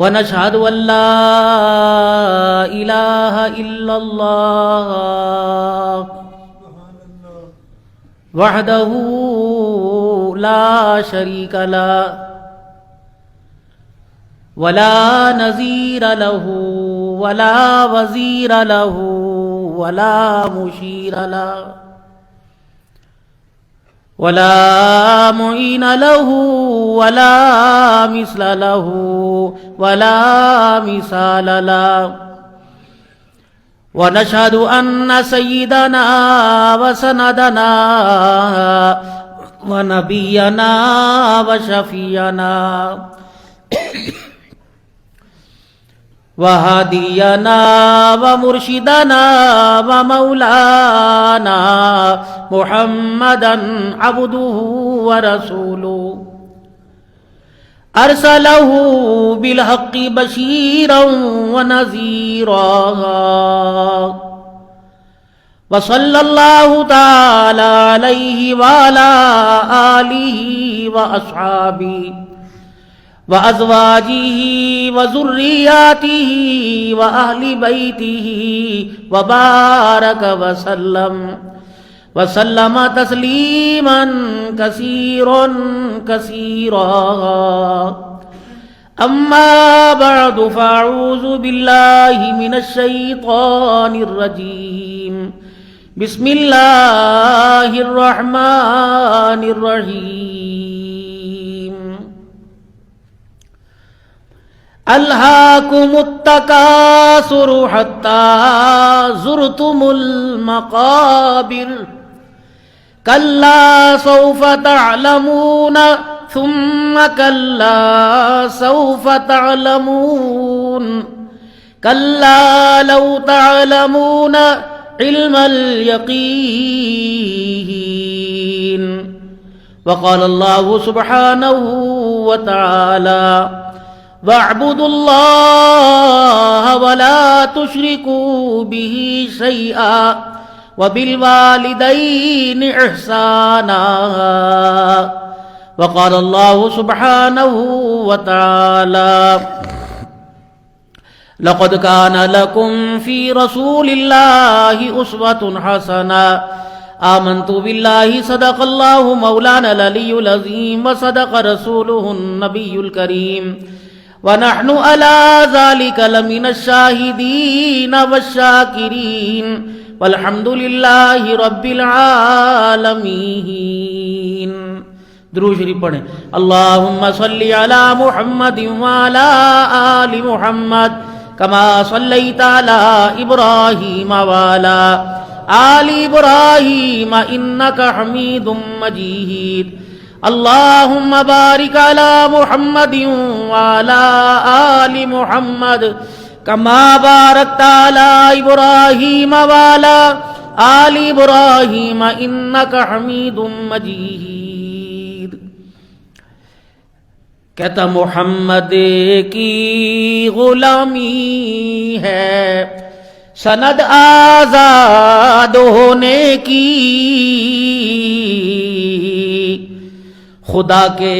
ونشهد أن لا إله إلا الله وحده لا شريك له ولا نظير له ولا وزير له ولا مشير له ولا معين له ولا مثل له ولا مثال له ونشهد أن سيدنا وسندنا ونبينا وشفيعنا وهادينا ومرشدنا ومولانا محمدا عبده ورسوله أرسله بالحق بشيرا ونذيرا وصلى الله تعالى عليه وعلى آله وأصحابه وأزواجه وذرياته وأهل بيته وبارك وسلم تسليما كثيرا أما بعد فأعوذ بالله من الشيطان الرجيم بسم الله الرحمن الرحيم ألهاكم التكاثر حتى زرتم المقابر كلا سوف تعلمون ثم كلا سوف تعلمون كلا لو تعلمون علم اليقين وقال الله سبحانه وتعالى واعبدوا الله ولا تشركوا به شيئا وبالوالدين إحسانا وقال الله سبحانه وتعالى لقد كان لكم في رسول الله أسوة حسنة آمنت بالله صدق الله مولانا العلي العظيم وصدق رسوله النبي الكريم ونحن على ذلك لمن الشاهدين والشاكرين والحمد لله رب العالمين. درود شریف پڑھیں. اللهم صل على محمد وعلى آل محمد كما صليت على إبراهيم وعلى آل إبراهيم إنك حميد مجيد. اللهم بارك على محمد وعلى آل محمد كما باركت على إبراهيم وعلى آل إبراهيم إنك حميد مجيد. کہتا محمد کی غلامی ہے سند آزاد ہونے کی، خدا کے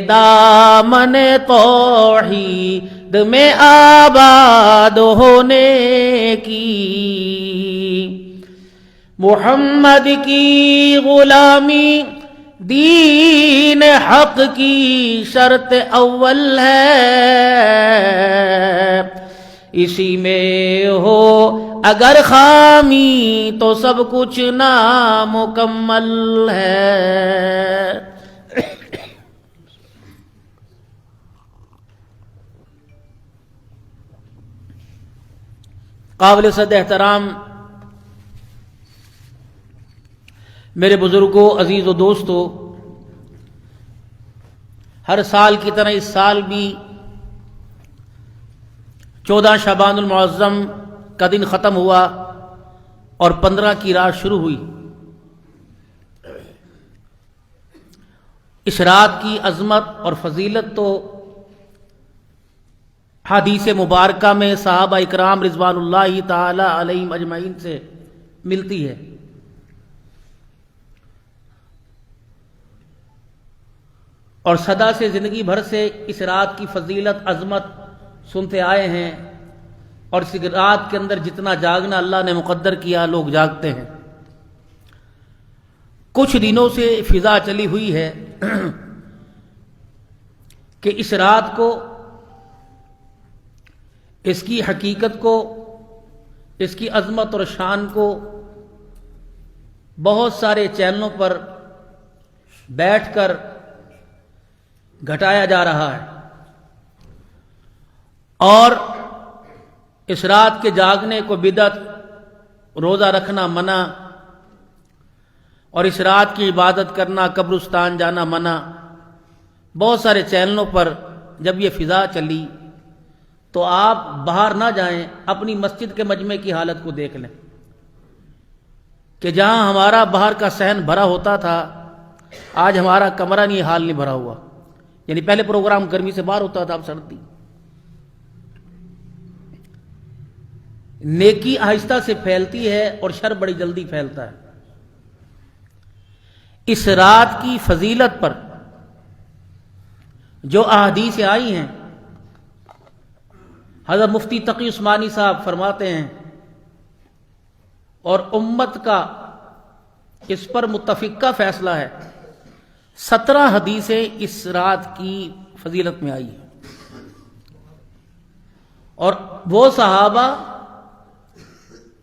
دامن توحید میں آباد ہونے کی. محمد کی غلامی دین حق کی شرط اول ہے، اسی میں ہو اگر خامی تو سب کچھ نامکمل ہے. قابل صد احترام میرے بزرگوں، عزیز و دوستو، ہر سال کی طرح اس سال بھی 14 شعبان المعظم کا دن ختم ہوا اور 15 کی رات شروع ہوئی. اس رات کی عظمت اور فضیلت تو حدیث مبارکہ میں صحابہ اکرام رضوان اللہ تعالی علیہم اجمعین سے ملتی ہے. اور صدا سے زندگی بھر سے اس رات کی فضیلت، عظمت سنتے آئے ہیں، اور اس رات کے اندر جتنا جاگنا اللہ نے مقدر کیا لوگ جاگتے ہیں۔ کچھ دنوں سے فضا چلی ہوئی ہے کہ اس رات کو، اس کی حقیقت کو، اس کی عظمت اور شان کو بہت سارے چینلوں پر بیٹھ کر گھٹایا جا رہا ہے، اور اس رات کے جاگنے کو بدعت، روزہ رکھنا منع، اور اس رات کی عبادت کرنا، قبرستان جانا منع۔ بہت سارے چینلوں پر جب یہ فضا چلی تو آپ باہر نہ جائیں، اپنی مسجد کے مجمع کی حالت کو دیکھ لیں کہ جہاں ہمارا باہر کا صحن بھرا ہوتا تھا، آج ہمارا کمرہ نہیں، حال نہیں بھرا ہوا۔ یعنی پہلے پروگرام گرمی سے باہر ہوتا تھا، اب سردی۔ نیکی آہستہ سے پھیلتی ہے اور شر بڑی جلدی پھیلتا ہے۔ اس رات کی فضیلت پر جو احادیث آئی ہیں، حضرت مفتی تقی عثمانی صاحب فرماتے ہیں، اور امت کا اس پر متفقہ فیصلہ ہے، 17 حدیثیں اس رات کی فضیلت میں آئی ہیں، اور وہ صحابہ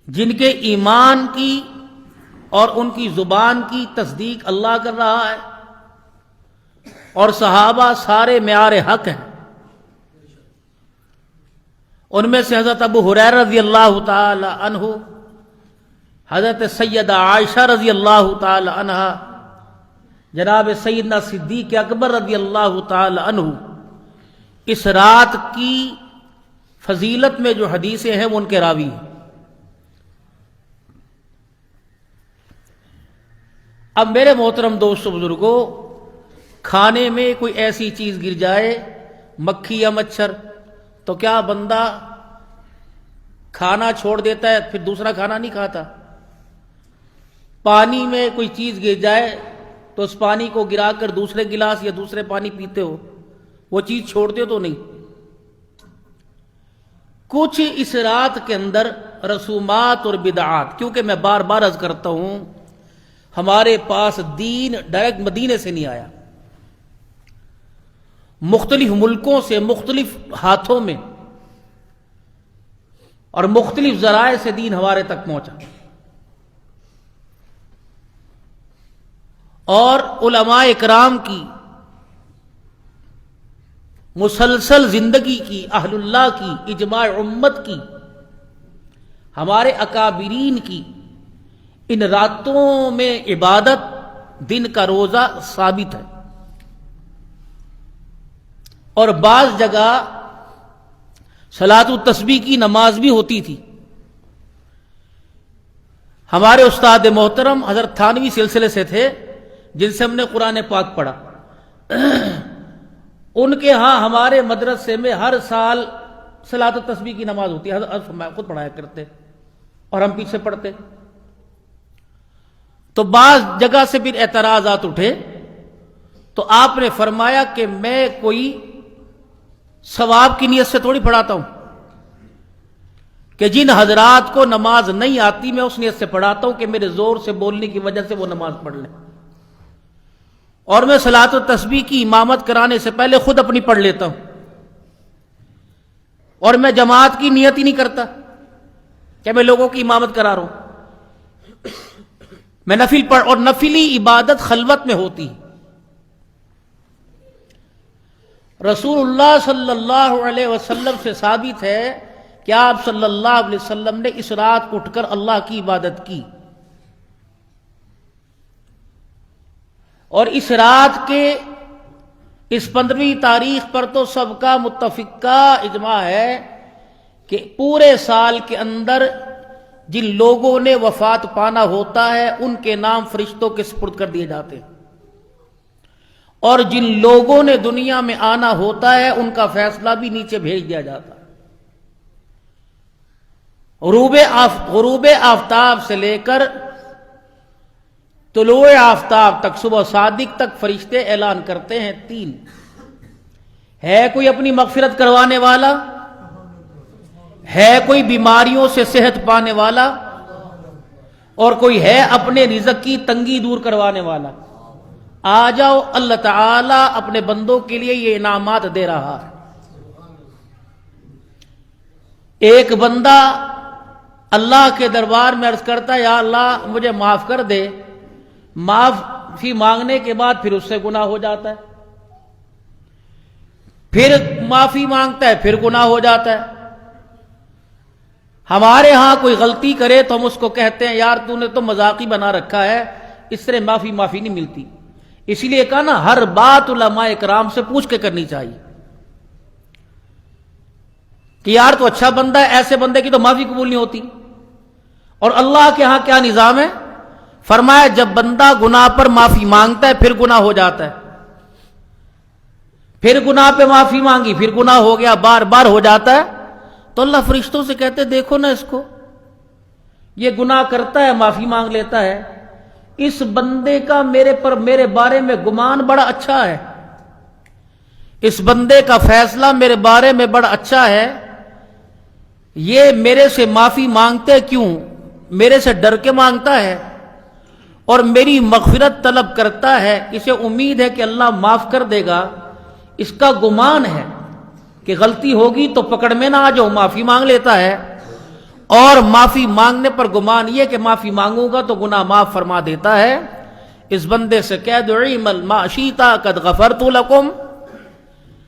جن کے ایمان کی اور ان کی زبان کی تصدیق اللہ کر رہا ہے، اور صحابہ سارے معیار حق ہیں۔ ان میں سے حضرت ابو ہریرہ رضی اللہ تعالی عنہ، حضرت سیدہ عائشہ رضی اللہ تعالی عنہا، جناب سیدنا صدیق اکبر رضی اللہ تعالی عنہ، اس رات کی فضیلت میں جو حدیثیں ہیں وہ ان کے راوی ہیں۔ اب میرے محترم دوستو بزرگوں، کھانے میں کوئی ایسی چیز گر جائے، مکھی یا مچھر، تو کیا بندہ کھانا چھوڑ دیتا ہے پھر دوسرا کھانا نہیں کھاتا؟ پانی میں کوئی چیز گر جائے تو اس پانی کو گرا کر دوسرے گلاس یا دوسرے پانی پیتے ہو، وہ چیز چھوڑتے ہو تو نہیں؟ کچھ اس رات کے اندر رسومات اور بدعات، کیونکہ میں بار بار عرض کرتا ہوں ہمارے پاس دین ڈائریکٹ مدینے سے نہیں آیا، مختلف ملکوں سے، مختلف ہاتھوں میں اور مختلف ذرائع سے دین ہمارے تک پہنچا، اور علماء اکرام کی مسلسل زندگی کی، اہل اللہ کی، اجماع امت کی، ہمارے اکابرین کی، ان راتوں میں عبادت، دن کا روزہ ثابت ہے، اور بعض جگہ صلاۃ التسبیح کی نماز بھی ہوتی تھی۔ ہمارے استاد محترم حضرت تھانوی سلسلے سے تھے جن سے ہم نے قرآن پاک پڑھا، ان کے ہاں ہمارے مدرسے میں ہر سال صلاۃ التسبیح کی نماز ہوتی ہے، حضرت خود پڑھایا کرتے اور ہم پیچھے پڑھتے۔ تو بعض جگہ سے پھر اعتراضات اٹھے، تو آپ نے فرمایا کہ میں کوئی ثواب کی نیت سے تھوڑی پڑھاتا ہوں، کہ جن حضرات کو نماز نہیں آتی میں اس نیت سے پڑھاتا ہوں کہ میرے زور سے بولنے کی وجہ سے وہ نماز پڑھ لیں، اور میں صلاۃ التسبیح کی امامت کرانے سے پہلے خود اپنی پڑھ لیتا ہوں، اور میں جماعت کی نیت ہی نہیں کرتا کہ میں لوگوں کی امامت کرا رہا ہوں، میں نفل پڑھ، اور نفلی عبادت خلوت میں ہوتی ہے۔ رسول اللہ صلی اللہ علیہ وسلم سے ثابت ہے کہ آپ صلی اللہ علیہ وسلم نے اس رات اٹھ کر اللہ کی عبادت کی، اور اس رات کے اس 15ویں تاریخ پر تو سب کا متفقہ اجماع ہے کہ پورے سال کے اندر جن لوگوں نے وفات پانا ہوتا ہے ان کے نام فرشتوں کے سپرد کر دیے جاتے ہیں، اور جن لوگوں نے دنیا میں آنا ہوتا ہے ان کا فیصلہ بھی نیچے بھیج دیا جاتا ہے۔ غروب آفتاب سے لے کر طلوع آفتاب تک، صبح صادق تک فرشتے اعلان کرتے ہیں 3 ہے کوئی اپنی مغفرت کروانے والا؟ ہے کوئی بیماریوں سے صحت پانے والا اور کوئی ہے اپنے رزق کی تنگی دور کروانے والا. آ جاؤ، اللہ تعالی اپنے بندوں کے لیے یہ انعامات دے رہا ہے. ایک بندہ اللہ کے دربار میں عرض کرتا ہے یا اللہ مجھے معاف کر دے، معافی مانگنے کے بعد پھر اس سے گناہ ہو جاتا ہے، پھر معافی مانگتا ہے پھر گناہ ہو جاتا ہے. ہمارے ہاں کوئی غلطی کرے تو ہم اس کو کہتے ہیں یار تو نے تو مذاقی بنا رکھا ہے، اس سے معافی نہیں ملتی. اسی لیے کہا نا ہر بات علماء کرام سے پوچھ کے کرنی چاہیے کہ یار تو اچھا بندہ ہے، ایسے بندے کی تو معافی قبول نہیں ہوتی. اور اللہ کے ہاں کیا نظام ہے؟ فرمایا جب بندہ گناہ پر معافی مانگتا ہے پھر گناہ ہو جاتا ہے، پھر گناہ پہ معافی مانگی پھر گناہ ہو گیا، بار بار ہو جاتا ہے، تو اللہ فرشتوں سے کہتے دیکھو نا اس کو، یہ گناہ کرتا ہے معافی مانگ لیتا ہے، اس بندے کا میرے بارے میں گمان بڑا اچھا ہے، اس بندے کا فیصلہ میرے بارے میں بڑا اچھا ہے، یہ میرے سے معافی مانگتے کیوں؟ میرے سے ڈر کے مانگتا ہے اور میری مغفرت طلب کرتا ہے، اسے امید ہے کہ اللہ معاف کر دے گا، اس کا گمان ہے کہ غلطی ہوگی تو پکڑ میں نہ آ جاؤ، معافی مانگ لیتا ہے، اور معافی مانگنے پر گمان یہ کہ معافی مانگوں گا تو گناہ معاف فرما دیتا ہے. اس بندے سے کہہ دو اعمل ما شئت قد غفرت لکم،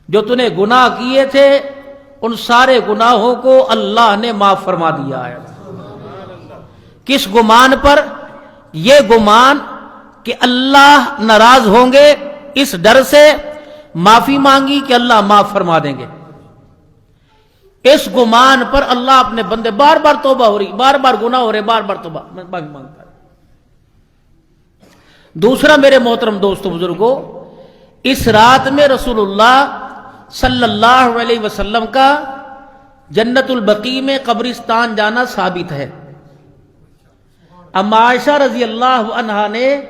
جو تو نے گناہ کیے تھے ان سارے گناہوں کو اللہ نے معاف فرما دیا ہے. کس گمان پر؟ یہ گمان کہ اللہ ناراض ہوں گے، اس ڈر سے معافی مانگی کہ اللہ معاف فرما دیں گے. اس گمان پر اللہ اپنے بندے بار بار توبہ ہو رہی، بار بار گناہ ہو رہے، بار بار توبہ معافی مانگتا ہے. دوسرا میرے محترم دوستو بزرگوں، اس رات میں رسول اللہ صلی اللہ علیہ وسلم کا جنت البقیع میں قبرستان جانا ثابت ہے. اما عائشہ رضی اللہ عنہا نے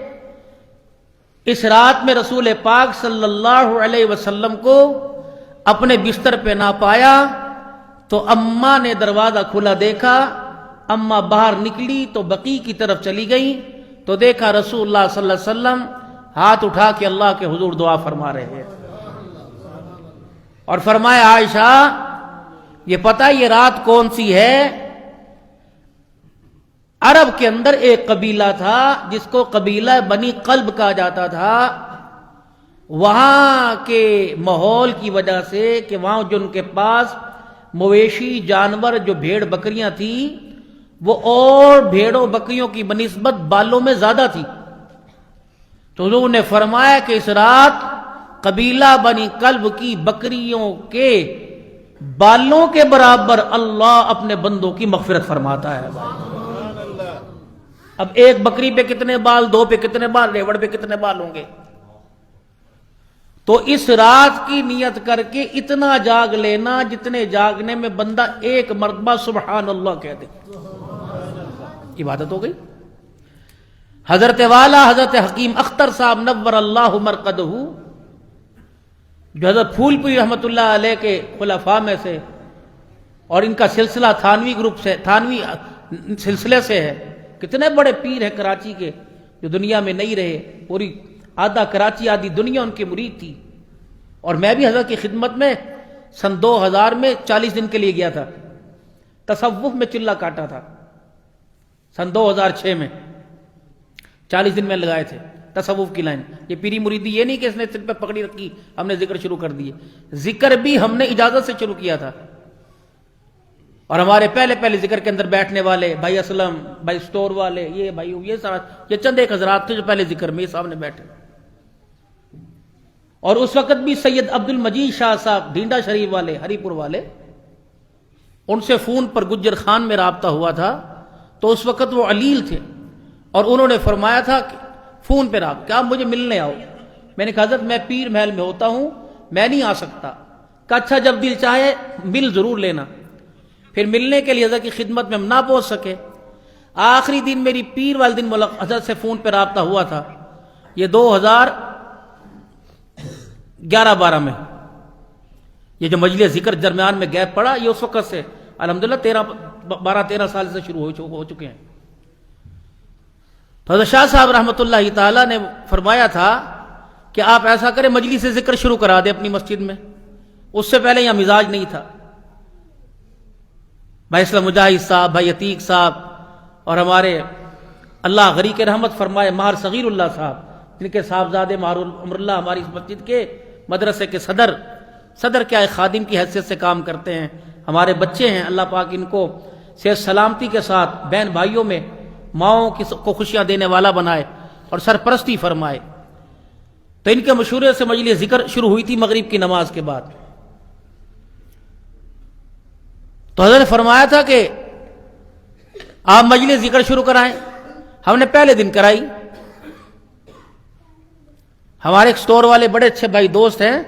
اس رات میں رسول پاک صلی اللہ علیہ وسلم کو اپنے بستر پہ نہ پایا تو اماں نے دروازہ کھلا دیکھا، اماں باہر نکلی تو بقیع کی طرف چلی گئی تو دیکھا رسول اللہ صلی اللہ علیہ وسلم ہاتھ اٹھا کے اللہ کے حضور دعا فرما رہے ہیں، اور فرمایا عائشہ یہ پتہ یہ رات کون سی ہے؟ عرب کے اندر ایک قبیلہ تھا جس کو قبیلہ بنی قلب کہا جاتا تھا. وہاں کے ماحول کی وجہ سے کہ وہاں جو ان کے پاس مویشی جانور جو بھیڑ بکریاں تھیں وہ اور بھیڑوں بکریوں کی بنسبت بالوں میں زیادہ تھی، تو حضور نے فرمایا کہ اس رات قبیلہ بنی قلب کی بکریوں کے بالوں کے برابر اللہ اپنے بندوں کی مغفرت فرماتا ہے. اب ایک بکری پہ کتنے بال، دو پہ کتنے بال، ریوڑ پہ کتنے بال ہوں گے؟ تو اس رات کی نیت کر کے اتنا جاگ لینا جتنے جاگنے میں بندہ ایک مرتبہ سبحان اللہ کہہ دے، عبادت ہو گئی. حضرت والا حضرت حکیم اختر صاحب نور اللہ مرقدہ، جو حضرت پھول پوری رحمت اللہ علیہ کے خلفاء میں سے اور ان کا سلسلہ تھانوی گروپ سے، تھانوی سلسلے سے ہے، کتنے بڑے پیر ہیں کراچی کے جو دنیا میں نہیں رہے، پوری آدھا کراچی آدھی دنیا ان کے مرید تھی. اور میں بھی حضرت کی خدمت میں سن 2000 میں 40 دن کے لیے گیا تھا، تصوف میں چلہ کاٹا تھا سن 2006 میں، 40 دن میں لگائے تھے تصوف کی لائن. یہ پیری مریدی یہ نہیں کہ اس نے سر پہ پکڑی رکھی ہم نے ذکر شروع کر دیے، ذکر بھی ہم نے اجازت سے شروع کیا تھا. اور ہمارے پہلے ذکر کے اندر بیٹھنے والے بھائی اسلم، بھائی سٹور والے، یہ بھائی یہ سارا، یہ چند ایک حضرات تھے جو پہلے ذکر میں سامنے بیٹھے. اور اس وقت بھی سید عبد المجید شاہ صاحب ڈینڈا شریف والے، ہری پور والے، ان سے فون پر گجر خان میں رابطہ ہوا تھا تو اس وقت وہ علیل تھے اور انہوں نے فرمایا تھا کہ فون پہ رابطہ، کیا مجھے ملنے آؤ؟ میں نے کہا حضرت میں پیر محل میں ہوتا ہوں، میں نہیں آ سکتا. کہا اچھا جب دل چاہے مل ضرور لینا. پھر ملنے کے لیے حضرت کی خدمت میں ہم نہ پہنچ سکے. آخری دن میری پیر والے دن حضرت سے فون پہ رابطہ ہوا تھا، یہ 2011-12 میں. یہ جو مجلس ذکر درمیان میں گیپ پڑا یہ اس وقت سے الحمدللہ 12-13 سال سے شروع ہو چکے ہیں. تو حضرت شاہ صاحب رحمۃ اللہ تعالی نے فرمایا تھا کہ آپ ایسا کریں مجلس سے ذکر شروع کرا دیں اپنی مسجد میں. اس سے پہلے یہاں مزاج نہیں تھا. بھائی اسلام مجاہد صاحب، بھائی عتیق صاحب، اور ہمارے اللہ غریق رحمت فرمائے ماہر صغیر اللہ صاحب، جن کے صاحبزادے ماہر عمر اللہ ہماری اس مسجد کے مدرسے کے صدر کیا ہے، خادم کی حیثیت سے کام کرتے ہیں. ہمارے بچے ہیں، اللہ پاک ان کو صحت سلامتی کے ساتھ بہن بھائیوں میں ماؤں کو خوشیاں دینے والا بنائے اور سرپرستی فرمائے. تو ان کے مشورے سے مجلس ذکر شروع ہوئی تھی مغرب کی نماز کے بعد. تو حضرت نے فرمایا تھا کہ آپ مجلس ذکر شروع کرائیں. ہم نے پہلے دن کرائی. ہمارے ایک سٹور والے بڑے اچھے بھائی دوست ہیں،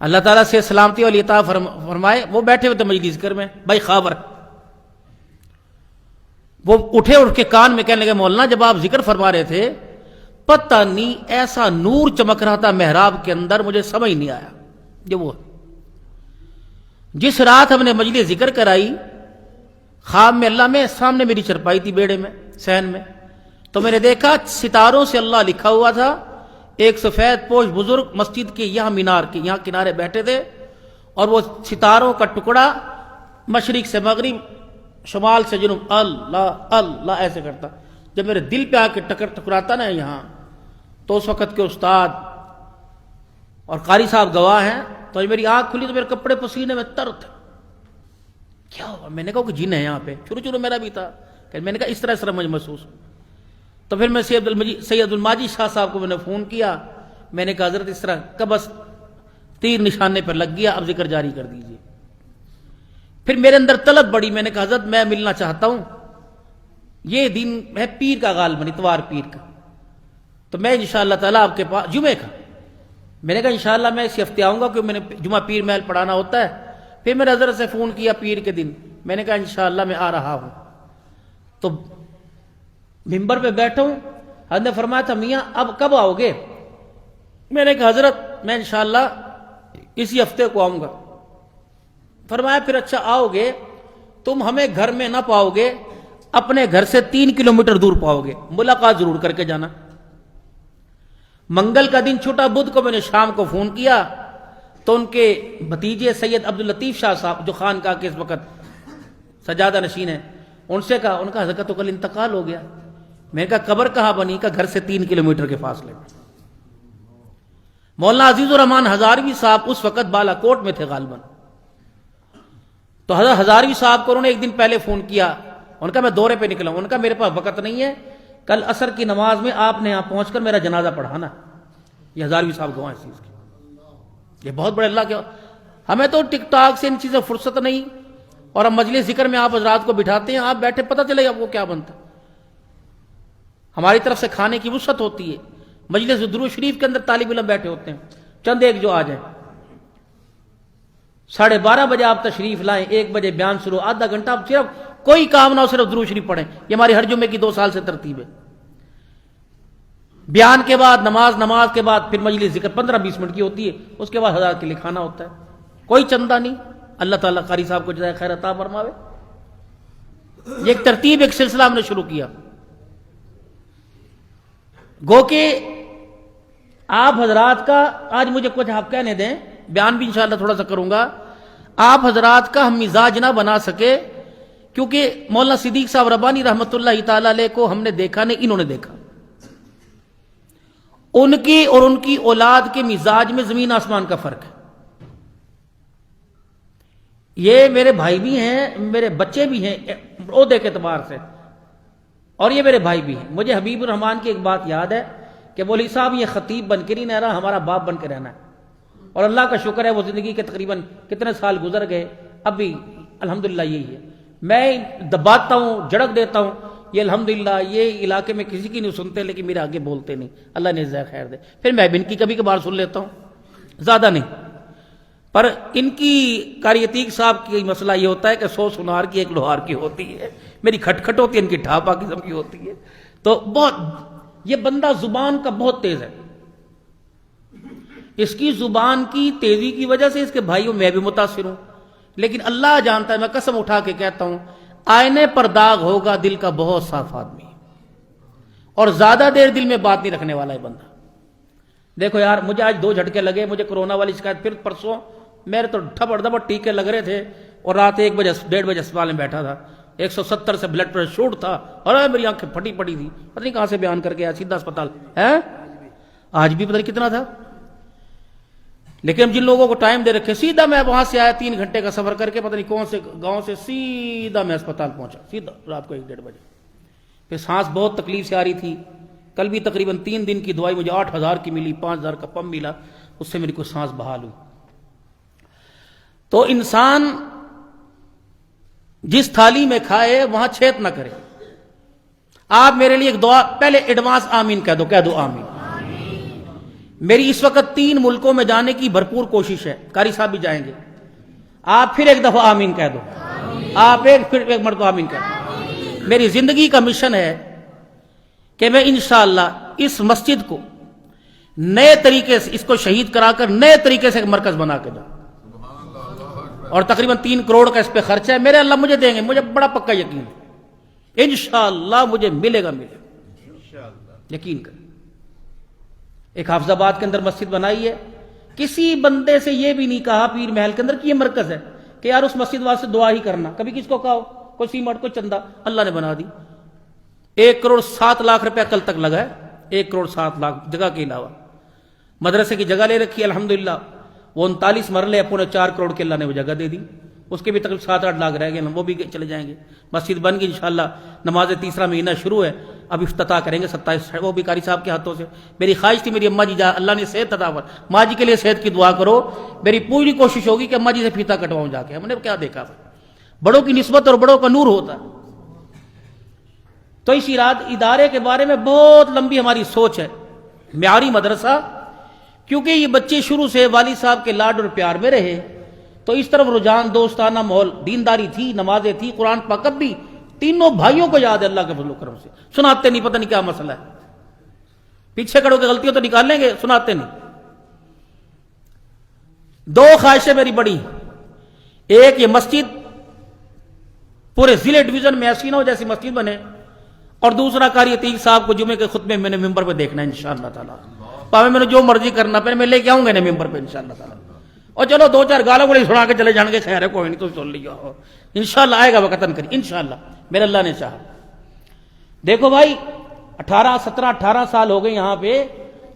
اللہ تعالیٰ سے سلامتی اور عطا فرمائے، وہ بیٹھے ہوئے تھے مجلس ذکر میں، بھائی خابر. وہ اٹھے کے کان میں کہنے لگے مولانا جب آپ ذکر فرما رہے تھے پتہ نہیں ایسا نور چمک رہا تھا محراب کے اندر، مجھے سمجھ نہیں آیا. یہ وہ جس رات ہم نے مجلس ذکر کرائی، خواب میں اللہ میں سامنے میری چرپائی تھی بیڑے میں صحن میں، تو میں نے دیکھا ستاروں سے اللہ لکھا ہوا تھا. ایک سفید پوش بزرگ مسجد کے یہاں مینار کے یہاں کنارے بیٹھے تھے، اور وہ ستاروں کا ٹکڑا مشرق سے مغرب، شمال سے جنوب اللہ اللہ ایسے کرتا. جب میرے دل پہ آ کے ٹکراتا نا یہاں، تو اس وقت کے استاد اور قاری صاحب گواہ ہیں. تو میری آنکھ کھلی تو میرے کپڑے پسینے میں تر تھے. کیا ہوا؟ میں نے کہا کہ جن ہے یہاں پہ. شروع میرا بھی تھا کہ میں نے کہا اس طرح مجھے محسوس. تو پھر میں سید الماجد شاہ صاحب کو میں نے فون کیا. میں نے کہا حضرت اس طرح کا بس تیر نشانے پر لگ گیا، اب ذکر جاری کر دیجئے. پھر میرے اندر طلب بڑی. میں نے کہا حضرت میں ملنا چاہتا ہوں، یہ دن ہے پیر کا غالباً اتوار پیر کا، تو میں انشاءاللہ تعالیٰ آپ کے پاس جمعے کا. میں نے کہا انشاءاللہ میں اسی ہفتے آؤں گا کیونکہ میں نے جمعہ پیر محل پڑھانا ہوتا ہے. پھر میں نے حضرت سے فون کیا پیر کے دن، میں نے کہا انشاءاللہ میں آ رہا ہوں. تو ممبر پہ بیٹھا ہوں، حضرت نے فرمایا تھا میاں اب کب آؤ گے؟ میں نے کہا حضرت میں انشاءاللہ اسی ہفتے کو آؤں گا. فرمایا پھر اچھا آؤ گے، تم ہمیں گھر میں نہ پاؤ گے، اپنے گھر سے 3 کلومیٹر دور پاؤ گے، ملاقات ضرور کر کے جانا. منگل کا دن چھوٹا بدھ کو میں نے شام کو فون کیا تو ان کے بھتیجے سید عبداللطیف شاہ صاحب جو خانقاہ کے اس وقت سجادہ نشین ہیں، ان سے کہا، ان کا حضرت کا تو کل انتقال ہو گیا. میں نے کہا قبر کہاں بنی؟ کا گھر سے 3 کلومیٹر کے فاصلے میں. مولانا عزیز الرحمان ہزاروی صاحب اس وقت بالا کوٹ میں تھے غالباً. تو حضرت ہزاروی صاحب کو انہوں نے ایک دن پہلے فون کیا. ان کا میں دورے پہ نکلا ہوں. ان کا میرے پاس وقت نہیں ہے، کل عصر کی نماز میں آپ نے یہاں پہنچ کر میرا جنازہ پڑھانا. یہ ہزاروی صاحب گواہ اس چیز کی. یہ بہت بڑے اللہ کے. ہمیں تو ٹک ٹاک سے ان چیزیں فرصت نہیں، اور ہم مجلس ذکر میں آپ حضرات کو بٹھاتے ہیں، آپ بیٹھے پتہ چلے آپ کو کیا بنتا. ہماری طرف سے کھانے کی وسعت ہوتی ہے. مجلس درود شریف کے اندر طالب علم بیٹھے ہوتے ہیں، چند ایک جو آ جائیں. 12:30 بجے آپ تشریف لائیں، 1 بجے بیان شروع، آدھا گھنٹہ آپ صرف کوئی کام نہ ہو صرف درود شریف پڑھیں. یہ ہماری ہر جمعے کی 2 سال سے ترتیب ہے. بیان کے بعد نماز کے بعد پھر مجلس ذکر 15-20 منٹ کی ہوتی ہے. اس کے بعد حضرات کے لیے کھانا ہوتا ہے. کوئی چندہ نہیں. اللہ تعالیٰ قاری صاحب کو جزائے خیر عطا فرماوے. یہ ایک ترتیب، ایک سلسلہ ہم نے شروع کیا. گو کہ آپ حضرات کا آج مجھے کچھ آپ کہنے دیں، بیان بھی انشاءاللہ تھوڑا سا کروں گا. آپ حضرات کا ہم مزاج نہ بنا سکے، کیونکہ مولانا صدیق صاحب ربانی رحمۃ اللہ تعالی علیہ کو ہم نے دیکھا نہیں، انہوں نے دیکھا. ان کی اور ان کی اولاد کے مزاج میں زمین آسمان کا فرق ہے. یہ میرے بھائی بھی ہیں، میرے بچے بھی ہیں عہدے کے اعتبار سے، اور یہ میرے بھائی بھی ہیں. مجھے حبیب الرحمان کی ایک بات یاد ہے کہ مولوی صاحب یہ خطیب بن کے نہیں رہ رہا، ہمارا باپ بن کے رہنا ہے. اور اللہ کا شکر ہے وہ زندگی کے تقریباً کتنے سال گزر گئے، اب بھی الحمدللہ یہی ہے. میں دباتا ہوں، جھڑک دیتا ہوں، یہ الحمدللہ یہ علاقے میں کسی کی نہیں سنتے، لیکن میرے آگے بولتے نہیں. اللہ نے جزائے خیر دے. پھر میں بھی ان کی کبھی کبھار سن لیتا ہوں، زیادہ نہیں. پر ان کی قاری عتیق صاحب کی مسئلہ یہ ہوتا ہے کہ 100 سنار کی 1 لوہار کی ہوتی ہے. میری کھٹکھٹ ہوتی ہے، ان کی ٹھاپا قسم کی ہوتی ہے. تو بہت یہ بندہ زبان کا بہت تیز ہے. اس کی زبان کی تیزی کی وجہ سے اس کے بھائیوں میں بھی متاثر ہوں. لیکن اللہ جانتا ہے، میں قسم اٹھا کے کہتا ہوں، آئینے پر داغ ہوگا دل کا بہت صاف آدمی، اور زیادہ دیر دل میں بات نہیں رکھنے والا ہے بندہ۔ دیکھو یار، مجھے آج 2 جھٹکے لگے، مجھے کورونا والی شکایت، پھر پرسوں میرے تو ٹھپڑ دبڑ ٹیکے لگ رہے تھے، اور رات 1-1:30 بجے اسپتال میں بیٹھا تھا، 170 سے بلڈ پریشر شوٹ تھا، اور میری آنکھیں پھٹی پڑی تھی، پتہ نہیں کہاں سے بیان کر کے آیا، سیدھا اسپتال ہے، آج بھی پتہ نہیں کتنا تھا۔ لیکن جن لوگوں کو ٹائم دے رکھے، سیدھا میں وہاں سے آیا 3 گھنٹے کا سفر کر کے، پتہ نہیں کون سے گاؤں سے، سیدھا میں اسپتال پہنچا، سیدھا رات کو 1-1:30 بجے۔ پھر سانس بہت تکلیف سے آ رہی تھی، کل بھی تقریباً 3 دن کی دوائی مجھے 8,000 کی ملی، 5,000 کا پمپ ملا، اس سے میری کوئی سانس بحال ہوئی۔ تو انسان جس تھالی میں کھائے وہاں چھید نہ کرے۔ آپ میرے لیے ایک دعا، پہلے ایڈوانس آمین کہہ دو آمین۔ میری اس وقت 3 ملکوں میں جانے کی بھرپور کوشش ہے، قاری صاحب بھی جائیں گے، آپ پھر ایک دفعہ آمین کہہ دو، آپ پھر ایک مرتبہ آمین کہہ دو۔ میری زندگی کا مشن ہے کہ میں انشاءاللہ اس مسجد کو نئے طریقے سے، اس کو شہید کرا کر نئے طریقے سے ایک مرکز بنا کے جاؤں، اور تقریباً 3 کروڑ کا اس پہ خرچہ ہے، میرے اللہ مجھے دیں گے، مجھے بڑا پکا یقین ہے، انشاءاللہ مجھے ملے گا، یقین کر۔ ایک حافظ آباد کے اندر مسجد بنائی ہے، کسی بندے سے یہ بھی نہیں کہا پیر محل کے اندر کہ یہ مرکز ہے، کہ یار اس مسجد واسطے دعا ہی کرنا، کبھی کس کو کہا ہو، کوئی سیمٹ کوئی چندہ، اللہ نے بنا دی۔ 1,07,00,000 روپیہ کل تک لگا ہے، 1,07,00,000 جگہ کے علاوہ، مدرسے کی جگہ لے رکھی ہے الحمدللہ، وہ 39 مرلے 4.25 کروڑ کے اللہ نے وہ جگہ دے دی، اس کے بھی تقریباً 7-8 لاکھ رہ گئے، وہ بھی چلے جائیں گے۔ مسجد بن گئی انشاءاللہ، نماز تیسرا مہینہ شروع ہے، اب افتتاح کریں گے 27، وہ بھی قاری صاحب کے ہاتھوں سے۔ میری خواہش تھی میری اماں جی اللہ نے صحت عطا فرمائے، ماں جی کے لیے صحت کی دعا کرو، میری پوری کوشش ہوگی کہ اماں جی سے پھیتا کٹواؤں جا کے، ہم نے کیا دیکھا، بڑوں کی نسبت اور بڑوں کا نور ہوتا ہے۔ تو اس ادارے کے بارے میں بہت لمبی ہماری سوچ ہے، معیاری مدرسہ، کیونکہ یہ بچے شروع سے والد صاحب کے لاڈ اور پیار میں رہے، تو اس طرف رجحان، دوستانہ ماحول، دینداری تھی، نمازیں تھی، قرآن پاک اب بھی تینوں بھائیوں کو یاد ہے اللہ کے فضل و کرم سے، سناتے نہیں، پتہ نہیں کیا مسئلہ ہے، پیچھے کھڑوں کے غلطیوں تو نکال لیں گے، سناتے نہیں۔ 2 خواہشیں میری بڑی، ایک یہ مسجد پورے ضلع ڈویژن میں ایسی نہ ہو جیسی مسجد بنے، اور دوسرا قاری عتیق صاحب کو جمعے کے خطبے میں نے ممبر پہ دیکھنا ہے انشاءاللہ تعالیٰ، پاوے میں نے جو مرضی کرنا پھر میں لے کے آؤں گا نا ممبر پہ انشاءاللہ تعالیٰ، اور چلو 2-4 گالوں گوڑی سنا کے چلے جان گے، خیر ہے کوئی نہیں، تو سن لیا انشاءاللہ، آئے گا وقتاً کری انشاءاللہ، میرے اللہ نے چاہا۔ دیکھو بھائی 18 سال ہو گئے یہاں پہ،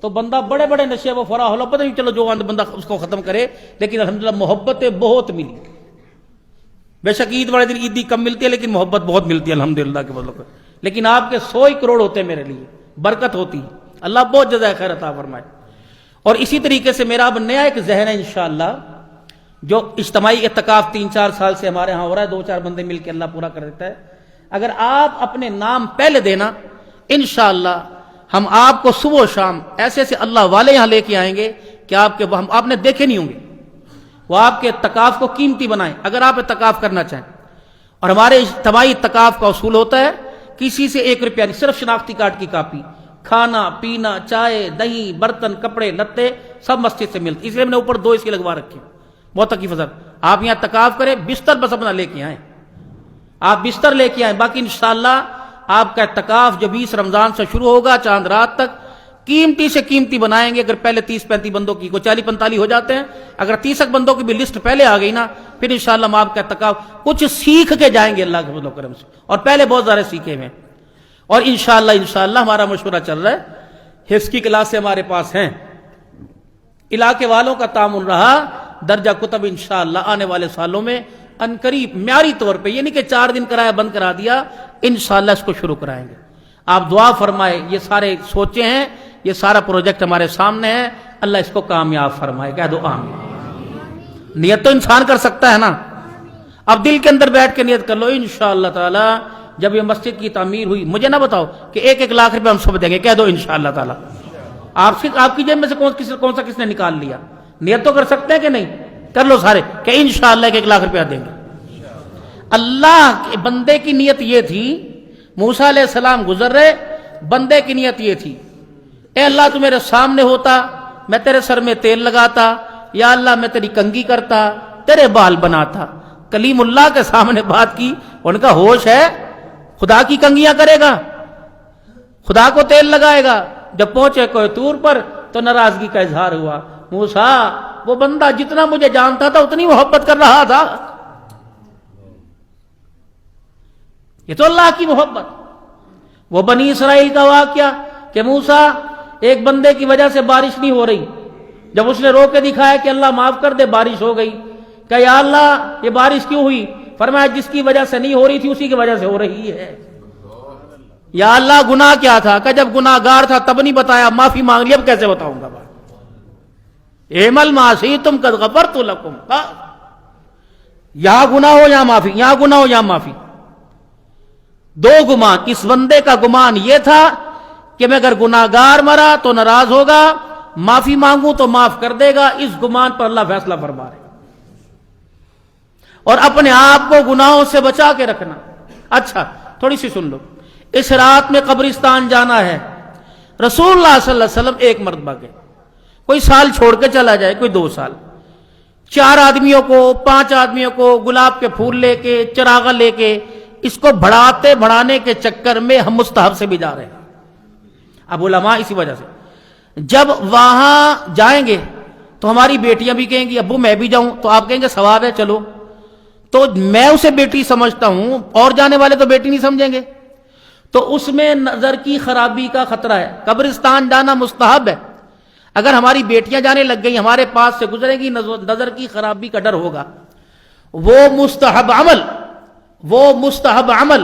تو بندہ بڑے بڑے نشے وہ فرا ہو، پتہ نہیں، چلو جو بندہ اس کو ختم کرے، لیکن الحمدللہ محبتیں بہت ملی، بے شک عید والے دن عیدی کم ملتی ہے لیکن محبت بہت ملتی ہے الحمدللہ کے فضل سے، لیکن آپ کے 100 ہی کروڑ ہوتے ہیں میرے لیے، برکت ہوتی، اللہ بہت جزائے خیر عطا فرمائے۔ اور اسی طریقے سے میرا اب نیا ایک ذہن ہے انشاءاللہ، جو اجتماعی اعتکاف 3-4 سال سے ہمارے ہاں ہو رہا ہے، 2-4 بندے مل کے اللہ پورا کر دیتا ہے، اگر آپ اپنے نام پہلے دینا انشاءاللہ، ہم آپ کو صبح و شام ایسے ایسے اللہ والے یہاں لے کے آئیں گے کہ آپ نے دیکھے نہیں ہوں گے، وہ آپ کے اعتکاف کو قیمتی بنائیں اگر آپ اعتکاف کرنا چاہیں۔ اور ہمارے اجتماعی اعتکاف کا اصول ہوتا ہے کسی سے 1 روپیہ نہیں، صرف شناختی کارڈ کی کاپی، کھانا پینا، چائے دہی، برتن، کپڑے لتے سب مسجد سے ملتے، اس لیے میں نے اوپر 2 AC لگوا رکھے، بہت تکلیف حضرت، آپ یہاں اعتکاف کریں، بستر بس اپنا لے کے آئیں، آپ بستر لے کے آئیں، باقی انشاءاللہ آپ کا اعتکاف جو 20 رمضان سے شروع ہوگا چاند رات تک قیمتی سے قیمتی بنائیں گے۔ اگر پہلے 30-35 بندوں کی، کوئی 40-45 ہو جاتے ہیں، اگر 30 بندوں کی بھی لسٹ پہلے آ گئی نا، پھر انشاءاللہ ہم آپ کا اعتکاف کچھ سیکھ کے جائیں گے اللہ کے فضل و کرم سے، اور پہلے بہت سارے سیکھے ہوئے ہیں۔ اور انشاءاللہ ہمارا مشورہ چل رہا ہے، حفظ کی کلاسیں ہمارے پاس ہیں، علاقے والوں کا تعاون رہا، درجہ کتب انشاءاللہ آنے والے سالوں میں عنقریب معیاری طور پہ، یہ نہیں کہ 4 دن کرایا بند کرا دیا، انشاءاللہ اس کو شروع کرائیں گے۔ آپ دعا فرمائے، یہ سارے سوچے ہیں، یہ سارا پروجیکٹ ہمارے سامنے ہے، اللہ اس کو کامیاب فرمائے، کہہ دو آمین۔ نیت تو انسان کر سکتا ہے نا، اب دل کے اندر بیٹھ کے نیت کر لو انشاءاللہ تعالی، جب یہ مسجد کی تعمیر ہوئی، مجھے نہ بتاؤ کہ 1-1 لاکھ روپے ہم سب دیں گے، کہہ دو انشاءاللہ تعالی۔ آپ کی جیب میں سے کون سا کس نے نکال لیا؟ نیت تو کر سکتے ہیں کہ نہیں؟ کر لو سارے کہ انشاءاللہ 1-1 لاکھ روپیہ دیں گے۔ اللہ کے بندے کی نیت یہ تھی، موسیٰ علیہ السلام گزر رہے، بندے کی نیت یہ تھی، اے اللہ تو میرے سامنے ہوتا، میں تیرے سر میں تیل لگاتا، یا اللہ میں تیری کنگھی کرتا، تیرے بال بناتا، کلیم اللہ کے سامنے بات کی، ان کا ہوش ہے، خدا کی کنگیاں کرے گا، خدا کو تیل لگائے گا۔ جب پہنچے کوہ طور پر تو ناراضگی کا اظہار ہوا، موسیٰ وہ بندہ جتنا مجھے جانتا تھا اتنی محبت کر رہا تھا۔ یہ تو اللہ کی محبت۔ وہ بنی اسرائیل کا واقعہ کہ موسیٰ ایک بندے کی وجہ سے بارش نہیں ہو رہی، جب اس نے رو کے دکھایا کہ اللہ معاف کر دے، بارش ہو گئی۔ کہ یا اللہ یہ بارش کیوں ہوئی؟ فرمایا جس کی وجہ سے نہیں ہو رہی تھی اسی کی وجہ سے ہو رہی ہے۔ یا اللہ گناہ کیا تھا؟ کہ جب گناہ گار تھا تب نہیں بتایا، معافی مانگ لی، اب کیسے بتاؤں گا بات؟ اعمل ما شئتم قد غفرت لکم۔ یہاں گناہ ہو یہاں معافی، یہاں گناہ ہو یہاں معافی۔ دو گمان، اس بندے کا گمان یہ تھا کہ میں اگر گناہ گار مرا تو ناراض ہوگا، معافی مانگوں تو معاف کر دے گا، اس گمان پر اللہ فیصلہ فرما رہے گا۔ اور اپنے آپ کو گناہوں سے بچا کے رکھنا۔ اچھا تھوڑی سی سن لو، اس رات میں قبرستان جانا ہے۔ رسول اللہ صلی اللہ علیہ وسلم ایک مرتبہ گئے، کوئی سال چھوڑ کے چلا جائے، کوئی 2 سال، 4 آدمیوں کو 5 آدمیوں کو گلاب کے پھول لے کے چراغا لے کے اس کو بڑھانے کے چکر میں ہم مستحب سے بھی جا رہے ہیں۔ اب علماء اسی وجہ سے جب وہاں جائیں گے تو ہماری بیٹیاں بھی کہیں گی ابو میں بھی جاؤں، تو آپ کہیں گے ثواب ہے چلو، تو میں اسے بیٹی سمجھتا ہوں اور جانے والے تو بیٹی نہیں سمجھیں گے، تو اس میں نظر کی خرابی کا خطرہ ہے۔ قبرستان جانا مستحب ہے، اگر ہماری بیٹیاں جانے لگ گئی ہمارے پاس سے گزرے گی نظر کی خرابی کا ڈر ہوگا۔ وہ مستحب عمل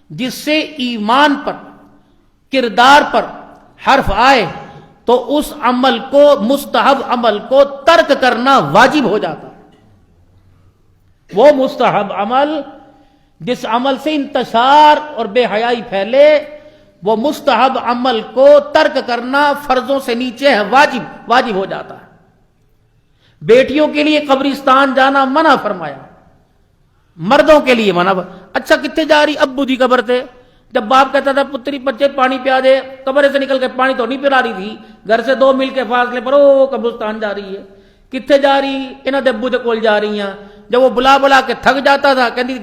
جس سے ایمان پر کردار پر حرف آئے تو اس عمل کو مستحب عمل کو ترک کرنا واجب ہو جاتا ہے۔ وہ مستحب عمل جس عمل سے انتشار اور بے حیائی پھیلے، وہ مستحب عمل کو ترک کرنا فرضوں سے نیچے ہے، واجب ہو جاتا ہے۔ بیٹیوں کے لیے قبرستان جانا منع فرمایا، مردوں کے لیے منع۔ اچھا کتنے جا رہی؟ ابو جی قبر تھے، جب باپ کہتا تھا پتری بچے پانی پیا دے، قبر سے نکل کے پانی تو نہیں پلا رہی تھی، گھر سے 2 میل کے فاصلے پر وہ قبرستان جا رہی ہے۔ کتنے جا رہی؟ انہاں دے ابو دے کول جا رہی ہیں۔ جب وہ بلا کے تھک جاتا تھا کہندی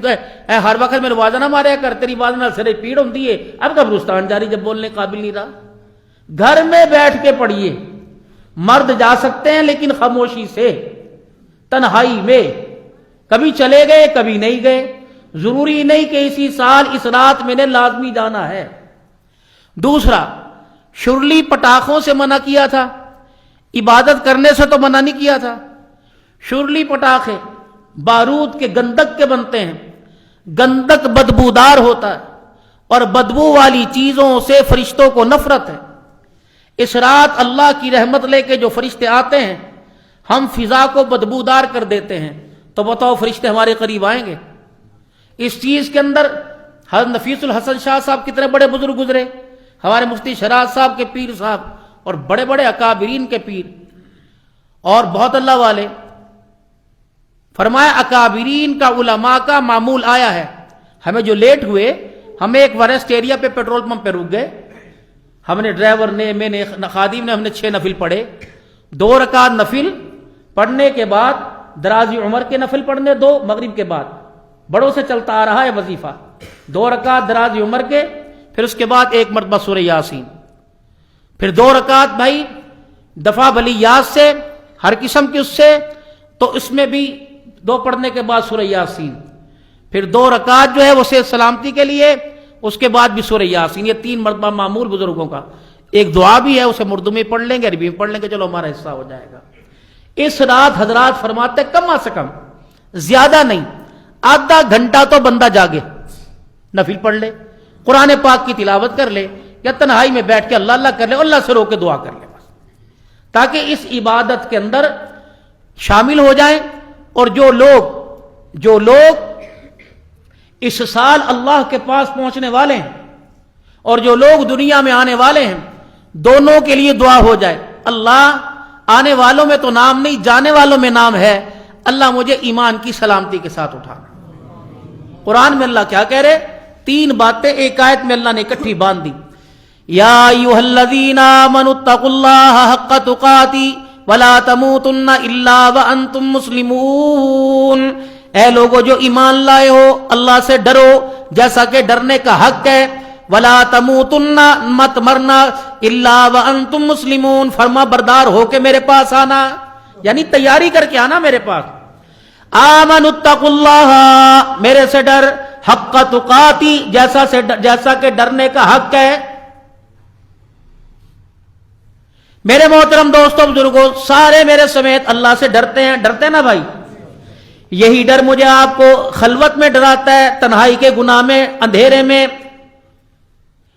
اے ہر وقت میرے واز نہ ماریا کر، تیری واز نال سرے پیڑ ہوندی ہے، اب قبرستان جا رہی جب بولنے قابل نہیں رہا۔ گھر میں بیٹھ کے پڑھیے، مرد جا سکتے ہیں لیکن خاموشی سے، تنہائی میں، کبھی چلے گئے کبھی نہیں گئے، ضروری نہیں کہ اسی سال اس رات میں نے لازمی جانا ہے۔ دوسرا، شرلی پٹاخوں سے منع کیا تھا، عبادت کرنے سے تو منع نہیں کیا تھا۔ شرلی پٹاخے بارود کے گندک کے بنتے ہیں، گندک بدبودار ہوتا ہے اور بدبو والی چیزوں سے فرشتوں کو نفرت ہے۔ اس رات اللہ کی رحمت لے کے جو فرشتے آتے ہیں، ہم فضا کو بدبودار کر دیتے ہیں، تو بتاؤ فرشتے ہمارے قریب آئیں گے؟ اس چیز کے اندر حضرت نفیس الحسن شاہ صاحب کتنے بڑے بزرگ گزرے، ہمارے مفتی شراز صاحب کے پیر صاحب اور بڑے بڑے اکابرین کے پیر اور بہت اللہ والے۔ فرمایا اکابرین کا علماء کا معمول آیا ہے۔ ہمیں جو لیٹ ہوئے، ہمیں ایک ورسٹ ایریا پہ پیٹرول پمپ پہ رک گئے، ہم نے ڈرائیور نے، میں نے، خادم نے، ہم نے 6 نفل پڑھے، 2 رکعت نفل پڑھنے کے بعد درازی عمر کے نفل پڑھنے 2 مغرب کے بعد، بڑوں سے چلتا آ رہا ہے وظیفہ، 2 رکعت دراز عمر کے، پھر اس کے بعد 1 مرتبہ سورہ یاسین، پھر 2 رکعت بھائی دفعہ بلیات سے، ہر قسم کی اس سے، تو اس میں بھی 2 پڑھنے کے بعد سورہ یاسین، پھر 2 رکعت جو ہے وہ صحت سلامتی کے لیے، اس کے بعد بھی سورہ یاسین۔ یہ 3 مرتبہ معمول بزرگوں کا۔ ایک دعا بھی ہے، اسے اردو میں پڑھ لیں گے، عربی میں پڑھ لیں گے، چلو ہمارا حصہ ہو جائے گا۔ اس رات حضرات فرماتے کم از کم، زیادہ نہیں، آدھا گھنٹہ تو بندہ جاگے، نفل پڑھ لے، قرآن پاک کی تلاوت کر لے، یا تنہائی میں بیٹھ کے اللہ اللہ کر لے، اللہ سے رو کے دعا کر لے، بس تاکہ اس عبادت کے اندر شامل ہو جائیں۔ اور جو لوگ اس سال اللہ کے پاس پہنچنے والے ہیں اور جو لوگ دنیا میں آنے والے ہیں، دونوں کے لیے دعا ہو جائے، اللہ آنے والوں میں تو نام نہیں، جانے والوں میں نام ہے، اللہ مجھے ایمان کی سلامتی کے ساتھ اٹھانا۔ قرآن میں اللہ کیا کہہ رہے؟ 3 باتیں ایک آیت میں اللہ نے اکٹھی باندھ دی۔ یا ایھا الذین آمنوا اتقوا اللہ حق تقاتہ ولا تموتن الا وانتم مسلمون۔ اے لوگو جو ایمان لائے ہو اللہ سے ڈرو جیسا کہ ڈرنے کا حق ہے، ولا تموتن مت مرنا الا وانتم مسلمون، فرما بردار ہو کے میرے پاس آنا، یعنی تیاری کر کے آنا میرے پاس۔ آمنوا اتقوا اللہ، میرے سے ڈر، حق تقاتی، جیسا کہ ڈرنے کا حق ہے۔ میرے محترم دوستوں بزرگوں، سارے میرے سمیت اللہ سے ڈرتے ہیں، ڈرتے نا بھائی؟ یہی ڈر مجھے آپ کو خلوت میں ڈراتا ہے، تنہائی کے گناہ میں، اندھیرے میں۔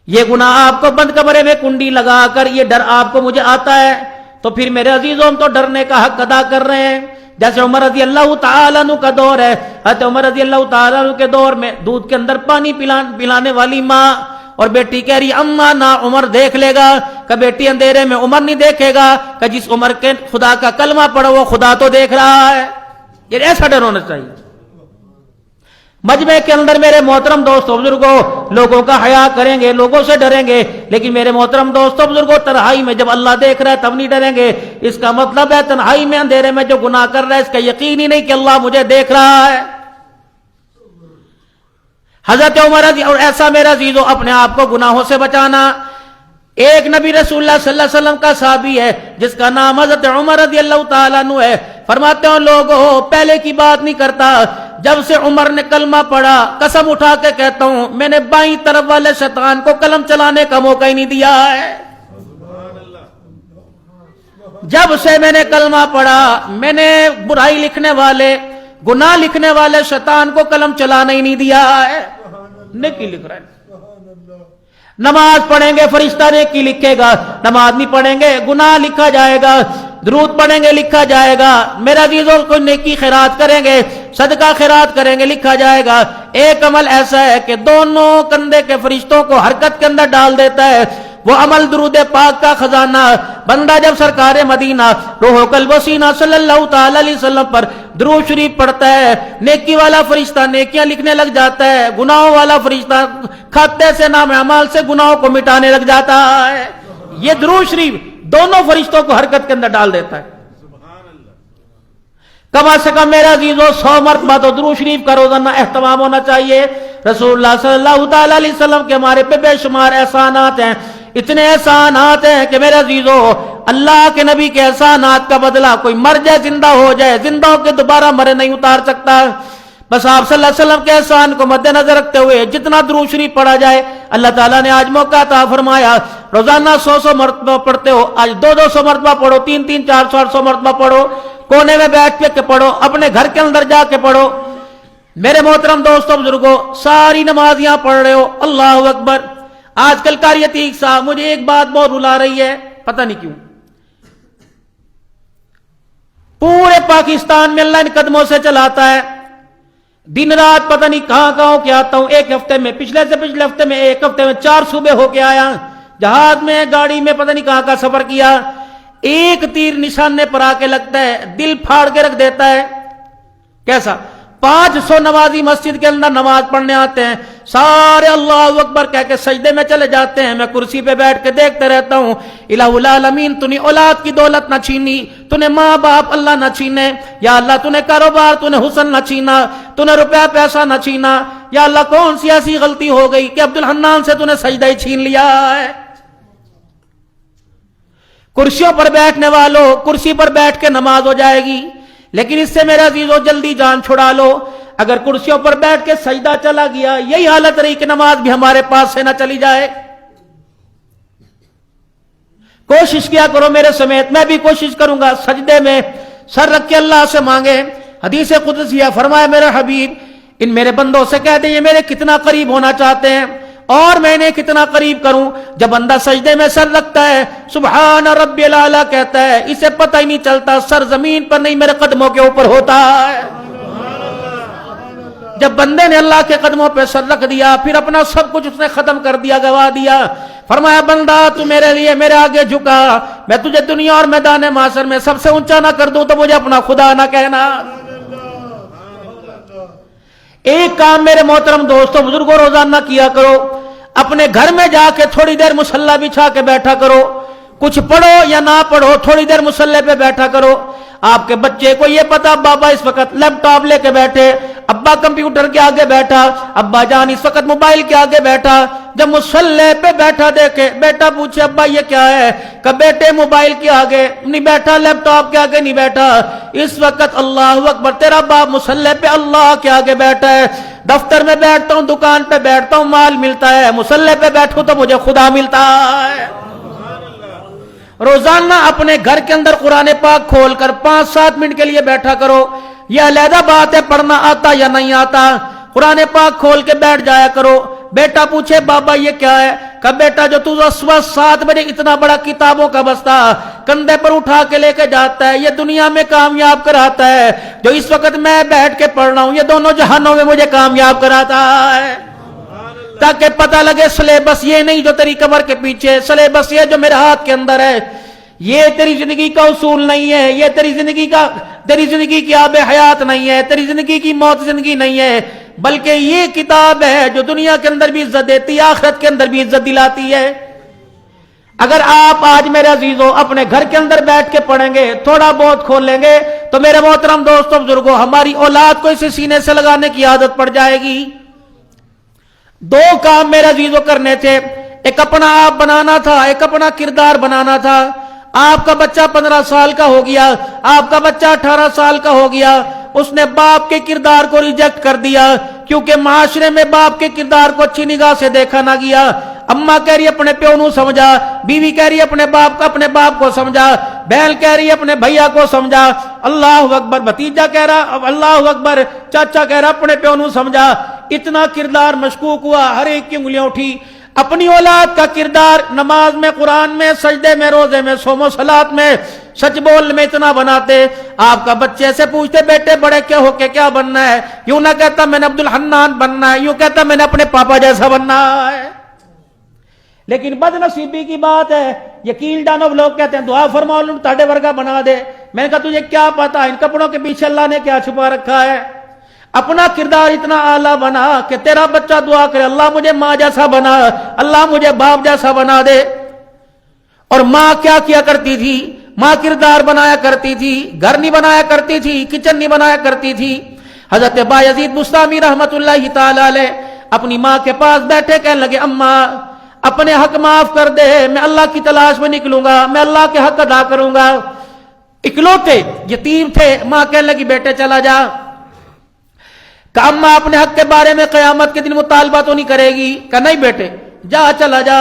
یہ گناہ آپ کو بند کمرے میں کنڈی لگا کر یہ ڈر آپ کو مجھے آتا ہے، تو پھر میرے عزیزوں ہم تو ڈرنے کا حق ادا کر رہے ہیں۔ جیسے عمر رضی اللہ تعالیٰ عنہ کا دور ہے، حضرت عمر رضی اللہ تعالیٰ عنہ کے دور میں دودھ کے اندر پانی پلانے والی ماں اور بیٹی کہہ رہی اماں نہ عمر دیکھ لے گا، کہ بیٹی اندھیرے میں عمر نہیں دیکھے گا، کہ جس عمر کے خدا کا کلمہ پڑھو وہ خدا تو دیکھ رہا ہے۔ یہ ایسا ڈر ہونا چاہیے۔ مجمع کے اندر میرے محترم دوستوں بزرگوں لوگوں کا حیا کریں گے، لوگوں سے ڈریں گے، لیکن میرے محترم دوستوں بزرگوں تنہائی میں جب اللہ دیکھ رہا ہے تب نہیں ڈریں گے۔ اس کا مطلب ہے تنہائی میں اندھیرے میں جو گناہ کر رہا ہے اس کا یقین ہی نہیں کہ اللہ مجھے دیکھ رہا ہے۔ حضرت عمر رضی، اور ایسا میرا عزیزو اپنے آپ کو گناہوں سے بچانا۔ ایک نبی رسول اللہ صلی اللہ علیہ وسلم کا صحابی ہے جس کا نام حضرت عمر رضی اللہ تعالیٰ عنہ ہے، فرماتے ہیں لوگوں پہلے کی بات نہیں کرتا، جب سے عمر نے کلمہ پڑھا قسم اٹھا کے کہتا ہوں میں نے بائیں طرف والے شیطان کو قلم چلانے کا موقع ہی نہیں دیا ہے۔ جب سے میں نے کلمہ پڑھا میں نے برائی لکھنے والے، گناہ لکھنے والے شیطان کو قلم چلانا ہی نہیں دیا ہے۔ نیکی لکھ رہے ہیں، نماز پڑھیں گے فرشتہ نیکی لکھے گا، نماز نہیں پڑھیں گے گناہ لکھا جائے گا، درود پڑھیں گے لکھا جائے گا، میرا عزیزوں کوئی نیکی خیرات کریں گے، صدقہ خیرات کریں گے لکھا جائے گا۔ ایک عمل ایسا ہے کہ دونوں کندھے کے فرشتوں کو حرکت کے اندر ڈال دیتا ہے، وہ عمل درود پاک کا خزانہ۔ بندہ جب سرکار مدینہ روح القلب سینہ صلی اللہ تعالی علیہ وسلم پر درود شریف پڑھتا ہے، نیکی والا فرشتہ نیکیاں لکھنے لگ جاتا ہے، گناہوں والا فرشتہ کھاتے سے نام اعمال سے گناہوں کو مٹانے لگ جاتا ہے۔ یہ درود شریف دونوں فرشتوں کو حرکت کے اندر ڈال دیتا ہے۔ کم از کم میرا عزیزو 100 مرتبہ تو درود شریف کا روزانہ اہتمام ہونا چاہیے۔ رسول اللہ صلی اللہ تعالی علیہ وسلم کے ہمارے پہ بے شمار احسانات ہیں، اتنے احسانات ہیں کہ میرے عزیزو اللہ کے نبی کے احسانات کا بدلہ کوئی مر جائے زندہ ہو جائے، زندہ ہو کے دوبارہ مرے نہیں اتار سکتا۔ بس آپ صلی اللہ علیہ وسلم کے احسان کو مد نظر رکھتے ہوئے جتنا درود شریف پڑھا جائے، اللہ تعالیٰ نے آج موقع عطا فرمایا، روزانہ 100 مرتبہ پڑھتے ہو، آج 200 مرتبہ پڑھو، 300 400 مرتبہ پڑھو، کونے میں بیٹھ کے پڑھو، اپنے گھر کے اندر جا کے پڑھو۔ میرے محترم دوستوں بزرگوں ساری نمازیاں پڑھ رہے ہو، اللہ اکبر۔ آج کل قاری عتیق صاحب مجھے ایک بات بہت رلا رہی ہے، پتہ نہیں کیوں، پورے پاکستان میں اللہ ان قدموں سے چلاتا ہے، دن رات پتہ نہیں کہاں کہاں ہو کے آتا ہوں، ایک ہفتے میں پچھلے سے پچھلے ہفتے میں ایک ہفتے میں 4 صوبے ہو کے آیا، جہاز میں گاڑی میں پتہ نہیں کہاں کا سفر کیا، ایک تیر نشانے پر آ کے لگتا ہے دل پھاڑ کے رکھ دیتا ہے۔ کیسا 500 نمازی مسجد کے اندر نماز پڑھنے آتے ہیں، سارے اللہ اکبر کہہ کے سجدے میں چلے جاتے ہیں، میں کرسی پہ بیٹھ کے دیکھتے رہتا ہوں، الہ العالمین تو نے اولاد کی دولت نہ چھینی، تو نے ماں باپ اللہ نہ چھینے، یا اللہ تو نے کاروبار تو نے حسن نہ چھینا، تو نے روپیہ پیسہ نہ چھینا، یا اللہ کون سی ایسی غلطی ہو گئی کہ عبدالحنان سے تو نے سجدہ ہی چھین لیا ہے۔ کرسیوں پر بیٹھنے والوں کرسی پر بیٹھ کے نماز ہو جائے گی، لیکن اس سے میرے عزیزو جلدی جان چھڑا لو، اگر کرسیوں پر بیٹھ کے سجدہ چلا گیا، یہی حالت رہی کہ نماز بھی ہمارے پاس سے نہ چلی جائے۔ کوشش کیا کرو میرے سمیت، میں بھی کوشش کروں گا، سجدے میں سر رکھ کے اللہ سے مانگے۔ حدیث قدسیہ فرمایا میرے حبیب ان میرے بندوں سے کہہ دیں یہ میرے کتنا قریب ہونا چاہتے ہیں اور میں انہیں کتنا قریب کروں۔ جب بندہ سجدے میں سر رکھتا ہے سبحان ربی الاعلیٰ کہتا ہے، اسے پتہ ہی نہیں چلتا سر زمین پر نہیں میرے قدموں کے اوپر ہوتا ہے۔ جب بندے نے اللہ کے قدموں پہ سر رکھ دیا پھر اپنا سب کچھ اس نے ختم کر دیا، گوا دیا، فرمایا بندہ تو میرے لیے میرے آگے جھکا، میں تجھے دنیا اور میدان محشر میں سب سے اونچا نہ کر دوں تو مجھے اپنا خدا نہ کہنا۔ ایک کام میرے محترم دوستوں بزرگوں روزانہ کیا کرو، اپنے گھر میں جا کے تھوڑی دیر مصلی بچھا کے بیٹھا کرو، کچھ پڑھو یا نہ پڑھو تھوڑی دیر مصلی پہ بیٹھا کرو۔ آپ کے بچے کو یہ پتا بابا اس وقت لیپ ٹاپ لے کے بیٹھے، ابا کمپیوٹر کے آگے بیٹھا، ابا جان اس وقت موبائل کے آگے بیٹھا، جب مصلی پہ بیٹھا دیکھے بیٹا پوچھے ابا یہ کیا ہے، کہ بیٹے موبائل کے آگے نہیں بیٹھا، لیپ ٹاپ کے آگے نہیں بیٹھا، اس وقت اللہ اکبر تیرا باپ مصلی پہ اللہ کے آگے بیٹھا ہے۔ دفتر میں بیٹھتا ہوں، دکان پہ بیٹھتا ہوں، مال ملتا ہے، مصلی پہ بیٹھوں تو مجھے خدا ملتا ہے۔ روزانہ اپنے گھر کے اندر قرآن پاک کھول کر 5-7 منٹ کے لیے بیٹھا کرو۔ یہ علیحدہ بات ہے پڑھنا آتا یا نہیں آتا، قرآن پاک کھول کے بیٹھ جایا کرو۔ بیٹا پوچھے بابا یہ کیا ہے، کہ بیٹا جو تو صبح 7 بجے اتنا بڑا کتابوں کا بستہ کندھے پر اٹھا کے لے کے جاتا ہے، یہ دنیا میں کامیاب کراتا ہے، جو اس وقت میں بیٹھ کے پڑھ رہا ہوں یہ دونوں جہانوں میں مجھے کامیاب کراتا ہے۔ تاکہ پتہ لگے سلیبس یہ نہیں جو تیری کمر کے پیچھے، سلیبس یہ جو میرے ہاتھ کے اندر ہے، یہ تیری زندگی کا اصول نہیں ہے، یہ تیری زندگی کی آب حیات نہیں ہے، تیری زندگی کی موت زندگی نہیں ہے، بلکہ یہ کتاب ہے جو دنیا کے اندر بھی عزت دیتی ہے، آخرت کے اندر بھی عزت دلاتی ہے۔ اگر آپ آج میرے عزیزوں اپنے گھر کے اندر بیٹھ کے پڑھیں گے، تھوڑا بہت کھول لیں گے، تو میرے محترم دوستوں بزرگوں ہماری اولاد کو اسے سینے سے لگانے کی عادت پڑ جائے گی۔ 2 کام میرے عزیزوں کرنے تھے، ایک اپنا آپ بنانا تھا، ایک اپنا کردار بنانا تھا۔ آپ کا بچہ 15 سال کا ہو گیا، آپ کا بچہ 18 سال کا ہو گیا، اس نے باپ کے کردار کو ریجیکٹ کر دیا، کیونکہ معاشرے میں باپ کے کردار کو اچھی نگاہ سے دیکھا نہ گیا۔ اماں کہہ رہی اپنے پیو نو سمجھا، بیوی کہہ رہی اپنے باپ کو سمجھا، بہن کہہ رہی اپنے بھیا کو سمجھا، اللہ اکبر، بھتیجا کہہ رہا اللہ اکبر، چاچا کہہ رہا اپنے پیو نو سمجھا۔ اتنا کردار مشکوک ہوا، ہر ایک کی انگلیاں اٹھی۔ اپنی اولاد کا کردار نماز میں، قرآن میں، سجدے میں، روزے میں، صوم و صلات میں، سچ بولنے میں اتنا بناتے، آپ کا بچے سے پوچھتے بیٹے بڑے کیا ہو کے کیا بننا ہے، یوں نہ کہتا میں نے عبد الحنان بننا ہے، یوں کہتا میں نے اپنے پاپا جیسا بننا ہے۔ لیکن بد نصیبی کی بات ہے، یقین جانو لوگ کہتے ہیں دعا فرماؤ تاڑے ورگا بنا دے۔ میں نے کہا تجھے کیا پتا ان کپڑوں کے پیچھے اللہ نے کیا چھپا رکھا ہے۔ اپنا کردار اتنا اعلیٰ بنا کہ تیرا بچہ دعا کرے اللہ مجھے ماں جیسا بنا، اللہ مجھے باپ جیسا بنا دے۔ اور ماں کیا کرتی تھی، ماں کردار بنایا کرتی تھی، گھر نہیں بنایا کرتی تھی، کچن نہیں بنایا کرتی تھی۔ حضرت بایزید بستامی رحمت اللہ تعالی علیہ اپنی ماں کے پاس بیٹھے کہنے لگے اماں اپنے حق معاف کر دے، میں اللہ کی تلاش میں نکلوں گا، میں اللہ کے حق ادا کروں گا۔ اکلوتے یتیم تھے، ماں کہنے لگی بیٹے چلا جا، کہ اماں اپنے حق کے بارے میں قیامت کے دن مطالبہ تو نہیں کرے گی، کہ نہیں بیٹے جا چلا جا۔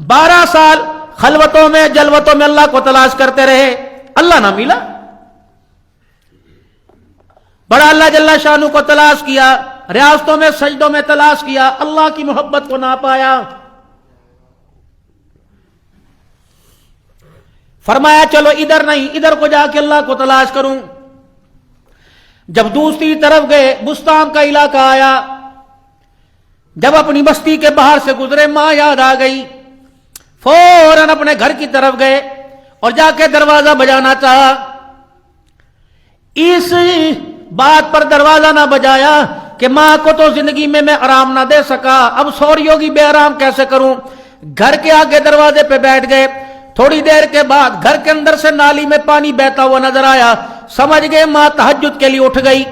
12 سال خلوتوں میں جلوتوں میں اللہ کو تلاش کرتے رہے، اللہ نہ ملا۔ بڑا اللہ جل شانہ کو تلاش کیا، ریاستوں میں سجدوں میں تلاش کیا، اللہ کی محبت کو نہ پایا۔ فرمایا چلو ادھر نہیں، ادھر کو جا کے اللہ کو تلاش کروں۔ جب دوسری طرف گئے، بستان کا علاقہ آیا، جب اپنی بستی کے باہر سے گزرے ماں یاد آ گئی، فوراً اپنے گھر کی طرف گئے اور جا کے دروازہ بجانا چاہا۔ اس بات پر دروازہ نہ بجایا کہ ماں کو تو زندگی میں آرام نہ دے سکا، اب سوری ہوگی بے آرام کیسے کروں۔ گھر کے آگے دروازے پہ بیٹھ گئے، تھوڑی دیر کے بعد گھر کے اندر سے نالی میں پانی بہتا ہوا نظر آیا، سمجھ گئے ماں تہجد کے لیے اٹھ گئی۔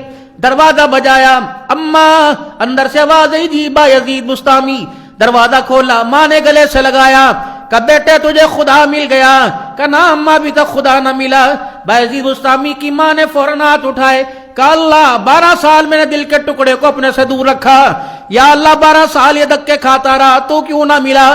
دروازہ بجایا، اماں اندر سے آواز آئی جی بایزید بستامی۔ دروازہ کھولا، ماں نے گلے سے لگایا کہ بیٹے تجھے خدا مل گیا، کہ نہ اماں ابھی تک خدا نہ ملا۔ بایزید بستامی کی ماں نے فوراً ہاتھ اٹھائے کہ اللہ 12 سال میں نے دل کے ٹکڑے کو اپنے سے دور رکھا، یا اللہ 12 سال یہ دھکے کھاتا رہا تو کیوں نہ ملا،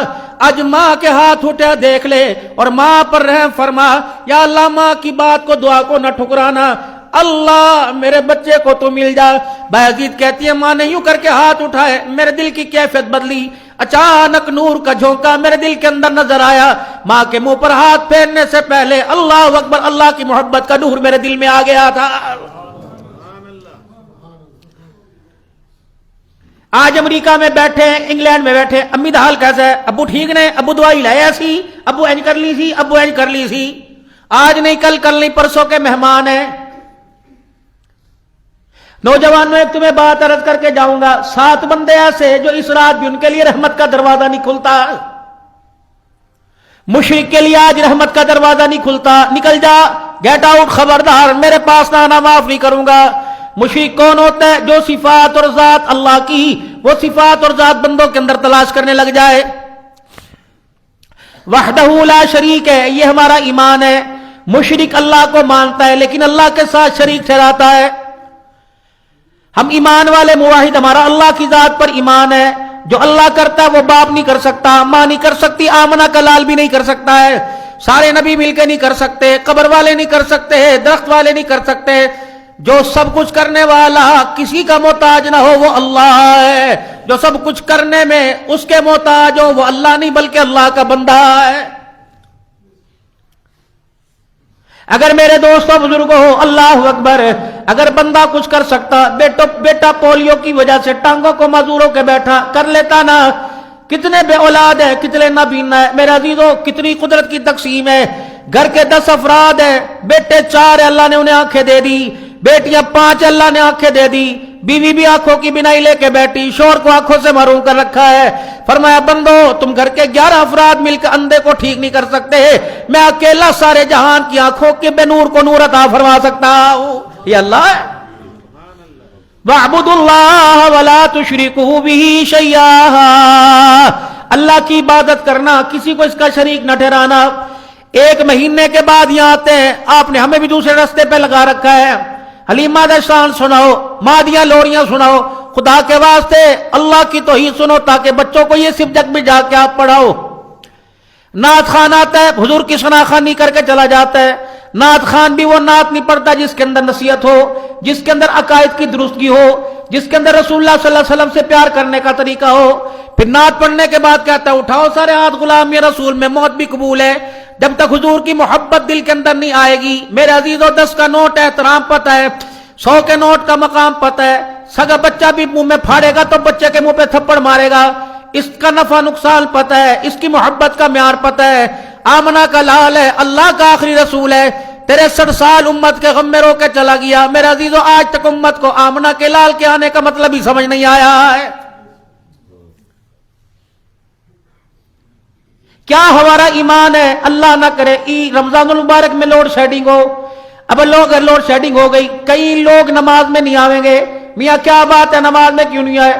آج ماں کے ہاتھ اٹھے دیکھ لے اور ماں پر رحم فرما، یا اللہ ماں کی بات کو دعا کو نہ ٹھکرانا، اللہ میرے بچے کو تو مل جا۔ بایزید کہتی ہے ماں نے یوں کر کے ہاتھ اٹھائے، میرے دل کی کیفیت بدلی، اچانک نور کا جھونکا میرے دل کے اندر نظر آیا، ماں کے منہ پر ہاتھ پھیرنے سے پہلے اللہ اکبر، اللہ کی محبت کا نور میرے دل میں آ گیا تھا۔ آج امریکہ میں بیٹھے ہیں، انگلینڈ میں بیٹھے، امی دا حال کیسا ہے، ابو ٹھیک نے، ابو دوائی لائے سی، ابو اینج کر لی سی، ابو اینج کر لی سی، آج نہیں کل نہیں پرسوں کے مہمان ہیں۔ نوجوانوں ایک تمہیں بات عرض کر کے جاؤں گا، 7 بندے ایسے جو اس رات بھی ان کے لیے رحمت کا دروازہ نہیں کھلتا، مشرک کے لیے آج رحمت کا دروازہ نہیں کھلتا، نکل جا، گیٹ آؤٹ، خبردار، میرے پاس نہ آنا، معاف نہیں کروں گا۔ مشرک کون ہوتا ہے؟ جو صفات اور ذات اللہ کی وہ صفات اور ذات بندوں کے اندر تلاش کرنے لگ جائے. وحدہ لا شریک ہے، یہ ہمارا ایمان ہے. مشرک اللہ کو مانتا ہے لیکن اللہ کے ساتھ شریک ٹھہراتا ہے. ہم ایمان والے موحد، ہمارا اللہ کی ذات پر ایمان ہے. جو اللہ کرتا ہے وہ باپ نہیں کر سکتا، ماں نہیں کر سکتی، آمنہ کا لال بھی نہیں کر سکتا ہے، سارے نبی مل کے نہیں کر سکتے، قبر والے نہیں کر سکتے، درخت والے نہیں کر سکتے. جو سب کچھ کرنے والا کسی کا محتاج نہ ہو وہ اللہ ہے. جو سب کچھ کرنے میں اس کے محتاج ہو وہ اللہ نہیں بلکہ اللہ کا بندہ ہے. اگر میرے دوستوں بزرگوں ہو اللہ اکبر، اگر بندہ کچھ کر سکتا، بیٹا پولیو کی وجہ سے ٹانگوں کو معذوروں کے بیٹھا کر لیتا نا. کتنے بے اولاد ہے، کتنے نابینا ہے میرے عزیزوں، کتنی قدرت کی تقسیم ہے. گھر کے 10 افراد ہیں، بیٹے 4 ہے اللہ نے انہیں آنکھیں دے دی، بیٹیاں 5 اللہ نے آنکھیں دے دی، بیوی بھی آنکھوں کی بینائی لے کے بیٹھی، شوہر کو آنکھوں سے محروم کر رکھا ہے. فرمایا بندو تم گھر کے 11 افراد مل کے اندھے کو ٹھیک نہیں کر سکتے، میں اکیلا سارے جہان کی آنکھوں کے بے نور کو نور عطا فرما سکتا ہوں. یہ اللہ ہے. وَاعْبُدُوا اللَّهَ وَلَا تُشْرِكُوا بِهِ شَيْئًا، اللہ کی عبادت کرنا، کسی کو اس کا شریک نہ ٹھہرانا. 1 مہینے کے بعد یہاں آتے ہیں، آپ نے ہمیں بھی دوسرے راستے پہ لگا رکھا ہے. حلیمہ دستان سناؤ، مادیاں لوریاں سناؤ، خدا کے واسطے اللہ کی توحید سنو تاکہ بچوں کو یہ سبجیکٹ بھی جا کے آپ پڑھاؤ. نعت خان آتا ہے، حضور کی شناخوانی کر کے چلا جاتا ہے. نعت خان بھی وہ نعت نہیں پڑھتا جس کے اندر نصیحت ہو، جس کے اندر عقائد کی درستگی ہو، جس کے اندر رسول اللہ صلی اللہ علیہ وسلم سے پیار کرنے کا طریقہ ہو. پھر نعت پڑھنے کے بعد کہتا ہے اٹھاؤ سارے ہاتھ غلام یہ رسول میں، موت بھی قبول ہے. جب تک حضور کی محبت دل کے اندر نہیں آئے گی میرے عزیزوں، 10 کا نوٹ احترام پتہ ہے، 100 کے نوٹ کا مقام پتہ ہے. سگا بچہ بھی منہ میں پھاڑے گا تو بچے کے منہ پہ تھپڑ مارے گا. اس کا نفع نقصان پتہ ہے، اس کی محبت کا معیار پتہ ہے. آمنہ کا لال ہے، اللہ کا آخری رسول ہے. 63 سال امت کے غم میں رو کے چلا گیا. میرے عزیزوں آج تک امت کو آمنہ کے لال کے آنے کا مطلب ہی سمجھ نہیں آیا ہے. کیا ہمارا ایمان ہے؟ اللہ نہ کرے رمضان المبارک میں لوڈ شیڈنگ ہو. اب لوڈ شیڈنگ ہو گئی، کئی لوگ نماز میں نہیں آویں گے. میاں کیا بات ہے نماز میں کیوں نہیں آئے؟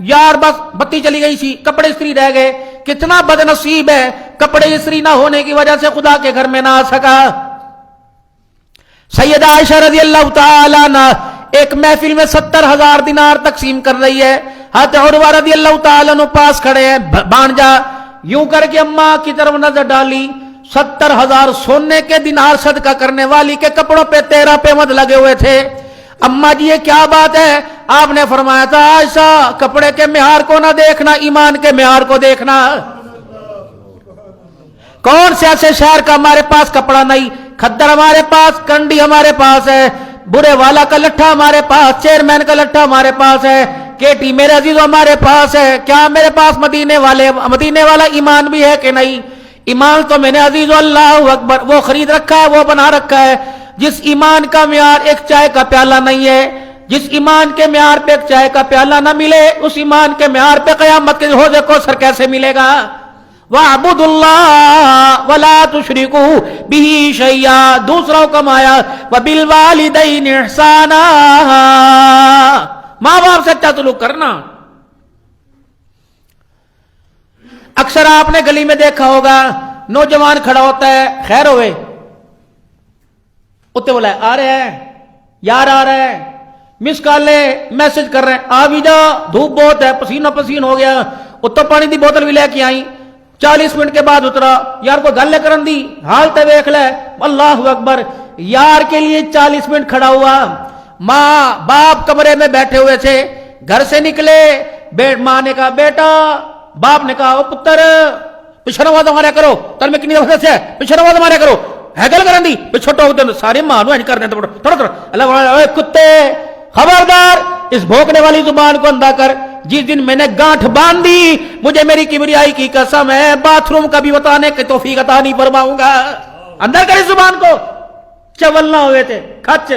یار بس بتی چلی گئی سی، کپڑے استری رہ گئے. کتنا بد نصیب ہے، کپڑے استری نہ ہونے کی وجہ سے خدا کے گھر میں نہ آ سکا. سیدہ عائشہ رضی اللہ تعالی عنہ ایک محفل میں 70,000 دینار تقسیم کر رہی ہے. حضرت عروہ رضی اللہ تعالی عنہ پاس کھڑے ہیں، بھانجا یوں کر کے اماں کی طرف نظر ڈالی، 70,000 سونے کے دینار صدقہ کرنے والی کے کپڑوں پہ 13 پیمد لگے ہوئے تھے. اماں جی یہ کیا بات ہے؟ آپ نے فرمایا تھا عائشہ کپڑے کے معیار کو نہ دیکھنا، ایمان کے معیار کو دیکھنا. کون سے ایسے شہر کا ہمارے پاس کپڑا نہیں؟ کھدر ہمارے پاس، کنڈی ہمارے پاس ہے، برے والا کا لٹھا ہمارے پاس، چیئرمین کا لٹھا ہمارے پاس ہے، کیٹی میرے عزیزوں ہمارے پاس ہے. کیا میرے پاس مدینے والا ایمان بھی ہے کہ نہیں؟ ایمان تو میں نے عزیزوں اللہ اکبر وہ خرید رکھا ہے، وہ بنا رکھا ہے. جس ایمان کا معیار ایک چائے کا پیالہ نہیں ہے، جس ایمان کے معیار پہ ایک چائے کا پیالہ نہ ملے، اس ایمان کے معیار پہ قیامت کے حوض کوثر کیسے ملے گا؟ وَاعْبُدُوا اللَّهَ وَلَا تُشْرِكُوا بِهِ شَيْئًا. دوسروں کا مایا وَبِالْوَالِدَيْنِ إِحْسَانًا، ماں باپ سے اچھا سلوک کرنا. اکثر آپ نے گلی میں دیکھا ہوگا نوجوان کھڑا ہوتا ہے، خیر ہوئے اتنے بولا ہے آ رہے ہیں یار، آ رہے ہیں، مس کال لے میسج کر رہے ہیں آ بھی جا، دھوپ بہت ہے، پسینہ پسین ہو گیا. اتو پانی دی بوتل بھی لے کے آئی، 40 منٹ کے بعد اترا، یار کو گل کرن دی حالت ویکھ لے. اللہ اکبر، یار کے لیے 40 منٹ کھڑا ہوا. ماں باپ کمرے میں بیٹھے ہوئے تھے، گھر سے نکلے، ماں نے کہا بیٹا، باپ نے کہا او پتر پیچھے نماز ماریا کرو، تر میں کنی وقت سے پیچھے نماز ماریا کرو، ہے گل کرن دی پہ چھوٹا ہوتے سارے ماں نو ایج کر دیں تھوڑا تھوڑا. اللہ اے کتے خبردار، اس بھونکنے والی زبان کو اندھا کر. جس دن میں نے گانٹھ باندھ دی مجھے میری کبریائی کی قسم ہے باتھ روم کا بھی بتانے کی توفیق عطا نہیں فرماؤں گا. اندر کر اس زبان کو، چولنا ہوئے تھے کھچ.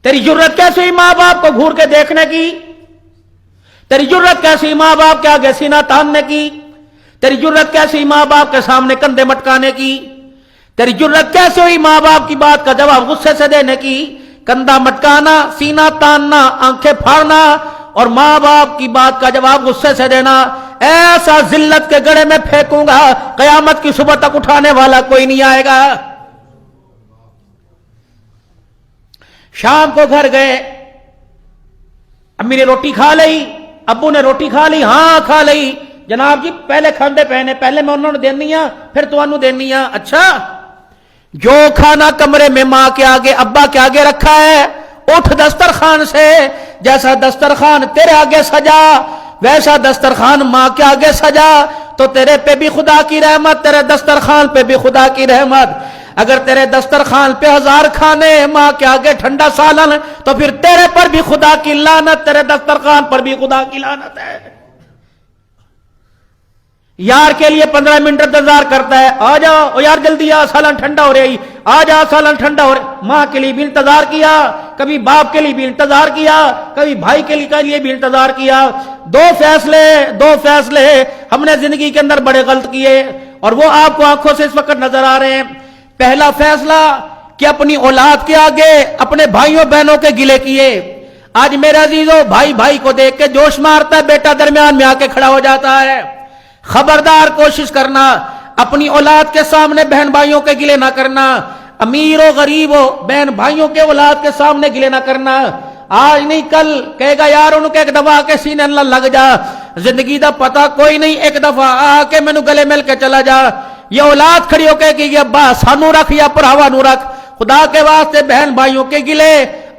تیری جرت کیسے ہوئی ماں باپ کو گھور کے دیکھنے کی؟ تیری جرت کیسی ماں باپ کے آگے سینہ تاننے کی؟ تیری جرت کیسی ماں باپ کے سامنے کندھے مٹکانے کی؟ تیری جرت کیسے ہوئی ماں باپ کی بات کا جواب غصے سے دینے کی؟ کندھا مٹکانا، سینہ تاننا، آنکھیں پھاڑنا اور ماں باپ کی بات کا جواب غصے سے دینا، ایسا ذلت کے گڑھے میں پھینکوں گا قیامت کی صبح تک اٹھانے والا کوئی نہیں آئے گا۔ شام کو گھر گئے، امی نے روٹی کھا لی، ابو نے روٹی کھا لی، ہاں کھا لی، جناب جی پہلے کھاندے پہنے، پہلے میں انہوں نے دینی ہے پھر تو انہوں دینی ہے۔ اچھا، جو کھانا کمرے میں ماں کے آگے ابا کے آگے رکھا ہے، اٹھ دسترخوان سے، جیسا دسترخوان تیرے آگے سجا ویسا دسترخوان ماں کے آگے سجا تو تیرے پہ بھی خدا کی رحمت، تیرے دسترخوان پہ بھی خدا کی رحمت۔ اگر تیرے دسترخوان پہ 1000 کھانے، ماں کے آگے ٹھنڈا سالن، تو پھر تیرے پر بھی خدا کی لعنت، تیرے دسترخوان پر بھی خدا کی لعنت ہے۔ یار کے لیے 15 منٹ انتظار کرتا ہے، آ جاؤ او یار جلدی آ، سالن ٹھنڈا ہو رہی، آ جا سالن ٹھنڈا ہو رہا۔ ماں کے لیے بھی انتظار کیا، کبھی باپ کے لیے بھی انتظار کیا، کبھی بھائی کے لیے بھی انتظار کیا۔ دو فیصلے ہم نے زندگی کے اندر بڑے غلط کیے اور وہ آپ کو آنکھوں سے اس وقت نظر آ رہے ہیں۔ پہلا فیصلہ کہ اپنی اولاد کے آگے اپنے بھائیوں بہنوں کے گلے کیے۔ آج میرے عزیزو، بھائی کو دیکھ کے جوش مارتا ہے، بیٹا درمیان میں آ کے کھڑا ہو جاتا ہے۔ خبردار کوشش کرنا اپنی اولاد کے سامنے بہن بھائیوں کے گلے نہ کرنا، امیر ہو غریب ہو بہن بھائیوں کے اولاد کے سامنے گلے نہ کرنا۔ آج نہیں کل کہے گا یار ان کو ایک دفعہ کے سینے اللہ لگ جا، زندگی دا پتہ کوئی نہیں، ایک دفعہ آ کے مینوں گلے مل کے چلا جا۔ یہ اولاد کھڑی ہو کے کہ ابا سانو رکھ یا پراوا نو رکھ، خدا کے واسطے بہن بھائیوں کے گلے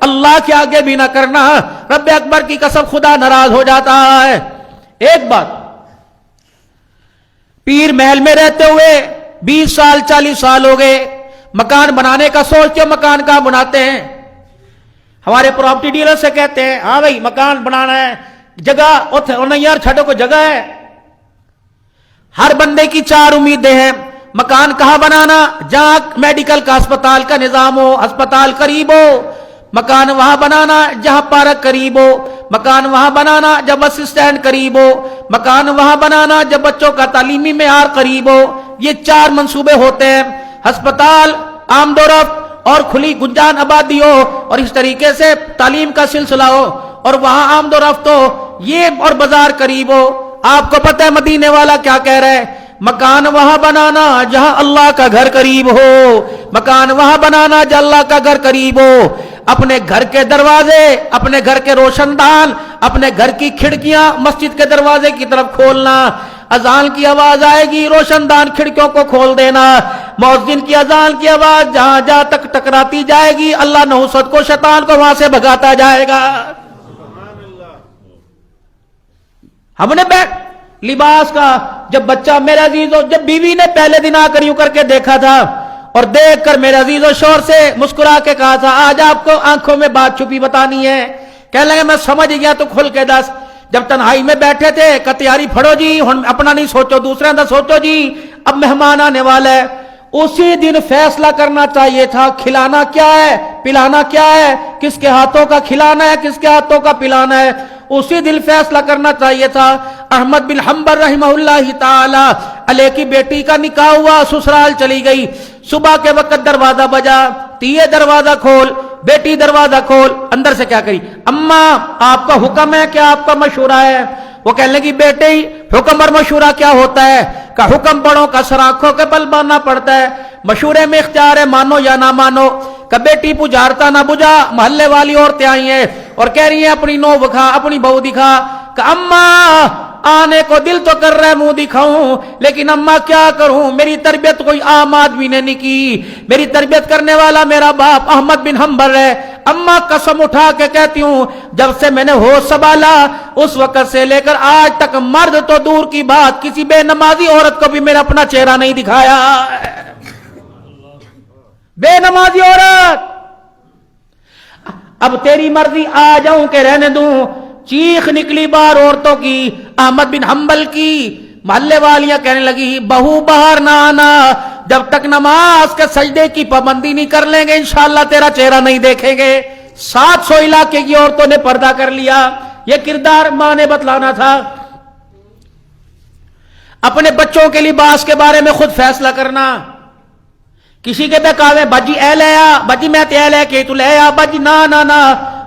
اللہ کے آگے بھی نہ کرنا، رب اکبر کی قسم خدا ناراض ہو جاتا ہے۔ ایک بات، پیر محل میں رہتے ہوئے 20 سال 40 سال ہو گئے، مکان بنانے کا سوچتے ہو، مکان کہاں بناتے ہیں؟ ہمارے پراپرٹی ڈیلر سے کہتے ہیں ہاں بھائی مکان بنانا ہے، جگہ نہیں یار چھٹو کو جگہ ہے۔ ہر بندے کی 4 امیدیں ہیں، مکان کہاں بنانا؟ جہاں میڈیکل کا ہسپتال کا نظام ہو، ہسپتال قریب ہو، مکان وہاں بنانا جہاں پارک قریب ہو، مکان وہاں بنانا جب بس اسٹینڈ قریب ہو، مکان وہاں بنانا جب بچوں کا تعلیمی معیار قریب ہو۔ یہ 4 منصوبے ہوتے ہیں، ہسپتال، آمد و رفت اور کھلی گنجان آبادی ہو، اور اس طریقے سے تعلیم کا سلسلہ ہو اور وہاں آمد و رفت ہو، یہ اور بازار قریب ہو۔ آپ کو پتہ ہے مدینے والا کیا کہہ رہا ہے؟ مکان وہاں بنانا جہاں اللہ کا گھر قریب ہو، مکان وہاں بنانا جہاں اللہ کا گھر قریب ہو۔ اپنے گھر کے دروازے، اپنے گھر کے روشن دان، اپنے گھر کی کھڑکیاں مسجد کے دروازے کی طرف کھولنا۔ اذان کی آواز آئے گی، روشن دان کھڑکیوں کو کھول دینا۔ مؤذن کی اذان کی آواز جہاں جہاں تک ٹکراتی جائے گی، اللہ نحوست کو شیطان کو وہاں سے بھگاتا جائے گا۔ ہم نے لباس کا جب بچہ میرے عزیزو، جب بیوی نے پہلے دن آ کر یوں کر کے دیکھا تھا اور دیکھ کر میرے عزیزو شور سے مسکرا کے کہا تھا آج آپ کو آنکھوں میں بات چھپی بتانی ہے، کہنے لگے میں سمجھ گیا تو کھل کے دس۔ جب تنہائی میں بیٹھے تھے کہ تیاری پھڑو جی، اپنا نہیں سوچو دوسرے دا سوچو جی، اب مہمان آنے والا ہے۔ اسی دن فیصلہ کرنا چاہیے تھا کھلانا کیا ہے، پلانا کیا ہے، کس کے ہاتھوں کا کھلانا ہے، کس کے ہاتھوں کا پلانا ہے، اسی دن فیصلہ کرنا چاہیے تھا۔ احمد بن حنبل رحمہ اللہ تعالی علیہ کی بیٹی کا نکاح ہوا، سسرال چلی گئی، صبح کے وقت دروازہ بجا، تیے دروازہ کھول، بیٹی دروازہ کھول، اندر سے کیا کری؟ اماں آپ کا حکم ہے کہ آپ کا مشورہ ہے؟ وہ کہنے لگی بیٹے حکم اور مشورہ کیا ہوتا ہے؟ کہ حکم بڑوں کا سر آنکھوں کے بل ماننا پڑتا ہے، مشورے میں اختیار ہے مانو یا نہ مانو۔ کہ بیٹی پجارتا نہ بجا، محلے والی عورتیں آئی ہیں اور کہہ رہی ہیں اپنی نو دکھا، اپنی بہو دکھا۔ کہ اماں آنے کو دل تو کر رہا ہے منہ دکھاؤں، لیکن اماں کیا کروں، میری تربیت کوئی عام آدمی نے نہیں کی، میری تربیت کرنے والا میرا باپ احمد بن حنبل ہے۔ اماں قسم اٹھا کے کہتی ہوں جب سے میں نے ہوش سنبھالا اس وقت سے لے کر آج تک مرد تو دور کی بات کسی بے نمازی عورت کو بھی میرا اپنا چہرہ نہیں دکھایا۔ بے نمازی عورت، اب تیری مرضی آ جاؤں کہ رہنے دوں؟ چیخ نکلی باہر عورتوں کی، احمد بن حنبل کی۔ محلے والیاں کہنے لگی بہو باہر نہ آنا، جب تک نماز کے سجدے کی پابندی نہیں کر لیں گے انشاءاللہ تیرا چہرہ نہیں دیکھیں گے۔ 700 علاقے کی عورتوں نے پردہ کر لیا۔ یہ کردار ماں نے بتلانا تھا۔ اپنے بچوں کے لباس کے بارے میں خود فیصلہ کرنا کسی کے بہکاوے باجی اے لے آ باجی میں تے لے کے تو لے آ باجی نا نا نا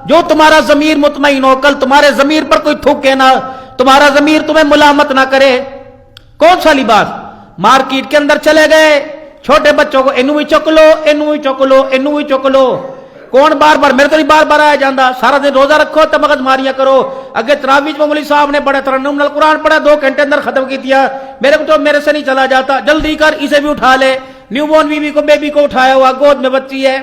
جو تمہارا ضمیر مطمئن ہو کل تمہارے ضمیر پر کوئی تھوکے نہ تمہارا ضمیر تمہیں ملامت نہ کرے. کون سا لباس؟ مارکیٹ کے اندر چلے گئے چھوٹے بچوں کو اینو ہی چک لو اینو ہی چک لو اینو ہی چک لو. کون بار بار میرے تو نہیں بار بار آیا جاندہ سارا دن روزہ رکھو تو مغز ماریاں کرو. اگے تراویح میں مولوی صاحب نے بڑے ترنم القرآن پڑھا 2 گھنٹے اندر ختم کی دیا. میرے کو تو میرے سے نہیں چلا جاتا جلدی کر اسے بھی اٹھا لے. نیو بورن بیبی کو اٹھایا ہوا گود میں بچی ہے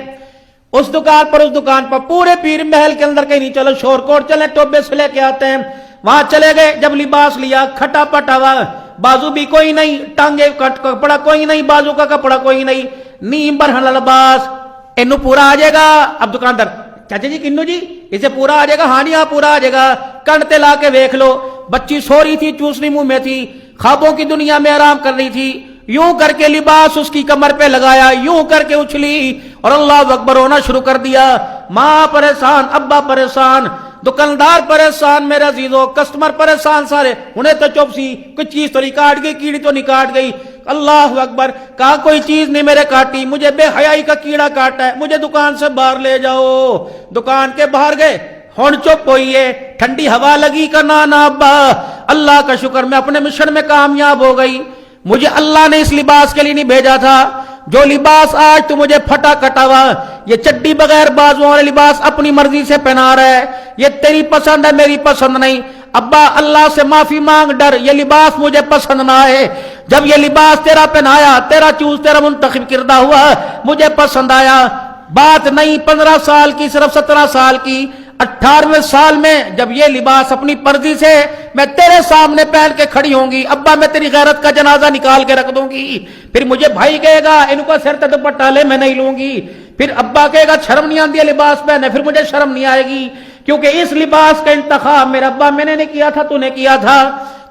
اس دکان پر پورے پیر محل کے اندر کہیں نہیں چلو شور کوٹ چلے ٹوبے سے لے کے آتے ہیں. وہاں چلے گئے جب لباس لیا کھٹا پٹا ہوا بازو بھی کوئی نہیں ٹانگے کپڑا کوئی نہیں بازو کا کپڑا کوئی نہیں نیم برہن لباس اینو پورا آ جائے گا. اب دکاندار چاچا جی کنو جی اسے پورا آ جائے گا. ہاں جی ہاں پورا آ جائے گا. کنٹے لا کے دیکھ لو بچی سو رہی تھی چوسنی منہ میں تھی خوابوں کی دنیا میں آرام کر رہی تھی. یوں کر کے لباس اس کی کمر پہ لگایا یوں کر کے اچھلی اور اللہ اکبر ہونا شروع کر دیا. ماں پریشان ابا پریشان دکاندار پریشان میرے عزیزو کسٹمر پریشان سارے. انہیں تو چپ سی کچھ چیز تو نہیں کاٹ گئی کیڑی تو نہیں کاٹ گئی. اللہ اکبر کہا کوئی چیز نہیں میرے کاٹی مجھے بے حیائی کا کیڑا کاٹا ہے مجھے دکان سے باہر لے جاؤ. دکان کے باہر گئے ہون چپ ہوئی ہے ٹھنڈی ہوا لگی کا نانا ابا اللہ کا شکر میں اپنے مشن میں کامیاب ہو گئی. مجھے اللہ نے اس لباس کے لیے نہیں بھیجا تھا جو لباس آج تو مجھے پھٹا کٹا ہوا یہ چڈی بغیر بازو والے لباس اپنی مرضی سے پہنا رہا ہے یہ تیری پسند ہے میری پسند نہیں. ابا اللہ سے معافی مانگ ڈر یہ لباس مجھے پسند نہ ہے. جب یہ لباس تیرا پہنایا تیرا چوز تیرا منتخب کردہ ہوا مجھے پسند آیا. بات نہیں 15 سال کی صرف 17 سال کی 18ویں سال میں جب یہ لباس اپنی مرضی سے میں تیرے سامنے پہن کے کھڑی ہوں گی ابا میں تیری غیرت کا جنازہ نکال کے رکھ دوں گی. پھر مجھے بھائی کہے گا ان کو سر تے دوپٹہ لے میں نہیں لوں گی. پھر ابا کہے گا شرم نہیں آتی ہے لباس پہنے پھر مجھے شرم نہیں آئے گی کیونکہ اس لباس کا انتخاب میرا ابا میں نے نہیں کیا تھا تو نے کیا تھا.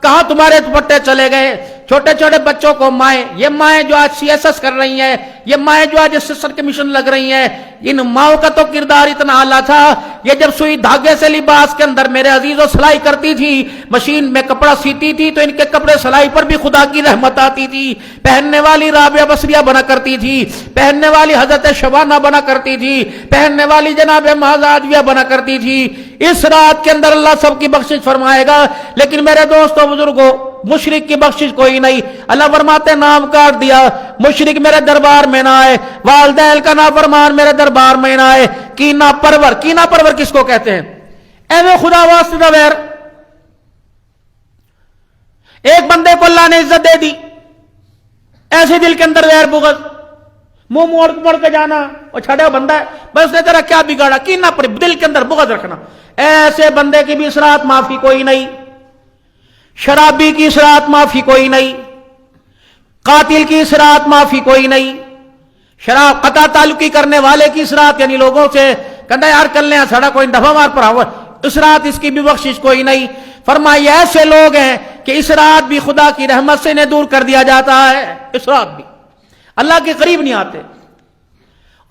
کہاں تمہارے دوپٹے چلے گئے. چھوٹے چھوٹے بچوں کو مائیں یہ مائیں جو آج سی ایس ایس کر رہی ہیں یہ مائیں جو آج اسسٹنٹ کمیشن لگ رہی ہیں ان ماؤں کا تو کردار اتنا اعلیٰ تھا یہ جب سوئی دھاگے سے لباس کے اندر میرے عزیزوں سلائی کرتی تھی مشین میں کپڑا سیتی تھی تو ان کے کپڑے سلائی پر بھی خدا کی رحمت آتی تھی. پہننے والی رابعہ بصریہ بنا کرتی تھی پہننے والی حضرت شبانہ بنا کرتی تھی پہننے والی جناب مہازادیہ بنا کرتی تھی. اس رات کے اندر اللہ سب کی بخشش فرمائے گا لیکن میرے دوستوں بزرگوں مشرک کی بخشش کوئی نہیں. اللہ فرماتے نام کاٹ دیا مشرک میرے دربار میں نہ آئے والدین کا نافرمان میرے دربار میں نہ آئے. کینا پرور کس کو کہتے ہیں؟ اے خدا واسطے دا ویر. ایک بندے کو اللہ نے عزت دے دی ایسے دل کے اندر ویر بغض منہ موڑ کے جانا اور چھڑے بندہ ہے بس نے تیرا کیا بگاڑا کینا پر دل کے اندر بغض رکھنا. ایسے بندے کی بھی اس رات معافی کوئی نہیں. شرابی کی اس رات معافی کوئی نہیں. قاتل کی اس رات معافی کوئی نہیں. شراب قطع تعلقی کرنے والے کی اس رات یعنی لوگوں سے کہنا یار کل لیں سڑا کوئی دفعہ مار پڑا ہوا اس رات اس کی بھی بخشش کوئی نہیں. فرمایا ایسے لوگ ہیں کہ اس رات بھی خدا کی رحمت سے انہیں دور کر دیا جاتا ہے. اس رات بھی اللہ کے قریب نہیں آتے.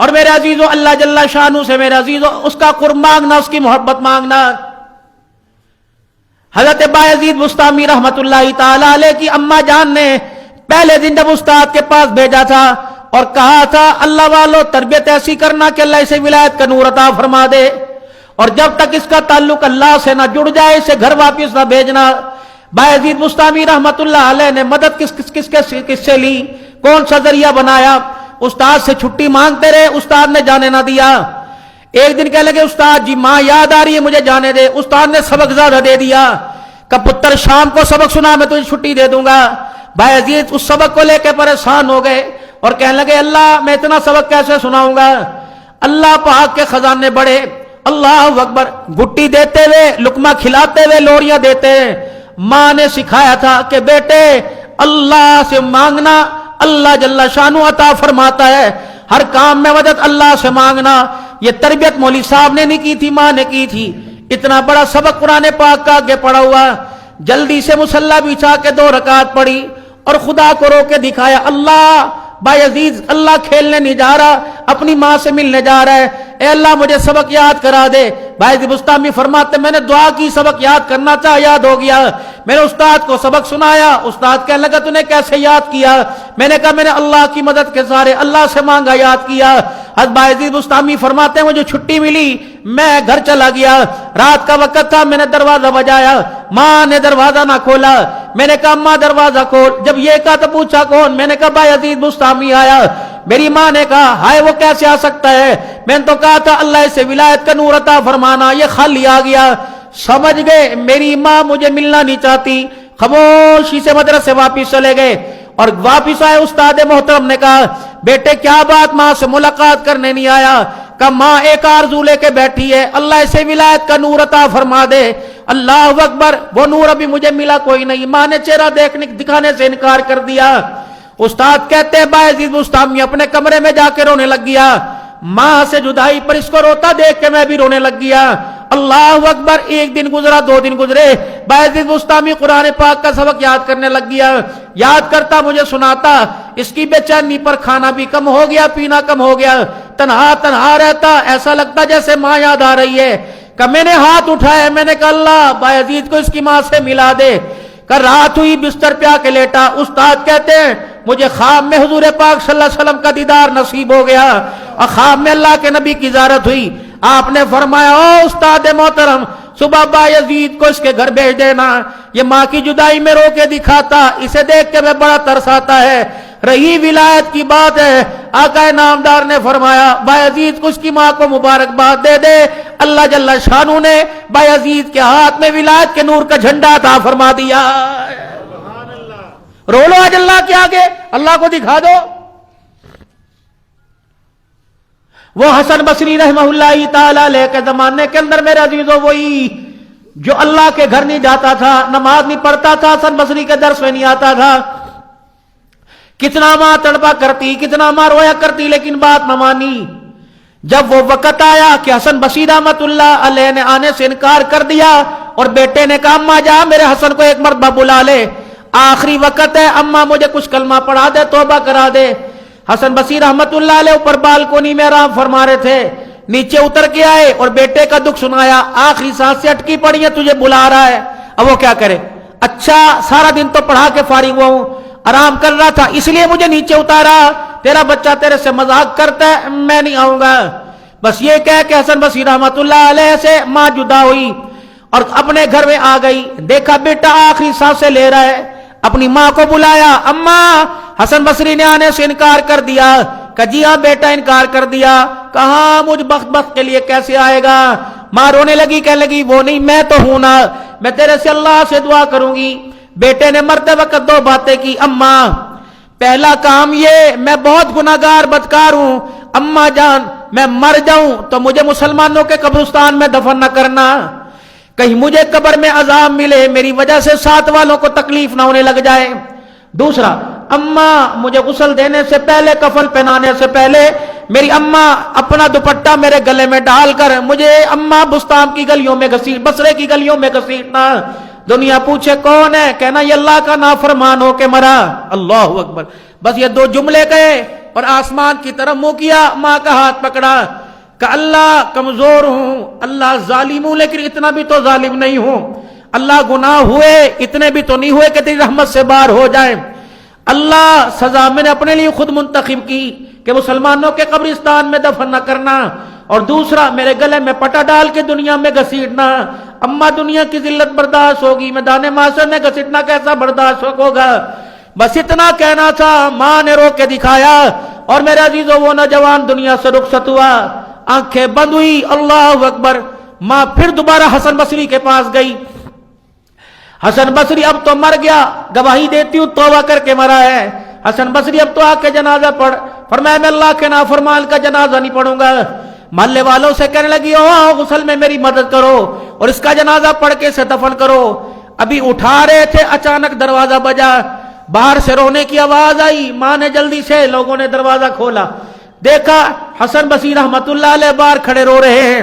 اور میرے عزیزو اللہ جل شانہ سے میرے عزیزو اس کا قرب مانگنا اس کی محبت مانگنا. حضرت بایزید بستامی رحمت اللہ تعالی علیہ کی اماں جان نے پہلے دن جب استاد کے پاس بھیجا تھا اور کہا تھا اللہ والو تربیت ایسی کرنا کہ اللہ اسے ولایت کا نور عطا فرما دے اور جب تک اس کا تعلق اللہ سے نہ جڑ جائے اسے گھر واپس نہ بھیجنا. بایزید بستامی رحمت اللہ علیہ نے مدد کس سے لی کون سا ذریعہ بنایا؟ استاد سے چھٹی مانگتے رہے استاد نے جانے نہ دیا. ایک دن کہنے لگے استاد جی ماں یاد آ رہی ہے مجھے جانے دے. استاد نے سبق زیادہ دے دیا کہ پتر شام کو سبق سنا میں تجھے چھٹی دے دوں گا. بایزید اس سبق کو لے کے پریشان ہو گئے اور کہنے لگے اللہ میں اتنا سبق کیسے سناؤں گا. اللہ پاک کے خزانے بڑے اللہ اکبر. گٹی دیتے ہوئے لقمہ کھلاتے ہوئے لوریاں دیتے. ماں نے سکھایا تھا کہ بیٹے اللہ سے مانگنا اللہ جل شانہ عطا فرماتا ہے. ہر کام میں مدد اللہ سے مانگنا. یہ تربیت مولوی صاحب نے نہیں کی تھی ماں نے کی تھی. اتنا بڑا سبق قرآن پاک کا آگے پڑا ہوا جلدی سے مصلی بچھا کے 2 رکعت پڑھی اور خدا کو رو کے دکھایا اللہ بایزید اللہ کھیلنے نہیں جا رہا اپنی ماں سے ملنے جا رہا ہے اے اللہ مجھے سبق یاد کرا دے. بایزید بستامی فرماتے میں نے دعا کی سبق یاد کرنا چاہ یاد ہو گیا. میں نے استاد کو سبق سنایا استاد کہنے لگا تو نے کیسے یاد کیا؟ میں نے کہا میں نے اللہ کی مدد کے سارے اللہ سے مانگا، یاد کیا۔ حضرت بایزید بستامی فرماتے ہیں مجھے چھٹی ملی، میں گھر چلا گیا، رات کا وقت تھا، میں نے دروازہ بجایا، ماں نے دروازہ نہ کھولا، میں نے کہا ماں دروازہ کھول، جب یہ کہا تو پوچھا کون، میں نے کہا بایزید بستامی آیا۔ میری ماں نے کہا ہائے وہ کیسے آ سکتا ہے، میں نے تو کہا تھا اللہ سے ولایت کا نور عطا فرمانا، یہ خالی آ گیا۔ سمجھ گئے میری ماں مجھے ملنا نہیں چاہتی، خاموشی سے مدرسے واپس چلے گئے، اور واپس آئے استاد محترم نے کہا بیٹے کیا بات ماں سے ملاقات کرنے نہیں آیا؟ کہ ماں ایک آرزو لے کے بیٹھی ہے، اللہ سے ولایت کا نور عطا فرما دے۔ اللہ اکبر، وہ نور ابھی مجھے ملا کوئی نہیں۔ ماں نے چہرہ دکھانے سے انکار کر دیا۔ استاد کہتے ہیں بایزید بستامی اپنے کمرے میں جا کے رونے لگ گیا، ماں سے جدائی پر اس کو روتا دیکھ کے میں بھی رونے لگ گیا۔ اللہ اکبر، ایک دن گزرا، 2 دن گزرے، بایزید بستامی قرآن پاک کا سبق یاد کرنے لگ گیا، یاد کرتا مجھے سناتا، اس کی بے چینی پر کھانا بھی کم ہو گیا، پینا کم ہو گیا، تنہا تنہا رہتا، ایسا لگتا جیسے ماں یاد آ رہی ہے۔ کہ میں نے ہاتھ اٹھایا، میں نے کہا اللہ بایزید کو اس کی ماں سے ملا دے۔ کہ رات ہوئی، بستر پہ آ کے لیٹا، استاد کہتے ہیں مجھے خواب میں حضور پاک صلی اللہ علیہ وسلم کا دیدار نصیب ہو گیا، اور خواب میں اللہ کے نبی کی زیارت ہوئی۔ آپ نے فرمایا او استاد محترم، صبح بایزید کو اس کے گھر بھیج دینا، یہ ماں کی جدائی میں رو کے دکھاتا، اسے دیکھ کے میں بڑا ترس آتا ہے۔ رہی ولایت کی بات ہے، آقا نامدار نے فرمایا بایزید کو اس کی ماں کو مبارکباد دے دے، اللہ جل شانہ نے بایزید کے ہاتھ میں ولایت کے نور کا جھنڈا عطا فرما دیا۔ رو لو آج اللہ کے آگے، اللہ کو دکھا دو۔ وہ حسن بصری رحمہ اللہ تعالی علیہ کے زمانے کے اندر میرے عزیزو وہی جو اللہ کے گھر نہیں جاتا تھا، نماز نہیں پڑھتا تھا، حسن بصری کے درس میں نہیں آتا تھا، کتنا ماں تڑپا کرتی، کتنا ماں رویا کرتی، لیکن بات نہ مانی۔ جب وہ وقت آیا کہ حسن بصری رحمۃ اللہ علیہ نے آنے سے انکار کر دیا، اور بیٹے نے کہا اماں جا میرے حسن کو ایک مرتبہ بلا لے، آخری وقت ہے، اماں مجھے کچھ کلمہ پڑھا دے، توبہ کرا دے۔ حسن بصری رحمت اللہ علیہ اوپر بالکونی میں آرام فرما رہے تھے، نیچے اتر کے آئے اور بیٹے کا دکھ سنایا، آخری سانس سے اٹکی پڑی ہے، تجھے بلا رہا ہے۔ اب وہ کیا کرے، اچھا سارا دن تو پڑھا کے فارغ ہوا ہوں، آرام کر رہا تھا، اس لیے مجھے نیچے اتارا، تیرا بچہ تیرے سے مذاق کرتا ہے، میں نہیں آؤں گا۔ بس یہ کہہ کہ حسن بصری رحمت اللہ علیہ سے ماں جدا ہوئی اور اپنے گھر میں آ گئی، دیکھا بیٹا آخری سانسیں لے رہا ہے، اپنی ماں کو بلایا، اماں حسن بصری نے آنے سے انکار کر دیا۔ کہ جی ہاں بیٹا انکار کر دیا، کہاں مجھ بخت کے لیے کیسے آئے گا؟ ماں رونے لگی، کہنے لگی وہ نہیں، میں تو ہوں نا، میں تیرے سے اللہ سے دعا کروں گی۔ بیٹے نے مرتے وقت 2 باتیں کی، اماں پہلا کام یہ میں بہت گناہگار بدکار ہوں، اماں جان میں مر جاؤں تو مجھے مسلمانوں کے قبرستان میں دفن نہ کرنا، کہیں مجھے قبر میں عذاب ملے، میری وجہ سے ساتھ والوں کو تکلیف نہ ہونے لگ جائے۔ دوسرا، اماں مجھے غسل دینے سے پہلے، کفن پہنانے سے پہلے میری اماں اپنا دوپٹہ میرے گلے میں ڈال کر مجھے اماں بستام کی گلیوں میں گھسیٹ، بصرے کی گلیوں میں گھسیٹنا، دنیا پوچھے کون ہے، کہنا یہ اللہ کا نافرمان ہو کے مرا۔ اللہ اکبر، بس یہ 2 جملے کہے اور آسمان کی طرف منہ کیا، ماں کا ہاتھ پکڑا کہ اللہ کمزور ہوں، اللہ ظالم ہوں، لیکن اتنا بھی تو ظالم نہیں ہوں، اللہ گناہ ہوئے اتنے بھی تو نہیں ہوئے کہ تیری رحمت سے باہر ہو جائیں، اللہ سزا میں نے اپنے لیے خود منتخب کی کہ مسلمانوں کے قبرستان میں دفن نہ کرنا، اور دوسرا میرے گلے میں پٹا ڈال کے دنیا میں گھسیٹنا۔ اما دنیا کی ذلت برداشت ہوگی، میدان معاشر میں گھسیٹنا کیسا برداشت ہوگا؟ بس اتنا کہنا تھا، ماں نے رو کے دکھایا، اور میرے عزیزوں وہ نوجوان دنیا سے رخصت ہوا، آنکھیں بند ہوئی۔ اللہ اکبر، ماں پھر دوبارہ حسن بصری کے پاس گئی، حسن بصری اب تو مر گیا، گواہی دیتی ہوں توبہ کر کے مرا ہے، حسن بصری اب تو آ کے جنازہ پڑھ، فرمایا میں اللہ کے نافرمان کا جنازہ نہیں پڑھوں گا۔ محلے والوں سے کہنے لگی او غسل میں میری مدد کرو اور اس کا جنازہ پڑھ کے اسے دفن کرو۔ ابھی اٹھا رہے تھے، اچانک دروازہ بجا، باہر سے رونے کی آواز آئی، ماں نے جلدی سے، لوگوں نے دروازہ کھولا، دیکھا حسن بصری رحمت اللہ علیہ باہر کھڑے رو رہے ہیں،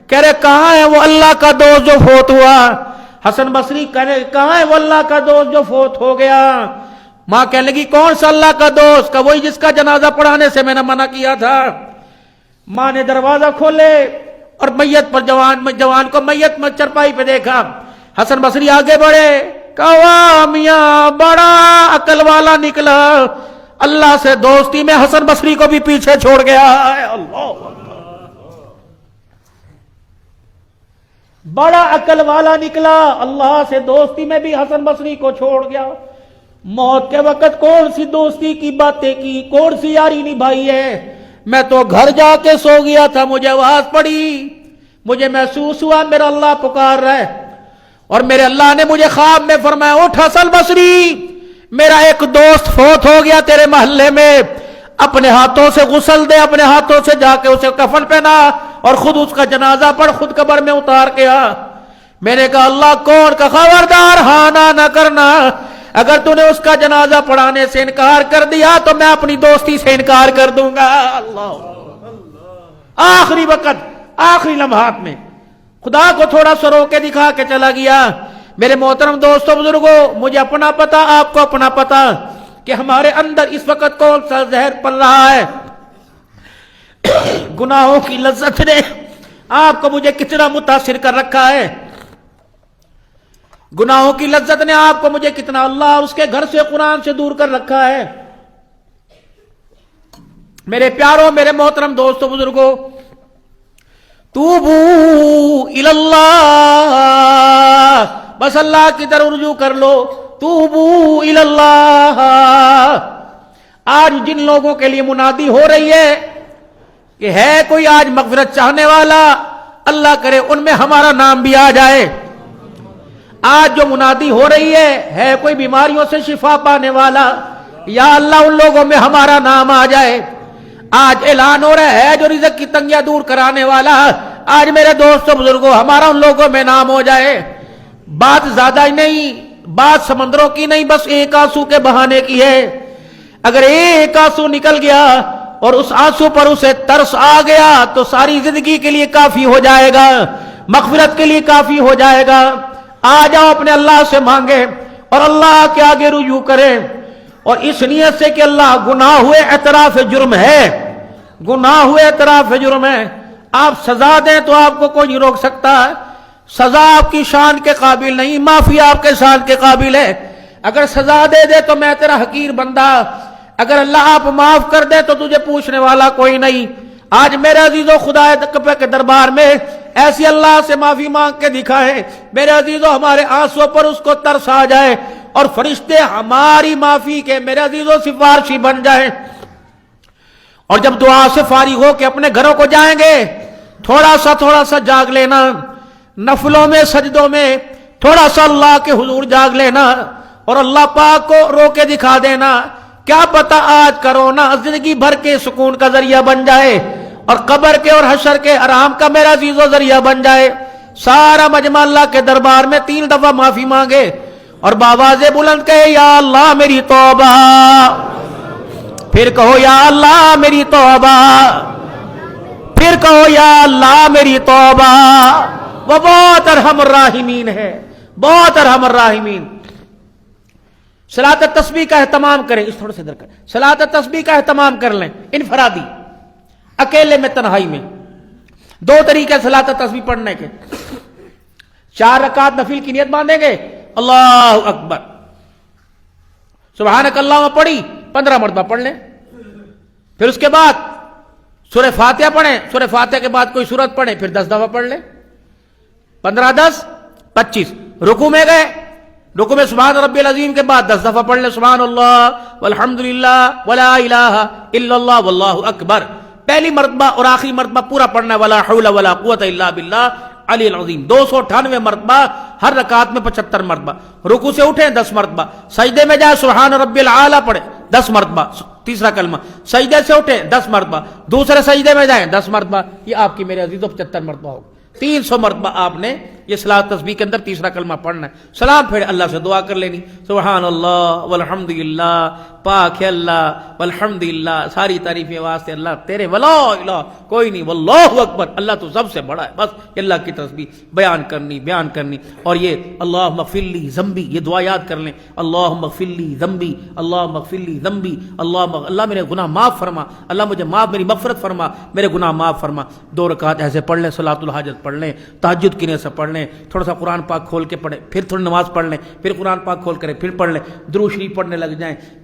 کہہ رہے کہاں ہے وہ اللہ کا دوست جو فوت ہوا؟ حسن بصری کہہ رہے کہاں ہے وہ اللہ کا دوست جو فوت ہو گیا؟ ماں کہنے لگی کون سا اللہ کا دوست؟ کہ وہی جس کا جنازہ پڑھانے سے میں نے منع کیا تھا۔ ماں نے دروازہ کھولے اور میت پر جوان کو میت میں چرپائی پہ دیکھا۔ حسن بصری آگے بڑھے، کہا میاں بڑا عقل والا نکلا، اللہ سے دوستی میں حسن بصری کو بھی پیچھے چھوڑ گیا ہے. اللہ بڑا عقل والا نکلا, اللہ سے دوستی میں بھی حسن بصری کو چھوڑ گیا. موت کے وقت کون سی دوستی کی باتیں کی, کون سی یاری نبھائی ہے. میں تو گھر جا کے سو گیا تھا, مجھے آواز پڑی, مجھے محسوس ہوا میرا اللہ پکار رہا ہے, اور میرے اللہ نے مجھے خواب میں فرمایا اٹھ حسن بصری, میرا ایک دوست فوت ہو گیا تیرے محلے میں, اپنے ہاتھوں سے غسل دے, اپنے ہاتھوں سے جا کے اسے کفن پہنا اور خود اس کا جنازہ پڑھ, خود قبر میں اتار کے آ. میں نے کہا اللہ کون کا خبردار, ہاں نہ کرنا, اگر تو نے اس کا جنازہ پڑھانے سے انکار کر دیا تو میں اپنی دوستی سے انکار کر دوں گا. اللہ آخری وقت, آخری لمحات میں خدا کو تھوڑا سا رو کے دکھا کے چلا گیا. میرے محترم دوستوں بزرگوں, مجھے اپنا پتا, آپ کو اپنا پتا کہ ہمارے اندر اس وقت کون سا زہر پل رہا ہے. گناہوں کی لذت نے آپ کو مجھے کتنا متاثر کر رکھا ہے. گناہوں کی لذت نے آپ کو مجھے کتنا اللہ اور اس کے گھر سے, قرآن سے دور کر رکھا ہے. میرے پیاروں, میرے محترم دوستوں بزرگوں, توبو الاللہ, بس اللہ کی طرف رجوع کر لو. توبو الاللہ. آج جن لوگوں کے لیے منادی ہو رہی ہے کہ ہے کوئی آج مغفرت چاہنے والا, اللہ کرے ان میں ہمارا نام بھی آ جائے. آج جو منادی ہو رہی ہے کوئی بیماریوں سے شفا پانے والا, یا اللہ ان لوگوں میں ہمارا نام آ جائے. آج اعلان ہو رہا ہے جو رزق کی تنگیاں دور کرانے والا, آج میرے دوستوں بزرگوں ہمارا ان لوگوں میں نام ہو جائے. بات زیادہ ہی نہیں, بات سمندروں کی نہیں, بس ایک آنسو کے بہانے کی ہے. اگر ایک آنسو نکل گیا اور اس آنسو پر اسے ترس آ گیا تو ساری زندگی کے لیے کافی ہو جائے گا, مغفرت کے لیے کافی ہو جائے گا. آ جاؤ اپنے اللہ سے مانگے اور اللہ کے آگے رجوع کریں, اور اس نیت سے کہ اللہ گناہ ہوئے اعتراف جرم ہے, گناہ ہوئے اعتراف جرم ہے. آپ سزا دیں تو آپ کو کوئی نہیں روک سکتا, سزا آپ کی شان کے قابل نہیں, معافی آپ کے شان کے قابل ہے. اگر سزا دے دے تو میں تیرا حقیر بندہ, اگر اللہ آپ معاف کر دے تو تجھے پوچھنے والا کوئی نہیں. آج میرے عزیزو خدا کے دربار میں ایسی اللہ سے معافی مانگ کے دکھائے میرے عزیزو, ہمارے آنسوں پر اس کو ترس آ جائے اور فرشتے ہماری معافی کے میرے عزیزو سفارشی بن جائیں. اور جب دعا سے فارغ ہو کے اپنے گھروں کو جائیں گے, تھوڑا سا جاگ لینا, نفلوں میں سجدوں میں تھوڑا سا اللہ کے حضور جاگ لینا, اور اللہ پاک کو رو کے دکھا دینا. کیا پتا آج کرونا زندگی بھر کے سکون کا ذریعہ بن جائے اور قبر کے اور حشر کے آرام کا میرا عزیزو ذریعہ بن جائے. سارا مجمع اللہ کے دربار میں 3 دفعہ معافی مانگے اور بآواز بلند کہے یا اللہ میری توبہ, پھر کہو یا اللہ میری توبہ, پھر کہو یا اللہ میری توبہ. وہ بہت ارحم الراحمین ہے, بہت ارحم الراحمین. صلاۃ التسبیح کا اہتمام کریں, اس تھوڑے سے ادھر کریں, صلاۃ التسبیح کا اہتمام کر لیں انفرادی, اکیلے میں, تنہائی میں. 2 طریقے صلاۃ التسبیح پڑھنے کے. 4 رکعات نفل کی نیت باندھیں گے, اللہ اکبر, سبحانک اللہم پڑھی 15 مرتبہ پڑھ لیں. پھر اس کے بعد سورہ فاتحہ پڑھیں, سورہ فاتحہ کے بعد کوئی سورت پڑھیں, پھر 10 دفعہ پڑھ لیں. 15 10 25. رکوع میں گئے, رکوع میں سبحان ربی العظیم کے بعد 10 دفعہ پڑھ لیں سبحان اللہ والحمدللہ ولا الہ الا اللہ واللہ اکبر. پہلی مرتبہ اور آخری مرتبہ پورا پڑھنا, ولا حول ولا قوت الا باللہ علی العظیم. 298 مرتبہ, ہر رکعت میں 75 مرتبہ. رکوع سے اٹھیں 10 مرتبہ, سجدے میں جائیں سبحان ربی الاعلی پڑھیں 10 مرتبہ, تیسرا کلمہ. سجدے سے اٹھیں 10 مرتبہ, دوسرے سجدے میں جائیں 10 مرتبہ. یہ آپ کی میرے عزیزوں 75 مرتبہ ہوگا. 300 مرتبہ آپ نے یہ صلاۃ تسبیح کے اندر تیسرا کلمہ پڑھنا ہے. سلام پھر اللہ سے دعا کر لینی, سبحان اللہ والحمدللہ, پاک ہے اللہ والحمدللہ, ساری تعریفیں واسطے اللہ تیرے, ولا الہ کوئی نہیں, واللہ اکبر, اللہ تو سب سے بڑا ہے. بس اللہ کی تسبیح بیان کرنی. اور یہ اللہم اغفر لی ذنبی, یہ دعا یاد کر لیں, اللہم اغفر لی ذنبی, اللہم اغفر لی ذنبی, اللہ میرے گناہ معاف فرما, اللہ مجھے میری مغفرت فرما, میرے گناہ معاف فرما. 2 رکعت ایسے پڑھ لیں, صلاۃ الحاجت پڑھ لیں, تہجد کی نیت سے پڑھ لیں, تھوڑا سا قرآن پاک کھول کے پڑھیں, پھر تھوڑی نماز پڑھ لیں, پھر قرآن پاک کھول کریں, پھر پڑھ لیں, درود شریف پڑھنے لگ جائیں,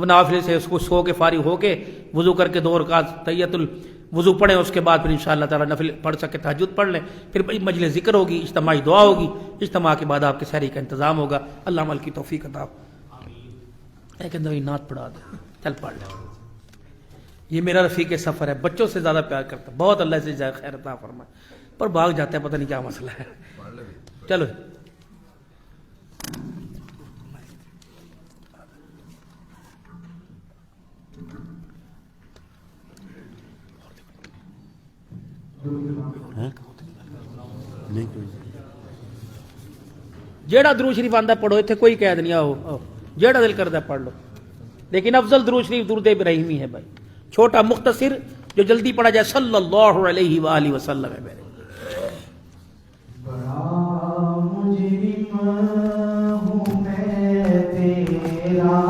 وہ نافلے سے اس کو سو کے فارغ ہو کے وضو کر کے 2 رکعت تحیۃ الوضو پڑھیں، اس کے بعد پھر انشاءاللہ تعالی نفل پڑھ سکے تہجد پڑھ لیں، پھر مجلس ذکر ہوگی، اجتماعی دعا ہوگی، اجتماع کے بعد آپ کے سحری کا انتظام ہوگا۔ اللہ عمل کی توفیق عطا۔ ایک اندر نعت پڑھا دے، چل پڑھ لیں۔ یہ میرا رفیق سفر ہے، بچوں سے زیادہ پیار کرتا ہے، بہت اللہ سے جائے خیر عطا فرمائے، پر بھاگ جاتا ہے، پتہ نہیں کیا مسئلہ ہے۔ چلو جیڑا درود شریف آندا پڑھو، اتنے کوئی قید نہیں، آؤ جیڑا دل کرتا پڑھ لو، لیکن افضل درود شریف درود ابراہیمی ہے بھائی، چھوٹا مختصر جو جلدی پڑھا جائے، صلی اللہ علیہ وآلہ وسلم ہے میرے۔ بڑا مجرم ہوں میں تیرا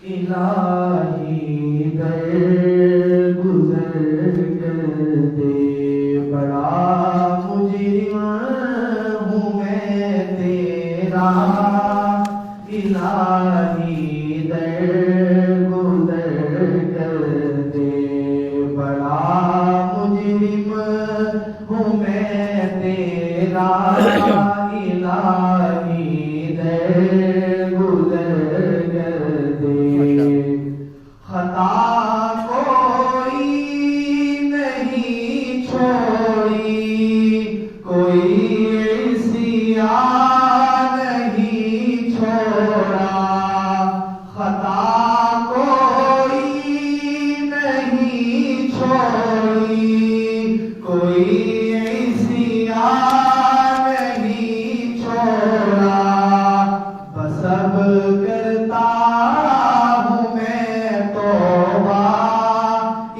الہی، در گزر کر دے، بڑا مجرم ہوں میں تیرا الہی، در گزر کر دے، بڑا مجرم ہوں میں تیرا الہی، در گزر کر دے، خطا کوئی نہیں چھوڑی، کوئی عصیان نہیں چھوڑا، خطا کوئی نہیں چھوڑی، کوئی عصیان نہیں چھوڑا، بس اب کرتا ہوں میں توبہ،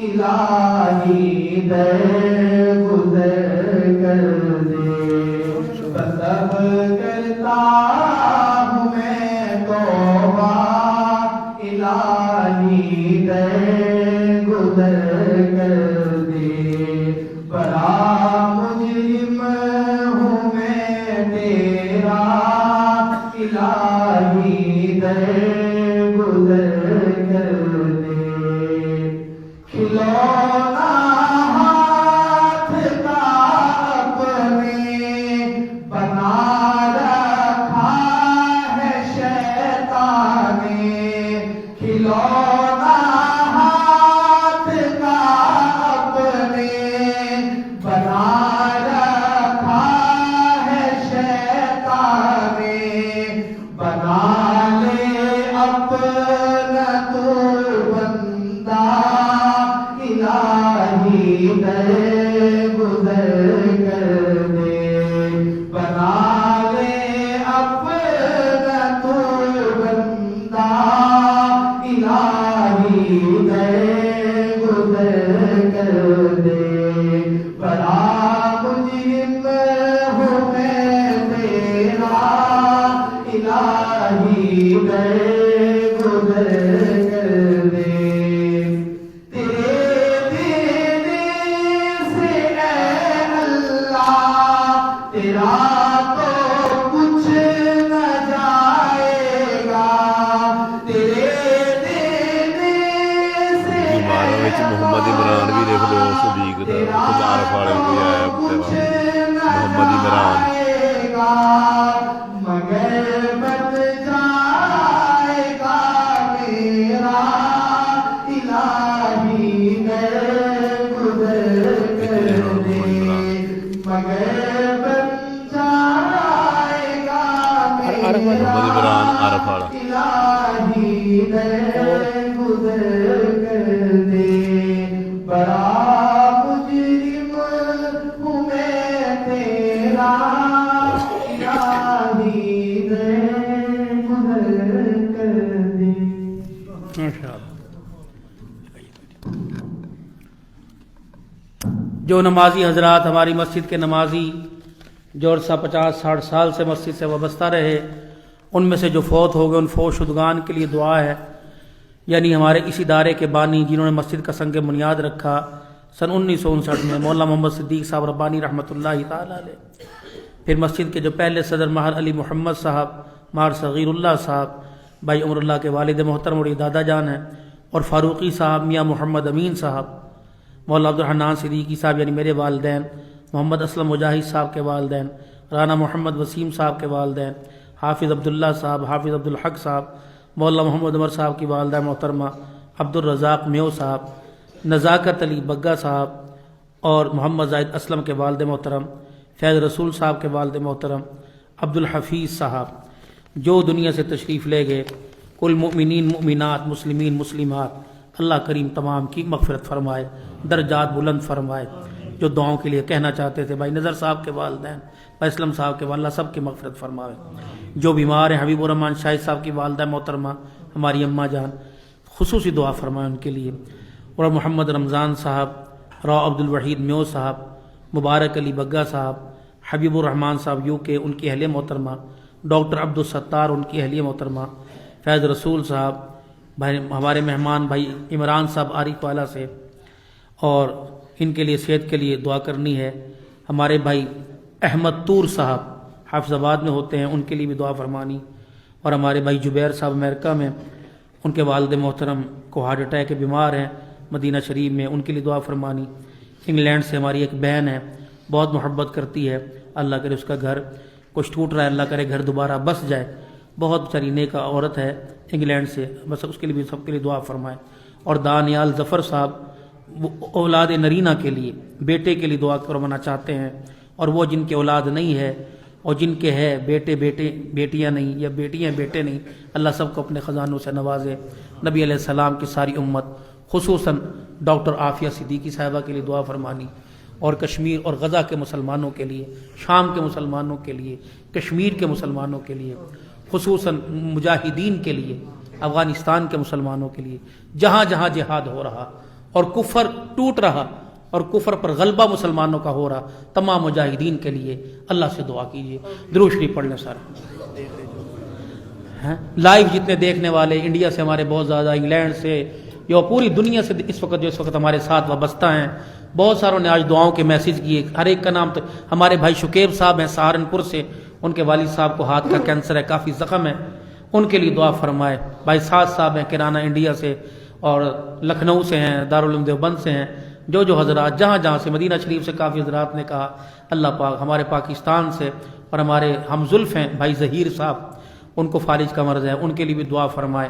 الہی در گزر کر دے، بس اب کرتا ہوں میں توبہ، الہی در گزر کر دے، بڑا مجرم ہوں میں تیرا الہی، در گزر کر دے، کھلونا ہاتھ کا اپنے بنا رکھا ہے شیطان نے، کھلونا ہاتھ کا اپنے بنا رکھا ہے شیطان نے، بنا لے اپنا تو بندہ، الہی در گزر کر دے، بنا لے اپنا تو بندہ، الہی در گزر کر دے، بڑا مجرم ہوں میں تیرا الہی، در گزر کر دے، تیرے دینے سے اے اللہ تیرا تو کچھ نہ جائے گا، تیرے دینے سے محمد عمران بھی دیکھ لو، صدیق مبارک والے کوئی آیا محمد عمران، مگر بن جائے گا میرا الہی، در گزر کر دے، مگر بن جائے گا میرا محمد عمران عارف والا، الہی، در گزر کر دے، بڑا مجرم ہوں میں تیرا الہی، در گزر کر دے۔ جو نمازی حضرات ہماری مسجد کے نمازی جو عرصہ 50-60 سال سے مسجد سے وابستہ رہے، ان میں سے جو فوت ہو گئے، ان فوت شدگان کے لیے دعا ہے، یعنی ہمارے اس ادارے کے بانی جنہوں نے مسجد کا سنگ بنیاد رکھا سن 1959 میں، مولانا محمد صدیق صاحب ربانی رحمۃ اللہ تعالی علیہ، پھر مسجد کے جو پہلے صدر ماہر علی محمد صاحب، ماہر صغیر اللہ صاحب، بھائی عمر اللہ کے والد محترم اور یہ دادا جان ہیں، اور فاروقی صاحب میاں محمد امین صاحب، مولانا عبدالحنان صدیقی صاحب یعنی میرے والدین، محمد اسلم مجاہد صاحب کے والدین، رانا محمد وسیم صاحب کے والدین، حافظ عبداللہ صاحب، حافظ عبدالحق صاحب، مولانا محمد عمر صاحب کی والدہ محترمہ عبدالرزاق میو صاحب، نزاکت علی بگا صاحب، اور محمد زاہد اسلم کے والد محترم، فیض رسول صاحب کے والد محترم عبدالحفیظ صاحب، جو دنیا سے تشریف لے گئے، کل مؤمنین مؤمنات مسلمین مسلمات، اللہ کریم تمام کی مغفرت فرمائے، درجات بلند فرمائے۔ جو دعاؤں کے لیے کہنا چاہتے تھے، بھائی نظر صاحب کے والدین، بھائی اسلم صاحب کے والدہ، سب کی مغفرت فرمائے۔ جو بیمار ہیں، حبیب الرحمان شاہد صاحب کی والدہ محترمہ ہماری اماں جان، خصوصی دعا فرمائے ان کے لیے، اور محمد رمضان صاحب، راؤ عبد الوحید میو صاحب، مبارک علی بگا صاحب، حبیب الرحمان صاحب یو کے، ان کی اہلیہ محترمہ، ڈاکٹر عبدالستار ان کی اہلیہ محترمہ، فیض رسول صاحب، بھائی ہمارے مہمان بھائی عمران صاحب عارف والا سے، اور ان کے لیے صحت کے لیے دعا کرنی ہے۔ ہمارے بھائی احمد طور صاحب حافظ آباد میں ہوتے ہیں، ان کے لیے بھی دعا فرمانی، اور ہمارے بھائی جبیر صاحب امریکہ میں، ان کے والد محترم کو ہارٹ اٹیک کے بیمار ہیں مدینہ شریف میں، ان کے لیے دعا فرمانی۔ انگلینڈ سے ہماری ایک بہن ہے، بہت محبت کرتی ہے، اللہ کرے اس کا گھر کچھ ٹوٹ رہا ہے، اللہ کرے گھر دوبارہ بس جائے، بہت بیچاری نیک عورت ہے انگلینڈ سے، بس اس کے لیے بھی سب کے لیے دعا فرمائے۔ اور دانیال ظفر صاحب وہ اولاد نرینہ کے لیے، بیٹے کے لیے دعا کروانا چاہتے ہیں، اور وہ جن کے اولاد نہیں ہے اور جن کے ہے بیٹیاں نہیں، یا بیٹیاں بیٹے نہیں، اللہ سب کو اپنے خزانوں سے نوازے۔ نبی علیہ السلام کی ساری امت، خصوصاً ڈاکٹر عافیہ صدیقی صاحبہ کے لیے دعا فرمانی، اور کشمیر اور غزہ کے مسلمانوں کے لیے، شام کے مسلمانوں کے لیے، کشمیر کے مسلمانوں کے لیے، خصوصاً مجاہدین کے لیے، افغانستان کے مسلمانوں کے لیے، جہاں جہاں جہاد ہو رہا اور کفر ٹوٹ رہا اور کفر پر غلبہ مسلمانوں کا ہو رہا، تمام مجاہدین کے لیے اللہ سے دعا کیجیے۔ درود شریف پڑھ لیں سارے۔ لائیو جتنے دیکھنے والے، انڈیا سے ہمارے بہت زیادہ، انگلینڈ سے، یا پوری دنیا سے اس وقت ہمارے ساتھ وابستہ ہیں، بہت ساروں نے آج دعاؤں کے میسیج کیے، ہر ایک کا نام تو ہمارے بھائی شکیب صاحب ہیں سہارنپور سے، ان کے والد صاحب کو ہاتھ کا کینسر ہے، کافی زخم ہے، ان کے لیے دعا فرمائے۔ بھائی سعد صاحب ہیں کرانہ انڈیا سے، اور لکھنؤ سے ہیں، دارالعلوم دیوبند سے ہیں، جو حضرات جہاں جہاں سے، مدینہ شریف سے کافی حضرات نے کہا، اللہ پاک ہمارے پاکستان سے، اور ہمارے ہم زلف ہیں بھائی ظہیر صاحب، ان کو فالج کا مرض ہے، ان کے لیے بھی دعا فرمائے۔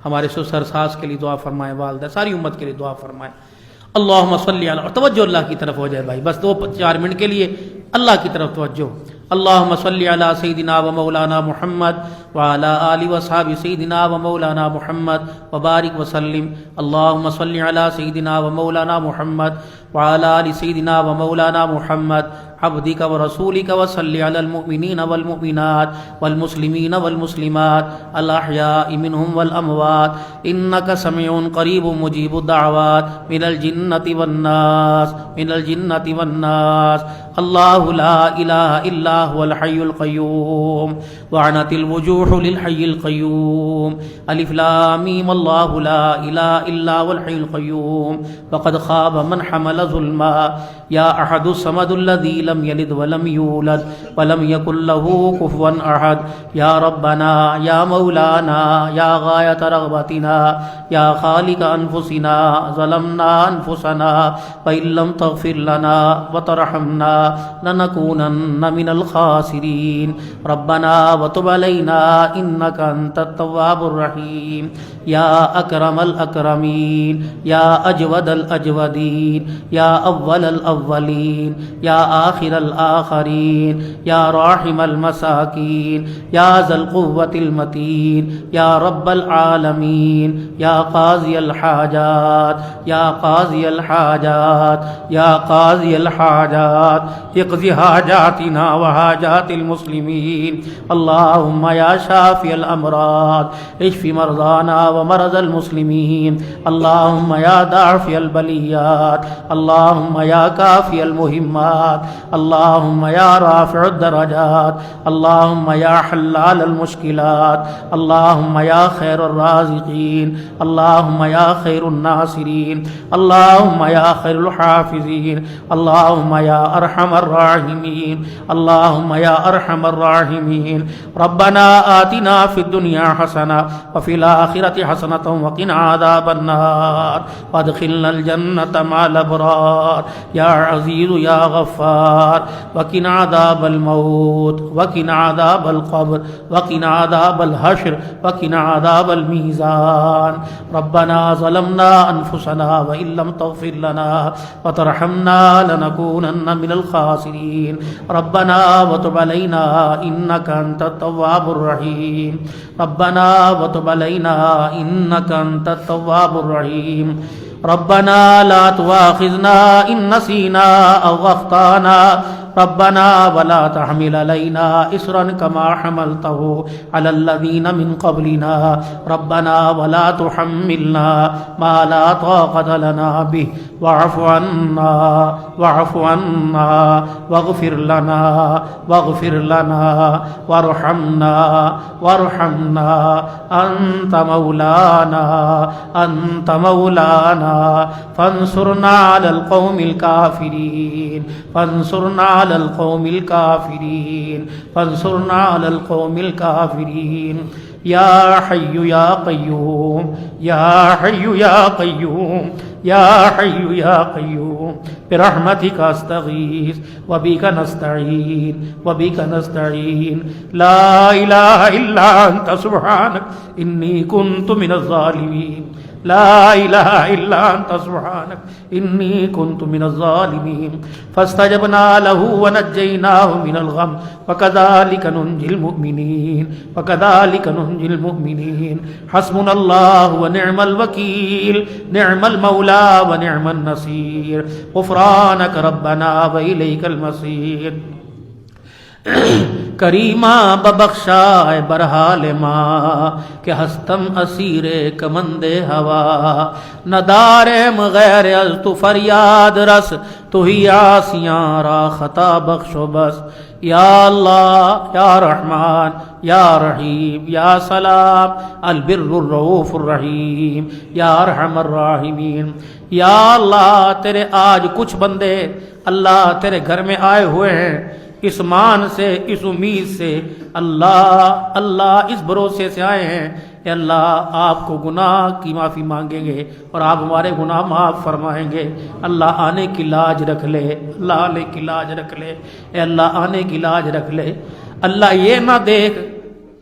ہمارے سسر ساس کے لیے دعا فرمائے، والدہ ساری امت کے لیے دعا فرمائے۔ اللہم صلی علی، اور توجہ اللہ کی طرف ہو جائے بھائی، بس 2-4 منٹ کے لیے اللہ کی طرف توجہ۔ اللہم صلی علی سیدنا و مولانا محمد وعلی آلہ وصحبہ سیدنا و مولانا محمد وبارک وسلم۔ اللہم صلی علی سیدنا و مولانا محمد وعلی آلہ سیدنا و مولانا محمد عبدک و رسولک، وصلی علی المؤمنین والمؤمنات والمسلمین والمسلمات الاحیاء منہم والاموات انک سمیع قریب مجیب الدعوات من الجنۃ والناس، من الجنۃ والناس۔ اللہ لا الہ الا هو الحی القیوم وعنت الوجوہ للحی القیوم۔ الف لام میم، اللہ لا الہ الا هو الحی القیوم وقد خاب من حمل ظلما۔ یا احد الصمد الذی لم یلد ولم یولد ولم یکن له کفوا احد۔ یا ربنا یا مولانا یا غایۃ رغبتنا یا خالق انفسنا ظلمنا انفسنا وان لم تغفر لنا وترحمنا لنکونن من الخاسرین۔ ربنا وتب علینا انک انت التواب الرحیم۔ یا اکرم الاکرمین، یا اجود الاجودین، یا اول الاولین، یا آخر الآخرین، یا راحم المساکین، یا ذا القوة المتین، یا رب العالمین، یا قاضی الحاجات، یا قاضی الحاجات، یا قاضی الحاجات، اقض حاجاتنا وحاجات المسلمین۔ اللہم یا شافی الامراض اشف مرضانا ومرض المسلمين اللهم يا دافع البليات اللهم يا كافي المهمات اللهم يا رافع الدرجات اللهم يا حلال المشكلات اللهم يا خير الرازقين اللهم يا خير الناصرين اللهم يا خير الحافظين اللهم يا أرحم الراحمين اللهم يا أرحم الراحمين ربنا آتنا في الدنيا حسنة وفي الآخرة حسنة وقنا عذاب النار وادخلنا الجنة مع الأبرار يا عزيز يا غفار وقنا عذاب الموت وقنا عذاب القبر وقنا عذاب الحشر وقنا عذاب الميزان ربنا ظلمنا أنفسنا وإن لم تغفر لنا وترحمنا لنكونن من الخاسرين ربنا وتب علينا إنك أنت التواب الرحيم ربنا وتب علينا إنك أنت التواب الرحيم ربنا لا تؤاخذنا إن نسينا أو أخطأنا ربنا ولا تحمل علينا إصرا كما حملته على الذين من قبلنا ربنا ولا تحملنا ما لا طاقة لنا به واعف عنا واغفر لنا وارحمنا أنت مولانا فانصرنا على القوم الكافرين يا حي يا قيوم برحمتك استغيث وبك نستعين لا إله إلا أنت سبحانك إني كنت من الظالمين فاستجبنا له ونجيناه من الغم وكذلك ننجي المؤمنين حسبنا الله ونعم الوكيل نعم المولى ونعم النصير غفرانك ربنا وإليك المصير کریماں ببخشائے برحال ماں کہ ہستم اسیر کمند ہوا ندارم غیر از تو فریاد رس تو ہی آسیاں را خطا بخش و بس یا اللہ یا رحمان یا رحیم یا سلام البر الرؤوف الرحیم یا ارحم الراحمین یا اللہ تیرے آج کچھ بندے اللہ تیرے گھر میں آئے ہوئے ہیں اس مان سے اس امید سے اللہ اس بھروسے سے آئے ہیں کہ اللہ آپ کو گناہ کی معافی مانگیں گے اور آپ ہمارے گناہ معاف فرمائیں گے اللہ آنے کی لاج رکھ لے اے اللہ آنے کی لاج رکھ لے اللہ یہ نہ دیکھ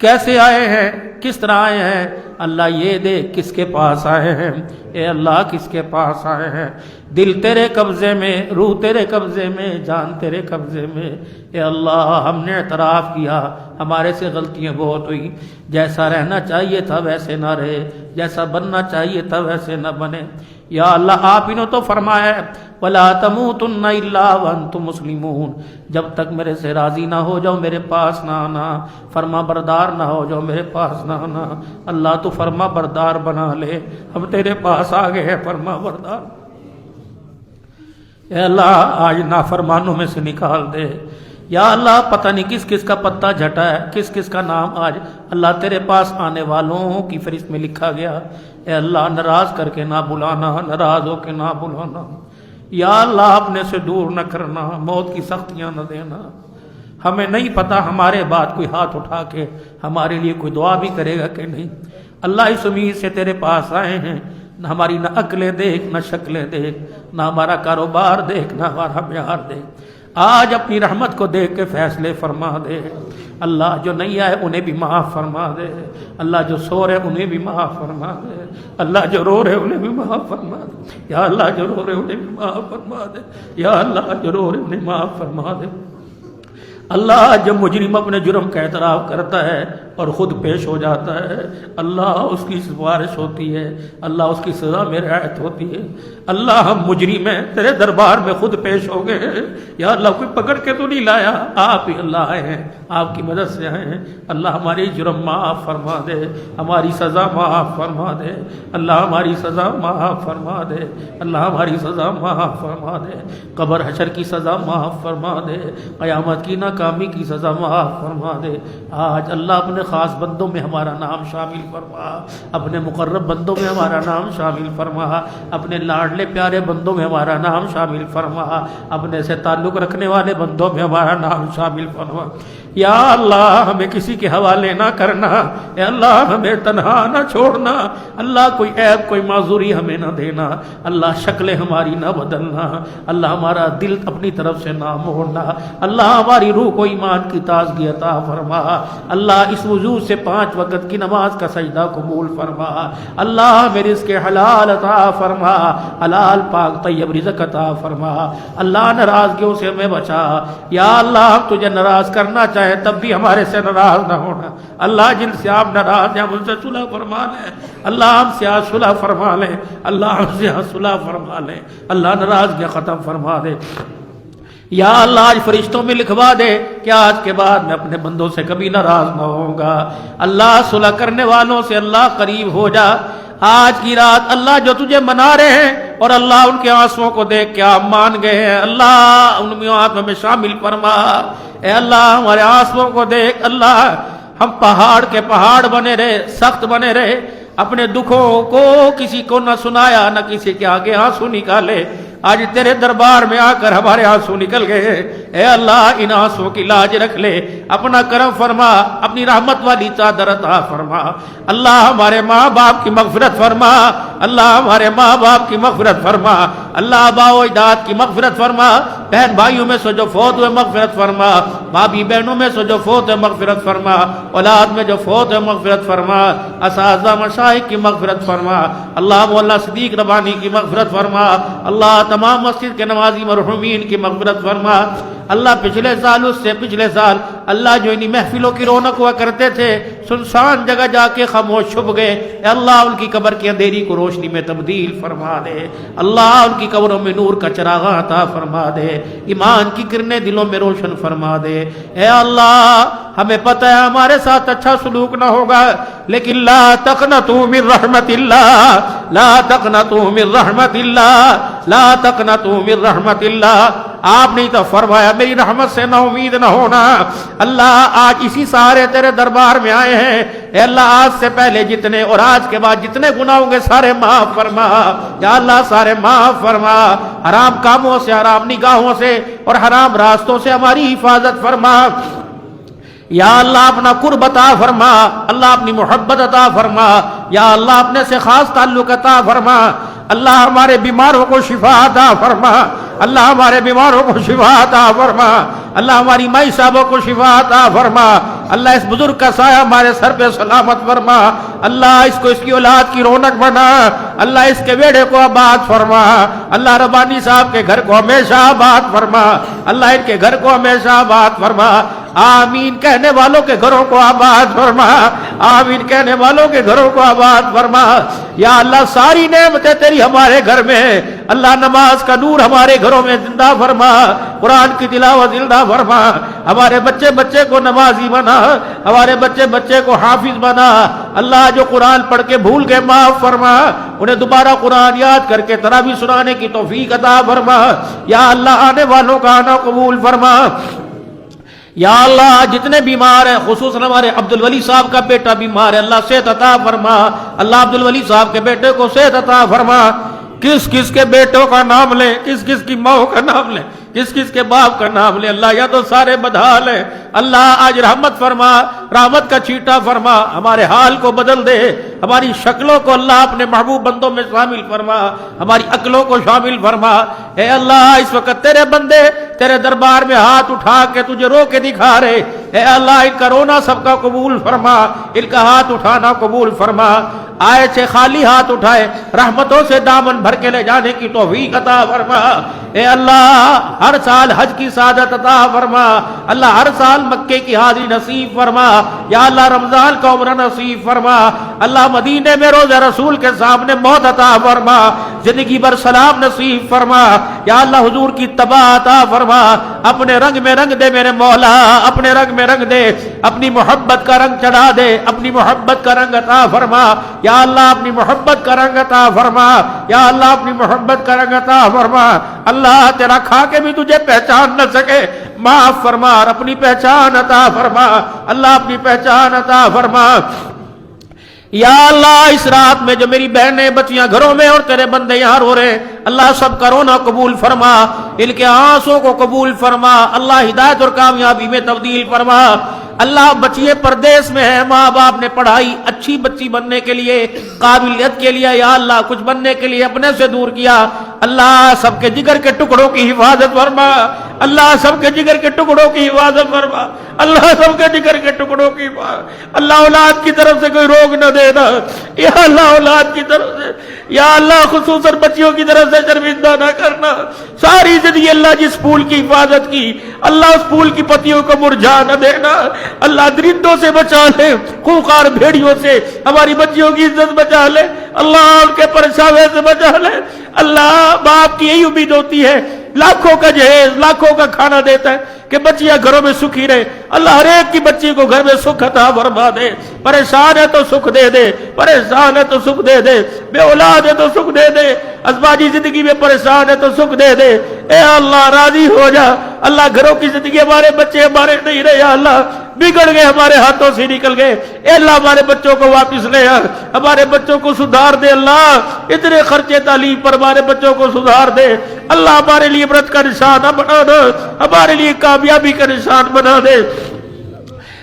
کیسے آئے ہیں کس طرح آئے ہیں اللہ یہ دیکھ کس کے پاس آئے ہیں اے اللہ کس کے پاس آئے ہیں دل تیرے قبضے میں روح تیرے قبضے میں جان تیرے قبضے میں اے اللہ ہم نے اعتراف کیا ہمارے سے غلطیاں بہت ہوئی جیسا رہنا چاہیے تھا ویسے نہ رہے جیسا بننا چاہیے تھا ویسے نہ بنے یا اللہ آپ ہی نے تو فرمایا ہے وَلَا تَمُوتُنَّ إِلَّا وَأَنْتُمْ مُسْلِمُونَ جب تک میرے سے راضی نہ ہو جاؤ میرے پاس نہ آنا فرما بردار نہ ہو جاؤ میرے پاس نہ آنا اللہ تو فرما بردار بنا لے ہم تیرے پاس آ گئے ہیں فرما بردار اے اللہ آج نافرمانوں میں سے نکال دے یا اللہ پتہ نہیں کس کس کا پتہ جھٹا ہے کس کس کا نام آج اللہ تیرے پاس آنے والوں کی فہرست میں لکھا گیا اے اللہ ناراض کر کے نہ بلانا ناراض ہو کے نہ بلانا یا اللہ اپنے سے دور نہ کرنا موت کی سختیاں نہ دینا ہمیں نہیں پتہ ہمارے بعد کوئی ہاتھ اٹھا کے ہمارے لیے کوئی دعا بھی کرے گا کہ نہیں اللہ اس امید سے تیرے پاس آئے ہیں نہ ہماری نہ عقلیں دیکھ نہ شکلیں دیکھ نہ ہمارا کاروبار دیکھ نہ ہمارا معیار دیکھ آج اپنی رحمت کو دیکھ کے فیصلے فرما دے اللہ جو نہیں آئے انہیں بھی معاف فرما دے اللہ جو سو رہے انہیں بھی معاف فرما دے اللہ جو رو رہے انہیں بھی معاف فرما دے یا اللہ جو رو رہے انہیں بھی معاف فرما دے یا اللہ جو رو رہے انہیں معاف فرما دے اللہ جب مجرم اپنے جرم کا اعتراف کرتا ہے اور خود پیش ہو جاتا ہے، اللہ اس کی سفارش ہوتی ہے، اللہ اس کی سزا میں رعایت ہوتی ہے۔ اللہ ہم مجرم ہیں، تیرے دربار میں خود پیش ہو گئے، یا اللہ کوئی پکڑ کے تو نہیں لایا، آپ ہی اللہ آئے ہیں، آپ کی مدد سے آئے ہیں۔ اللہ ہماری جرم معاف فرما دے، ہماری سزا معاف فرما دے، اللہ ہماری سزا معاف فرما دے، اللہ ہماری سزا معاف فرما دے، قبر حشر کی سزا معاف فرما دے، قیامت کی ناکامی کی سزا معاف فرما دے۔ آج اللہ اپنے خاص بندوں میں ہمارا نام شامل فرما، اپنے مقرب بندوں میں ہمارا نام شامل فرما، اپنے لاڈلے پیارے بندوں میں ہمارا نام شامل فرما، اپنے سے تعلق رکھنے والے بندوں میں ہمارا نام شامل فرما۔ یا اللہ ہمیں کسی کے حوالے نہ کرنا، اے اللہ ہمیں تنہا نہ چھوڑنا، اللہ کوئی عیب کوئی معذوری ہمیں نہ دینا، اللہ شکلیں ہماری نہ بدلنا، اللہ ہمارا دل اپنی طرف سے نہ موڑنا، اللہ ہماری روح کو ایمان کی تازگی عطا فرما، اللہ اس وجود سے 5 وقت کی نماز کا سجدہ قبول فرما، اللہ ہمیں رزق حلال عطا فرما، حلال پاک طیب رزق عطا فرما، اللہ ناراضگیوں سے ہمیں بچا۔ یا اللہ ہم تجھے ناراض کرنا چاہے تب بھی ہمارے سے ناراض نہ ہونا، اللہ جن سے آپ ناراض ہیں ان سے صلح فرما لیں، اللہ ہم سے آج صلح فرما لیں، اللہ ہم سے آج صلح فرما لیں، اللہ ناراضگیاں ختم فرما دے۔ یا اللہ آج فرشتوں میں لکھوا دے کہ آج کے بعد میں اپنے بندوں سے کبھی ناراض نہ ہوں گا، اللہ صلح کرنے والوں سے اللہ قریب ہو جا۔ آج کی رات اللہ جو تجھے منا رہے ہیں اور اللہ ان کے آنسوؤں کو دیکھ کے آپ مان گئے ہیں، اللہ ان میں شامل فرما۔ اے اللہ ہمارے آنسوؤں کو دیکھ، اللہ ہم پہاڑ کے پہاڑ بنے رہے، سخت بنے رہے، اپنے دکھوں کو کسی کو نہ سنایا، نہ کسی کے آگے آنسو نکالے، آج تیرے دربار میں آ کر ہمارے آنسو نکل گئے، اے اللہ ان آنسوؤں کی لاج رکھ لے، اپنا کرم فرما، اپنی رحمت والی چادر عطا فرما، اللہ ہمارے ماں باپ کی مغفرت فرما، اللہ ہمارے ماں باپ کی مغفرت فرما، اللہ آباء و اجداد کی مغفرت فرما، بہن بھائیوں میں سے جو فوت ہوئے مغفرت فرما، بھابھی بہنوں میں سے جو فوت ہوئے مغفرت فرما، اولاد میں جو فوت ہوئے مغفرت فرما، اساتذہ مشائخ کی مغفرت فرما، اللہ مولانا صدیق ربانی کی مغفرت فرما، اللہ تمام مسجد کے نمازی مرحومین کی مغفرت فرما، اللہ پچھلے سال اس سے پچھلے سال اللہ جو انہی محفلوں کی رونق ہوا کرتے تھے سنسان جگہ جا کے خاموش چھپ گئے، اے اللہ ان کی قبر کی اندھیری کو روشنی میں تبدیل فرما دے، اللہ ان کی قبروں میں نور کا چراغ عطا فرما دے، ایمان کی کرنیں دلوں میں روشن فرما دے، اے اللہ ہمیں پتہ ہے ہمارے ساتھ اچھا سلوک نہ ہوگا، لیکن لا تقنطوا من رحمت اللہ، لا تقنطوا من رحمت اللہ، لا تقنطوا من رحمت اللہ، آپ نے تو فرمایا میری رحمت سے نا امید نہ ہونا۔ اللہ آج اسی سارے تیرے دربار میں آئے ہیں، اے اللہ آج سے پہلے جتنے اور آج کے بعد جتنے گناہ ہوں گے سارے معاف فرما، یا اللہ سارے معاف فرما، حرام کاموں سے، حرام نگاہوں سے اور حرام راستوں سے ہماری حفاظت فرما، یا اللہ اپنا قرب عطا فرما، اللہ اپنی محبت عطا فرما، یا اللہ اپنے سے خاص تعلق عطا فرما، اللہ ہمارے بیماروں کو شفا عطا فرما، اللہ ہمارے بیماروں کو شفا عطا فرما، اللہ ہماری مائی صاحبوں کو شفا عطا فرما، اللہ اس بزرگ کا سایہ ہمارے سر پہ سلامت فرما، اللہ اس کو اس کی اولاد کی رونق بنا، اللہ اس کے بیڑے کو آباد فرما، اللہ ربانی صاحب کے گھر کو ہمیشہ آباد فرما، اللہ ان کے گھر کو ہمیشہ آباد فرما، آمین کہنے والوں کے گھروں کو آباد فرما، آمین کہنے والوں کے گھروں کو آباد فرما، یا اللہ ساری نعمتیں تیری ہمارے گھر میں، اللہ نماز کا نور ہمارے گھروں میں زندہ فرما، قرآن کی تلاوت زندہ فرما، ہمارے بچے بچے کو نمازی بنا، ہمارے بچے بچے کو حافظ بنا، اللہ جو قرآن پڑھ کے بھول گئے معاف فرما، انہیں دوبارہ قرآن یاد کر کے تراویح سنانے کی توفیق عطا فرما، یا اللہ آنے والوں کا آنا قبول فرما، یا اللہ جتنے بیمار ہیں خصوصاً ہمارے عبدالولی صاحب کا بیٹا بیمار ہے، اللہ صحت عطا فرما، اللہ عبدالولی صاحب کے بیٹے کو صحت عطا فرما، کس کس کے بیٹوں کا نام لیں، کس کس کی ماں کا نام لیں، کس کس کے باپ کا نام لیں، اللہ یا تو سارے بدحال ہیں، اللہ آج رحمت فرما، رحمت کا چھیٹا فرما، ہمارے حال کو بدل دے، ہماری شکلوں کو اللہ اپنے محبوب بندوں میں شامل فرما، ہماری عقلوں کو شامل فرما، اے اللہ اس وقت تیرے بندے تیرے دربار میں ہاتھ اٹھا کے تجھے رو کے دکھا رہے، اے اللہ ان کا رونا سب کا قبول فرما، ان کا ہاتھ اٹھانا قبول فرما، آئے سے خالی ہاتھ اٹھائے رحمتوں سے دامن بھر کے لے جانے کی توفیق عطا فرما، اے اللہ ہر سال حج کی سعادت عطا فرما، اللہ ہر سال مکے کی حاضری نصیب فرما، یا اللہ رمضان کا عمر نصیب فرما، اللہ مدینے میں روزہ رسول کے سامنے موت عطا فرما، زندگی بھر سلام نصیب فرما، یا اللہ حضور کی اتباع عطا فرما، اپنے رنگ میں رنگ دے میرے مولا، اپنے رنگ میں رنگ دے، اپنی محبت کا رنگ چڑھا دے، اپنی محبت کا رنگ عطا فرما، یا اللہ اپنی محبت کا رنگ عطا فرما، یا اللہ اپنی محبت کا رنگ عطا فرما، اللہ تیرا کھا کے بھی تجھے پہچان نہ سکے معاف فرما اور اپنی پہچان عطا فرما، اللہ اپنی پہچان عطا فرما۔ یا اللہ اس رات میں جو میری بہنیں بچیاں گھروں میں اور تیرے بندے یہاں رو رہے ہیں، اللہ سب کا رونا قبول فرما، ان کے آنسوں کو قبول فرما، اللہ ہدایت اور کامیابی میں تبدیل فرما۔ اللہ بچیے پردیس میں ہیں، ماں باپ نے پڑھائی اچھی بچی بننے کے لیے، قابلیت کے لیے یا اللہ کچھ بننے کے لیے اپنے سے دور کیا، اللہ سب کے جگر کے ٹکڑوں کی حفاظت فرما، اللہ سب کے جگر کے ٹکڑوں کی حفاظت فرما، اللہ سب کے جگر کے ٹکڑوں کی حفاظت، اللہ اولاد کی طرف سے کوئی روگ نہ دینا، یا اللہ اولاد کی طرف سے، یا اللہ خصوصاً بچیوں کی طرف سے شرمندہ نہ کرنا، ساری زندگی اللہ جس پھول کی حفاظت کی، اللہ اس پھول کی پتیوں کو مرجھا نہ دینا، اللہ درندوں سے بچا لے، خوخار بھیڑیوں سے ہماری بچیوں کی عزت بچا لے، اللہ ان کے پرچھاوے سے بچا لے، اللہ باپ کی یہی امید ہوتی ہے، لاکھوں کا جہیز لاکھوں کا کھانا دیتا ہے کہ بچیاں گھروں میں سکھی رہے، اللہ ہر ایک کی بچی کو گھر میں سکھ عطا فرما دے، پریشان ہے تو سکھ دے دے، پریشان ہے تو سکھ دے دے، بے اولاد ہے تو سکھ دے دے، ازواجی زندگی میں پریشان ہے تو سکھ دے دے، اے اللہ راضی ہو جا، اللہ گھروں کی زندگی ہمارے بچے ہمارے نہیں رہے، یا اللہ بگڑ گئے ہمارے ہاتھوں سے نکل گئے، اے اللہ ہمارے بچوں کو واپس لے آ، ہمارے بچوں کو سدھار دے، اللہ اتنے خرچے تعلیم پر ہمارے بچوں کو سدھار دے، اللہ ہمارے لیے عبرت کا نشان بنا دے، ہمارے لیے کامیابی کا نشان بنا دے،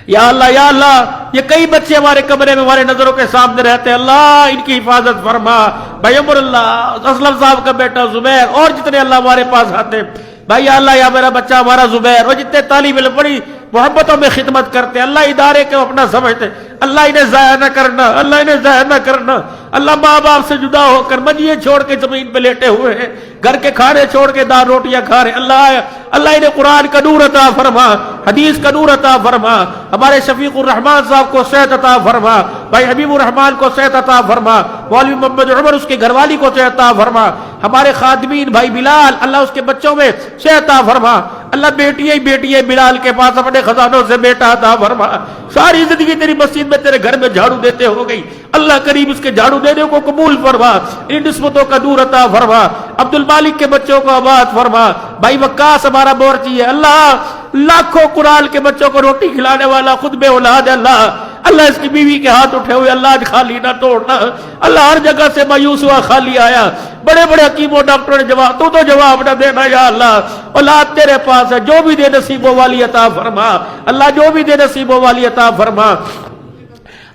یا اللہ یہ کئی بچے ہمارے کمرے میں ہمارے نظروں کے سامنے رہتے ہیں، اللہ ان کی حفاظت فرما، بھائی عمر اللہ اسلم صاحب کا بیٹا زبیر اور جتنے اللہ ہمارے پاس آتے ہیں، بھائی یا اللہ یا میرا بچہ ہمارا زبیر اور جتنے طالب علم بڑی محبتوں میں خدمت کرتے ہیں، اللہ ادارے کو اپنا سمجھتے ہیں، اللہ انہیں ضائع نہ کرنا، اللہ انہیں ضائع نہ کرنا، اللہ ماں باپ سے جدا ہو کر منجیے چھوڑ کے زمین پہ لیٹے ہوئے ہیں، گھر کے کھانے چھوڑ کے دال روٹیاں کھا رہے، اللہ انہیں قرآن کا نور عطا فرما، حدیث کا نور عطا فرما، ہمارے شفیق الرحمان صاحب کو صحت عطا فرما، بھائی حبیب الرحمان کو صحت عطا فرما، مولوی محمد عمر اس کی گھر والی کو صحت عطا فرما، ہمارے خادمین بھائی بلال اللہ اس کے بچوں میں صحت عطا فرما، اللہ بیٹیاں بلال کے پاس اپنے خزانوں سے بیٹا عطا فرما، ساری زندگی تیری مسجد میں تیرے گھر میں جھاڑو دیتے ہو گئی، اللہ کریم اس کے جھاڑو دینے کو قبول فرما، ان نسبتوں کا دور عطا فرما، عبد المالک کے بچوں کو آباد فرما، بھائی وقاص ہمارا بورچی ہے، اللہ لاکھوں قرآن کے بچوں کو روٹی کھلانے والا خود بے اولاد ہے، اللہ اس کی بیوی کے ہاتھ اٹھے ہوئے، اللہ آج خالی نہ توڑنا، اللہ ہر جگہ سے مایوس ہوا خالی آیا، بڑے بڑے حکیموں ڈاکٹروں نے جواب تو جواب نہ دینا، یا اللہ اولاد تیرے پاس ہے، جو بھی دے نصیبوں والی عطا فرما، اللہ جو بھی دے نصیبوں والی عطا فرما،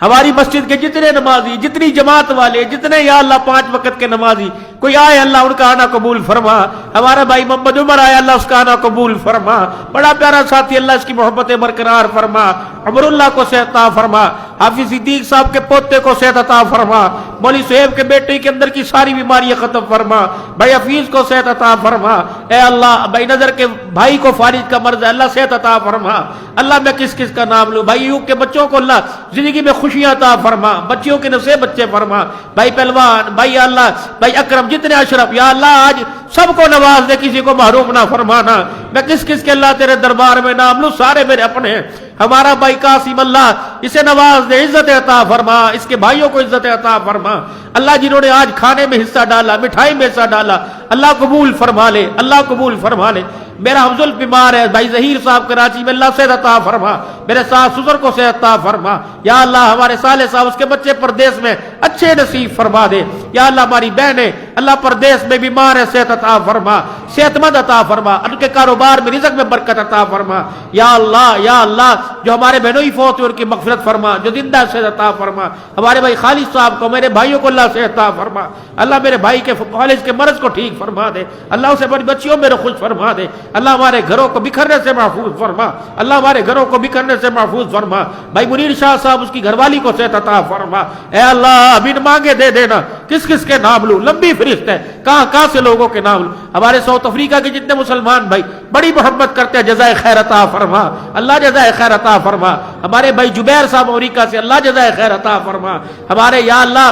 ہماری مسجد کے جتنے نمازی جتنی جماعت والے جتنے یا اللہ 5 وقت کے نمازی کوئی آئے اللہ ان کا آنا قبول فرما، ہمارا بھائی محمد عمر آیا اللہ اس کا آنا قبول فرما، بڑا پیارا ساتھی اللہ اس کی محبتیں برقرار فرما، عمر اللہ کو صحت عطا فرما، حافظ صدیق صاحب کے پوتے کو صحت عطا فرما، مولوی صہیب کے بیٹے کے اندر کی ساری بیماریاں ختم فرما، بھائی حفیظ کو صحت عطا فرما، اے اللہ بھائی نظر کے بھائی کو فارغ کا مرض ہے اللہ صحت عطا فرما، اللہ میں کس کس کا نام لوں، بھائی ایوب کے بچوں کو اللہ زندگی میں خوشیاں عطا فرما، بچیوں کے نصیب بچے فرما، بھائی پہلوان بھائی اللہ بھائی اکرم جتنے اشرف یا اللہ آج سب کو نواز دے، کسی کو محروم نہ فرمانا، میں کس کس کے اللہ تیرے دربار میں نام لوں، سارے میرے اپنے ہیں، ہمارا بھائی قاسم اللہ اسے نواز دے، عزت عطا فرما، اس کے بھائیوں کو عزت عطا فرما، اللہ جنہوں نے آج کھانے میں حصہ ڈالا مٹھائی میں حصہ ڈالا اللہ قبول فرما لے، اللہ قبول فرما لے، میرا حفظل بیمار ہے بھائی ظہیر صاحب کراچی میں اللہ صحت عطا فرما، میرے ساس سسر کو صحت عطا فرما، یا اللہ ہمارے صالح صاحب اس کے بچے پردیس میں اچھے نصیب فرما دے، یا اللہ ہماری بہنیں اللہ پردیس میں بیمار ہے صحت عطا فرما، صحت مند عطا فرما، ان کے کاروبار میں رزق میں برکت عطا فرما، یا اللہ جو ہمارے بہنوئی فوت ہوئے ان کی مغفرت فرما، جو زندہ صحت عطا فرما، ہمارے بھائی خالد صاحب کو میرے بھائیوں کو اللہ صحت عطا فرما، اللہ میرے بھائی کے خالد کے مرض کو ٹھیک فرما دے، اللہ اسے بڑی بچیوں میں خوش فرما دے، اللہ ہمارے گھروں کو بکھرنے سے محفوظ فرما، اللہ ہمارے گھروں کو بکھرنے سے محفوظ فرما، بھائی منیر شاہ صاحب اس کی گھر والی کو صحت عطا فرما، اے اللہ بن مانگے دے دینا، کس کس کے نام لوں، لمبی فہرست ہے کہاں سے لوگوں کے نام لوں، ہمارے ساؤتھ افریقہ کے جتنے مسلمان بھائی بڑی محبت کرتے ہیں جزائے خیر عطا فرما، اللہ جزائے خیر عطا عطا فرما. ہمارے بھائی جبیر صاحب امریکہ سے اللہ جزائے خیر عطا فرما. ہمارے یا اللہ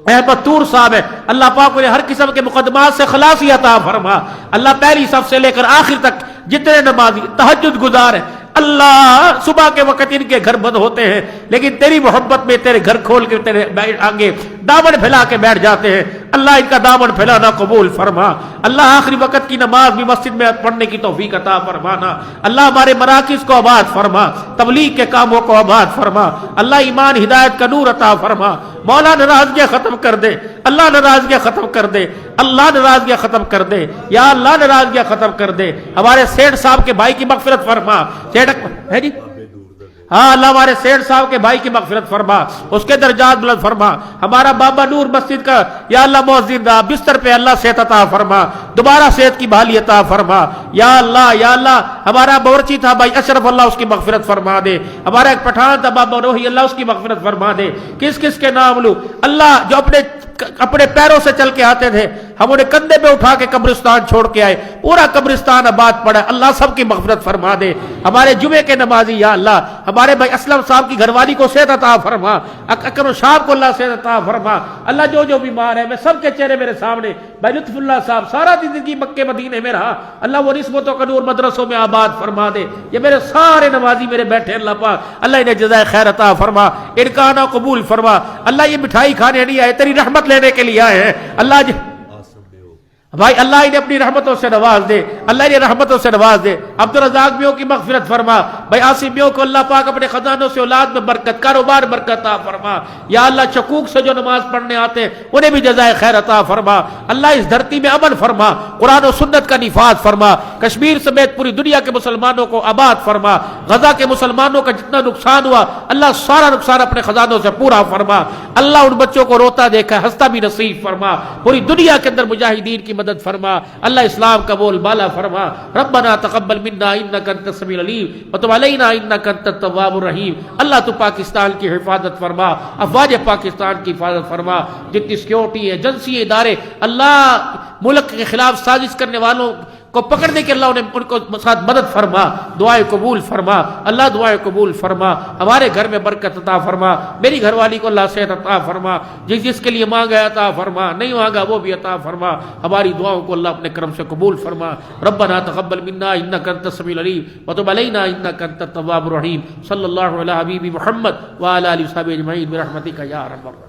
احمد طور صاحب ہے، اللہ پاک انہیں ہر قسم کے مقدمات سے خلاصی عطا فرما. اللہ پہلی صف سے لے کر آخر تک جتنے نمازی تہجد گزار ہیں اللہ صبح کے وقت ان کے گھر بند ہوتے ہیں لیکن تیری محبت میں تیرے گھر کھول کے تیرے آگے دامن پھیلا کے بیٹھ جاتے ہیں. اللہ ان کا دامن پھیلانا قبول فرما. اللہ آخری وقت کی نماز بھی مسجد میں پڑھنے کی توفیق عطا فرمانا. اللہ ہمارے مراکز کو آباد فرما، تبلیغ کے کاموں کو آباد فرما. اللہ ایمان ہدایت کا نور عطا فرما. مولا ناراضگیاں ختم کر دے، اللہ ناراضگیاں ختم کر دے، اللہ ناراضگیاں ختم کر دے، یا اللہ ناراضگیاں ختم کر دے. ہمارے سیٹھ صاحب کے بھائی کی مغفرت فرما. سیٹھ ہے جی ہاں اللہ ہمارے سیٹھ صاحب کے بھائی کی مغفرت فرما، اس کے درجات بلند فرما. ہمارا بابا نور مسجد کا یا اللہ مؤذن دا بستر پہ اللہ صحت عطا فرما، دوبارہ صحت کی بحالی عطا فرما. یا اللہ ہمارا باورچی تھا بھائی اشرف اللہ اس کی مغفرت فرما دے. ہمارا ایک پٹھان تھا بابا روحی اللہ اس کی مغفرت فرما دے. کس کس کے نام لوں اللہ جو اپنے پیروں سے چل کے آتے تھے ہم انہیں کندھے پہ اٹھا کے قبرستان چھوڑ کے آئے، پورا قبرستان آباد پڑا. اللہ سب کی مغفرت فرما دے. ہمارے جمعے کے نمازی یا اللہ ہمارے بھائی اسلم صاحب کی گھر والی کو صحت عطا فرما، اکرم صاحب کو اللہ صحت عطا فرما. اللہ جو بیمار ہے میں سب کے چہرے میرے سامنے بھائی لطف اللہ صاحب سارا دن زندگی مکے مدینے میں رہا، اللہ وہ نسبتوں کا نور مدرسوں میں آباد فرما دے. یہ میرے سارے نمازی میرے بیٹھے اللہ پاک اللہ انہیں جزائے خیر عطا فرما، ان کا آنا قبول فرما. اللہ یہ مٹھائی کھانے نہیں آئے تیری رحمت لینے کے لیے آئے ہیں اللہ بھائی اللہ انہیں اپنی رحمتوں سے نواز دے، اللہ انہیں رحمتوں سے نواز دے. عبدالرزاق میوں کی مغفرت فرما. بھائی آصف میوں کو اللہ پاک اپنے خزانوں سے اولاد میں برکت، کاروبار برکت عطا فرما. یا اللہ شکوک سے جو نماز پڑھنے آتے ہیں انہیں بھی جزائے خیر عطا فرما. اللہ اس دھرتی میں امن فرما، قرآن و سنت کا نفاذ فرما. کشمیر سمیت پوری دنیا کے مسلمانوں کو آباد فرما. غزہ کے مسلمانوں کا جتنا نقصان ہوا اللہ سارا نقصان اپنے خزانوں سے پورا فرما. اللہ ان بچوں کو روتا دیکھا ہنستا بھی نصیب فرما. پوری دنیا کے اندر مجاہدین کی مدد فرما. اللہ اسلام کا بول بالا فرما. ربنا تقبل منا انک انت السمیع العلیم وتب علینا انک انت التواب الرحیم. اللہ تو پاکستان کی حفاظت فرما، افواج پاکستان کی حفاظت فرما. جتنی سیکورٹی ایجنسی ادارے اللہ ملک کے خلاف سازش کرنے والوں کو پکڑنے کے اللہ انہیں ان کو ساتھ مدد فرما. دعائیں قبول فرما اللہ، دعائیں قبول فرما. ہمارے گھر میں برکت عطا فرما. میری گھر والی کو اللہ صحت عطا فرما. جس کے لیے مانگا عطا فرما، نہیں مانگا وہ بھی عطا فرما. ہماری دعاؤں کو اللہ اپنے کرم سے قبول فرما. ربنا تقبل منا انک انت السمیع العلیم وتب علینا انک انت التواب الرحیم. صلی اللہ علی حبیب محمد وعلی آلہ وصحبہ اجمعین برحمتک یا رب العالمین.